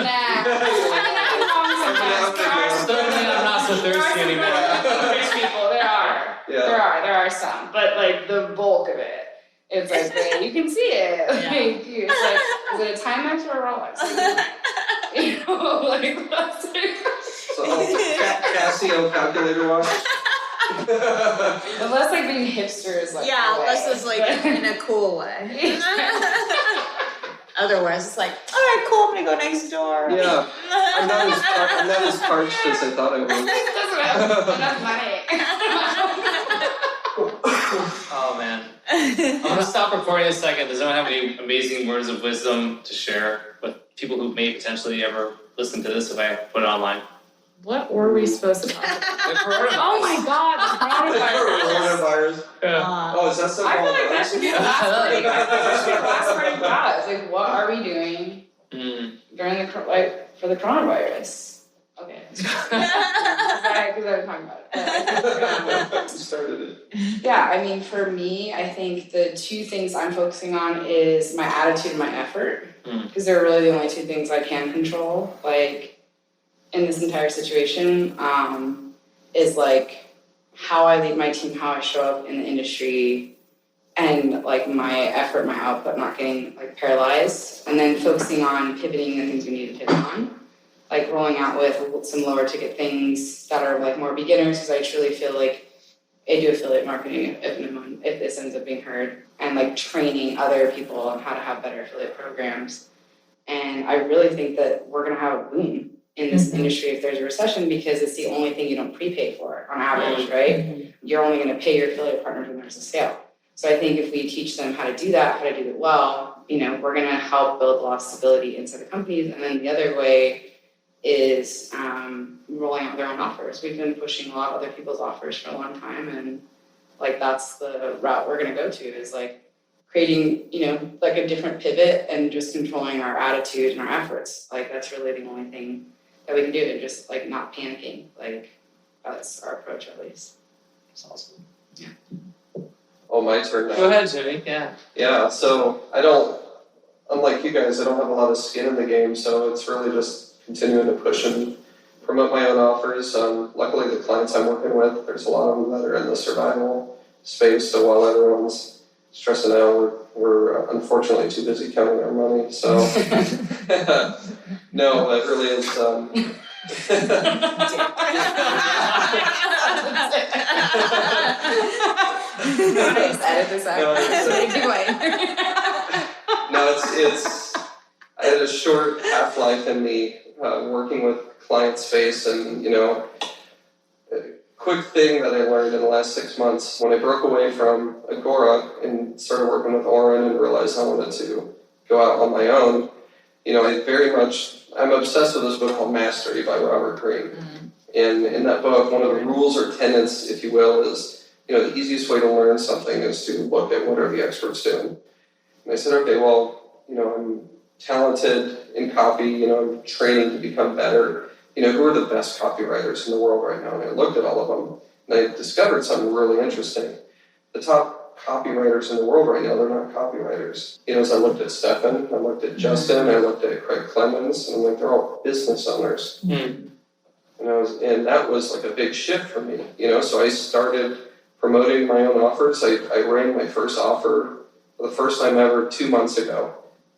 Speaker 1: I'm not so thirsty anymore.
Speaker 5: There's people, there are some, but like the bulk of it. It's like, you can see it. Like, it's like, is it a Timex or a Rolex? You know, like, that's it.
Speaker 4: So, Casio calculator watch?
Speaker 5: Unless, like, being hipster is, like,
Speaker 2: unless it's, like, in a cool way. Otherwise, it's like, all right, cool, I'm gonna go next door.
Speaker 4: Yeah. I'm not as parched as I thought I was.
Speaker 5: Doesn't have enough money.
Speaker 1: Oh, man. I'm going to stop recording in a second. Does anyone have any amazing words of wisdom to share with people who may potentially ever listen to this if I put it online?
Speaker 5: What were we supposed to talk about? Oh my God, the coronavirus.
Speaker 4: Oh, is that so?
Speaker 5: I feel like that should be the last part. That should be the last part of that. It's like, what are we doing during for the coronavirus? Okay. Because I was talking about it.
Speaker 4: You started it.
Speaker 5: Yeah, I mean, for me, I think the two things I'm focusing on is my attitude and my effort. Because they're really the only two things I can control. Like, in this entire situation, is like how I lead my team, how I show up in the industry, and like my effort, my output, not getting like paralyzed, and then focusing on pivoting the things we need to pivot on. Like rolling out with some lower ticket things that are like more beginners, because I truly feel like I do affiliate marketing if this ends up being heard, and like training other people on how to have better affiliate programs. And I really think that we're going to have a boom in this industry if there's a recession, because it's the only thing you don't prepay for on average, right? You're only going to pay your affiliate partners when there's a sale. So I think if we teach them how to do that, how to do it well, we're going to help build a lot of stability inside the companies. And then the other way is rolling out their own offers. We've been pushing a lot of other people's offers for a long time, and like that's the route we're going to go to, is like creating, like a different pivot and just controlling our attitude and our efforts. Like that's really the only thing that we can do, and just like not panicking. Like that's our approach, at least.
Speaker 1: That's awesome.
Speaker 5: Yeah.
Speaker 4: Oh, my turn now.
Speaker 1: Go ahead, Jimmy. Yeah.
Speaker 4: Yeah, so unlike you guys, I don't have a lot of skin in the game, so it's really just continuing to push and promote my own offers. Luckily, the clients I'm working with, there's a lot of them that are in the survival space, so while everyone's stressing out, we're unfortunately too busy counting our money, so no, it really is
Speaker 5: Edit this out.
Speaker 4: No, it's I had a short half-life in me working with client space, and a quick thing that I learned in the last 6 months when I broke away from Agora and started working with Oren and realized I wanted to go out on my own. I'm obsessed with this book called Mastery by Robert Greene. And in that book, one of the rules or tenets, if you will, is, the easiest way to learn something is to look at what are the experts doing. And I said, okay, well, I'm talented in copy, I'm training to become better. Who are the best copywriters in the world right now? And I looked at all of them, and I discovered something really interesting. The top copywriters in the world right now, they're not copywriters. As I looked at Stefan, I looked at Justin, I looked at Craig Clemens, and I'm like, they're all business owners. And that was like a big shift for me, so I started promoting my own offers. I ran my first offer for the first time ever 2 months ago.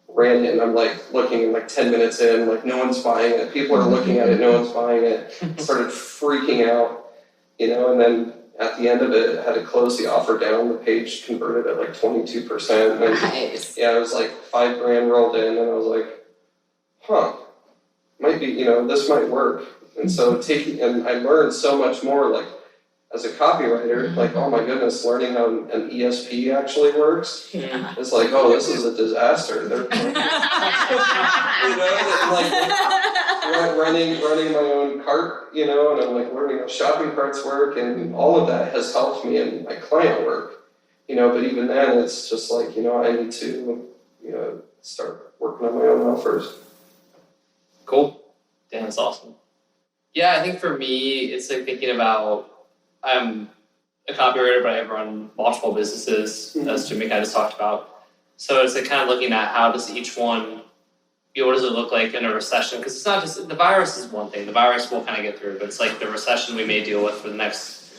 Speaker 4: Ran it, and I'm like looking, and like 10 minutes in, like no one's buying it. People are looking at it, no one's buying it. Started freaking out, and then at the end of it, I had to close the offer down. The page converted at like 22%. And
Speaker 5: Nice.
Speaker 4: yeah, it was like $5,000 rolled in, and I was like, might be, this might work. And so and I learned so much more, like as a copywriter, like, oh my goodness, learning how an ESP actually works. It's like, oh, this is a disaster. They're like running my own cart, and I'm like learning how shopping carts work, and all of that has helped me in my client work. But even then, it's just like, I need to, start working on my own offers.
Speaker 1: Cool. Yeah, that's awesome. Yeah, I think for me, it's like thinking about, I'm a copywriter, but I run multiple businesses, as Jimmy kind of talked about. So it's like kind of looking at how does each one, what does it look like in a recession? Because it's not just, the virus is one thing. The virus we'll kind of get through, but it's like the recession we may deal with for the next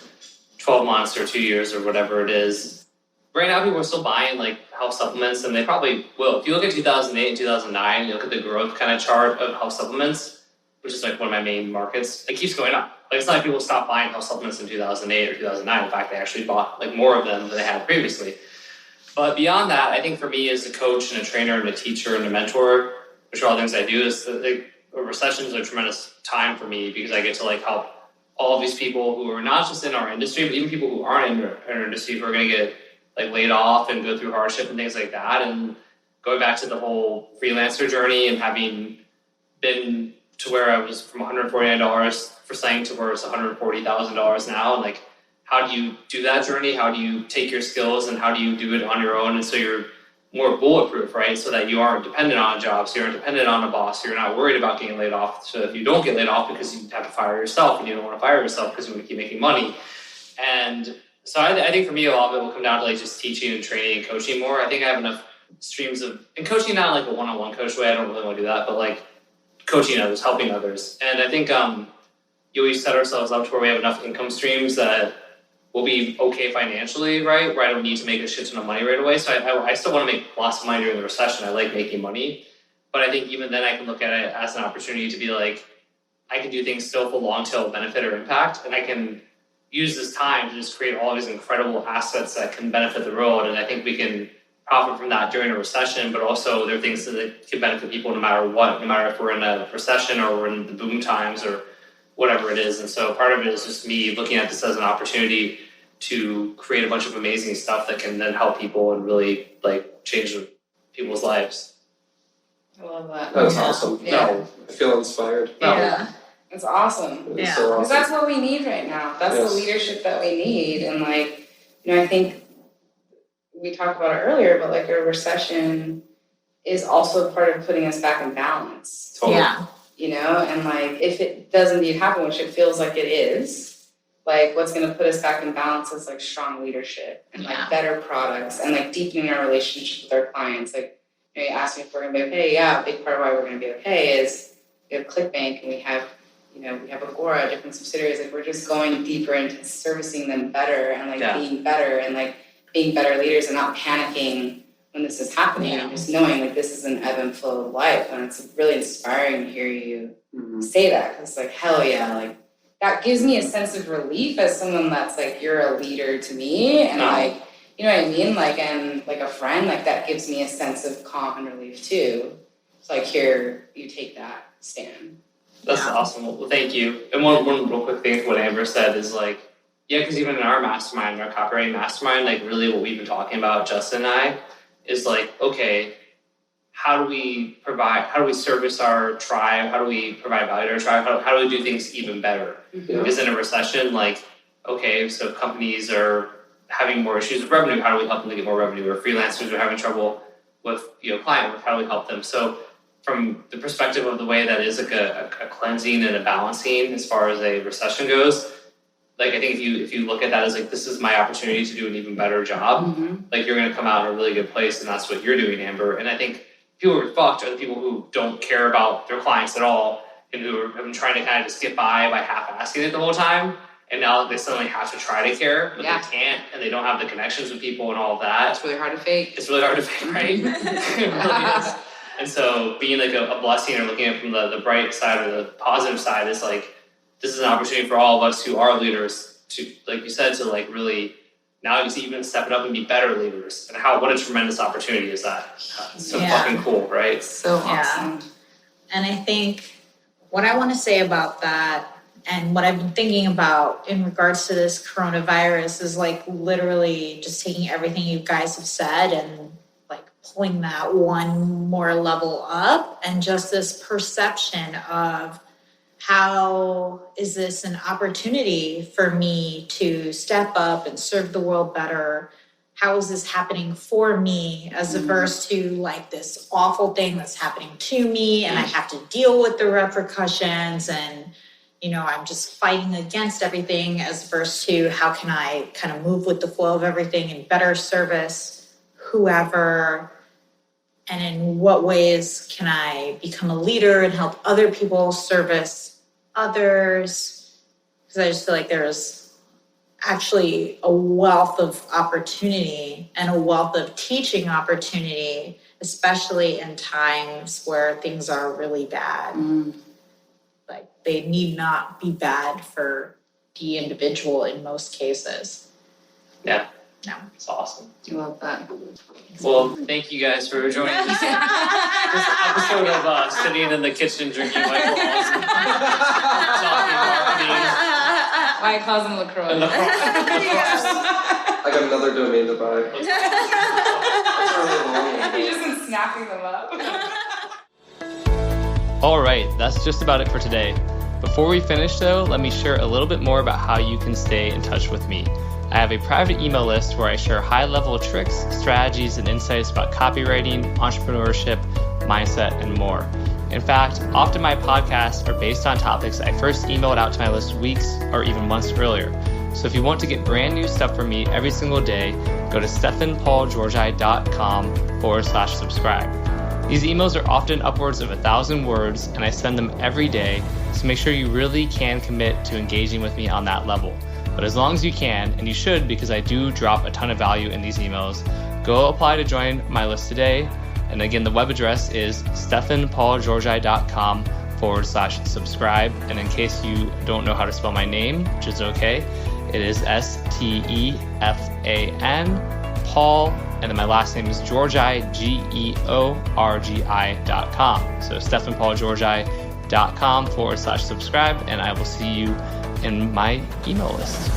Speaker 1: 12 months or 2 years or whatever it is. Right now, people are still buying like health supplements, and they probably will. If you look at 2008 and 2009, you look at the growth kind of chart of health supplements, which is like one of my main markets, it keeps going up. Like it's not like people stopped buying health supplements in 2008 or 2009. In fact, they actually bought like more of them than they had previously. But beyond that, I think for me as a coach and a trainer and a teacher and a mentor, which are all things I do, is that a recession is a tremendous time for me, because I get to like help all of these people who are not just in our industry, but even people who aren't in our industry, who are going to get like laid off and go through hardship and things like that. And going back to the whole freelancer journey and having been to where I was from $149 for saying to where it's $140,000 now, and like, how do you do that journey? How do you take your skills and how do you do it on your own? And so you're more bulletproof, right? So that you aren't dependent on a job, so you aren't dependent on a boss, so you're not worried about getting laid off. So if you don't get laid off because you have to fire yourself, and you don't want to fire yourself because you want to keep making money. And so I think for me, a lot of it will come down to like just teaching and training and coaching more. I think I have enough streams of, and coaching not like a one-on-one coach way, I don't really want to do that, but like coaching others, helping others. And I think we set ourselves up to where we have enough income streams that we'll be okay financially, right? Where I don't need to make a shit ton of money right away. So I still want to make lots of money during the recession. I like making money. But I think even then I can look at it as an opportunity to be like, I can do things still for long tail benefit or impact, and I can use this time to just create all these incredible assets that can benefit the world. And I think we can profit from that during a recession, but also there are things that can benefit people no matter what, no matter if we're in a recession or we're in the boom times or whatever it is. And so part of it is just me looking at this as an opportunity to create a bunch of amazing stuff that can then help people and really like change people's lives.
Speaker 5: I love that.
Speaker 4: That's awesome.
Speaker 5: Yeah.
Speaker 4: No, I feel inspired.
Speaker 5: Yeah. It's awesome.
Speaker 4: It's so
Speaker 5: Because
Speaker 4: awesome.
Speaker 5: that's what we need right now. That's the leadership that we need. And like, I think we talked about it earlier, but like a recession is also part of putting us back in balance.
Speaker 4: Totally.
Speaker 2: Yeah.
Speaker 5: And like if it does indeed happen, which it feels like it is, like what's going to put us back in balance is like strong leadership and like better products and like deepening our relationship with our clients. Like, you asked me if we're going to be okay. Yeah, a big part of why we're going to be okay is we have ClickBank and we have Agora, different subsidiaries. Like we're just going deeper into servicing them better and like being better and like being better leaders and not panicking when this is happening and just knowing like this is an ebb and flow of life. And it's really inspiring to hear you say that, because it's like, hell yeah, like that gives me a sense of relief as someone that's like, you're a leader to me and like, you know what I mean? Like, and like a friend, like that gives me a sense of calm and relief too. It's like, here, you take that stand.
Speaker 1: That's awesome. Well, thank you. And one real quick thing to what Amber said is like, because even in our mastermind, our copywriting mastermind, like really what we've been talking about, Justin and I, is like, okay, how do we service our tribe? How do we provide value to our tribe? How do we do things even better? Because in a recession, like, okay, so companies are having more issues with revenue. How do we help them to get more revenue? Or freelancers are having trouble with client work. How do we help them? So from the perspective of the way that is like a cleansing and a balancing as far as a recession goes, like I think if you look at that as like, this is my opportunity to do an even better job, like you're going to come out in a really good place, and that's what you're doing, Amber. And I think people who are fucked are the people who don't care about their clients at all and who have been trying to kind of just get by half-assing it the whole time. And now they suddenly have to try to care, but they can't, and they don't have the connections with people and all of that.
Speaker 5: It's really hard to fake.
Speaker 1: It's really hard to fake, right? It really is. And so being like a blessing or looking at it from the bright side or the positive side is like, this is an opportunity for all of us who are leaders to, like you said, to like really now you see even step it up and be better leaders. And what a tremendous opportunity is that. It's so fucking cool, right?
Speaker 5: So awesome.
Speaker 2: And I think what I want to say about that and what I've been thinking about in regards to this coronavirus is like literally just taking everything you guys have said and like pulling that one more level up, and just this perception of how is this an opportunity for me to step up and serve the world better? How is this happening for me as opposed to like this awful thing that's happening to me and I have to deal with the repercussions and, I'm just fighting against everything, as opposed to how can I kind of move with the flow of everything and better service whoever, and in what ways can I become a leader and help other people service others? Because I just feel like there's actually a wealth of opportunity and a wealth of teaching opportunity, especially in times where things are really bad. Like they need not be bad for the individual in most cases.
Speaker 1: Yeah.
Speaker 2: No.
Speaker 1: It's awesome.
Speaker 5: I love that.
Speaker 1: Well, thank you guys for joining this episode of sitting in the kitchen drinking White Claws and talking marketing.
Speaker 5: White Claws and LaCroix.
Speaker 4: I got another domain to buy.
Speaker 5: You've just been snapping them up.
Speaker 1: All right, that's just about it for today. Before we finish though, let me share a little bit more about how you can stay in touch with me. I have a private email list where I share high-level tricks, strategies, and insights about copywriting, entrepreneurship, mindset, and more. In fact, often my podcasts are based on topics I first emailed out to my list weeks or even months earlier. So if you want to get brand new stuff from me every single day, go to stephanpaulgeorgi.com/subscribe. These emails are often upwards of 1,000 words, and I send them every day, so make sure you really can commit to engaging with me on that level. But as long as you can, and you should because I do drop a ton of value in these emails, go apply to join my list today. And again, the web address is stephanpaulgeorgi.com/subscribe. And in case you don't know how to spell my name, which is okay, It is Stefan, Paul, and then my last name is Georgi, GEORGI.com. So stefanpaulgeorgi.com/subscribe, and I will see you in my email list.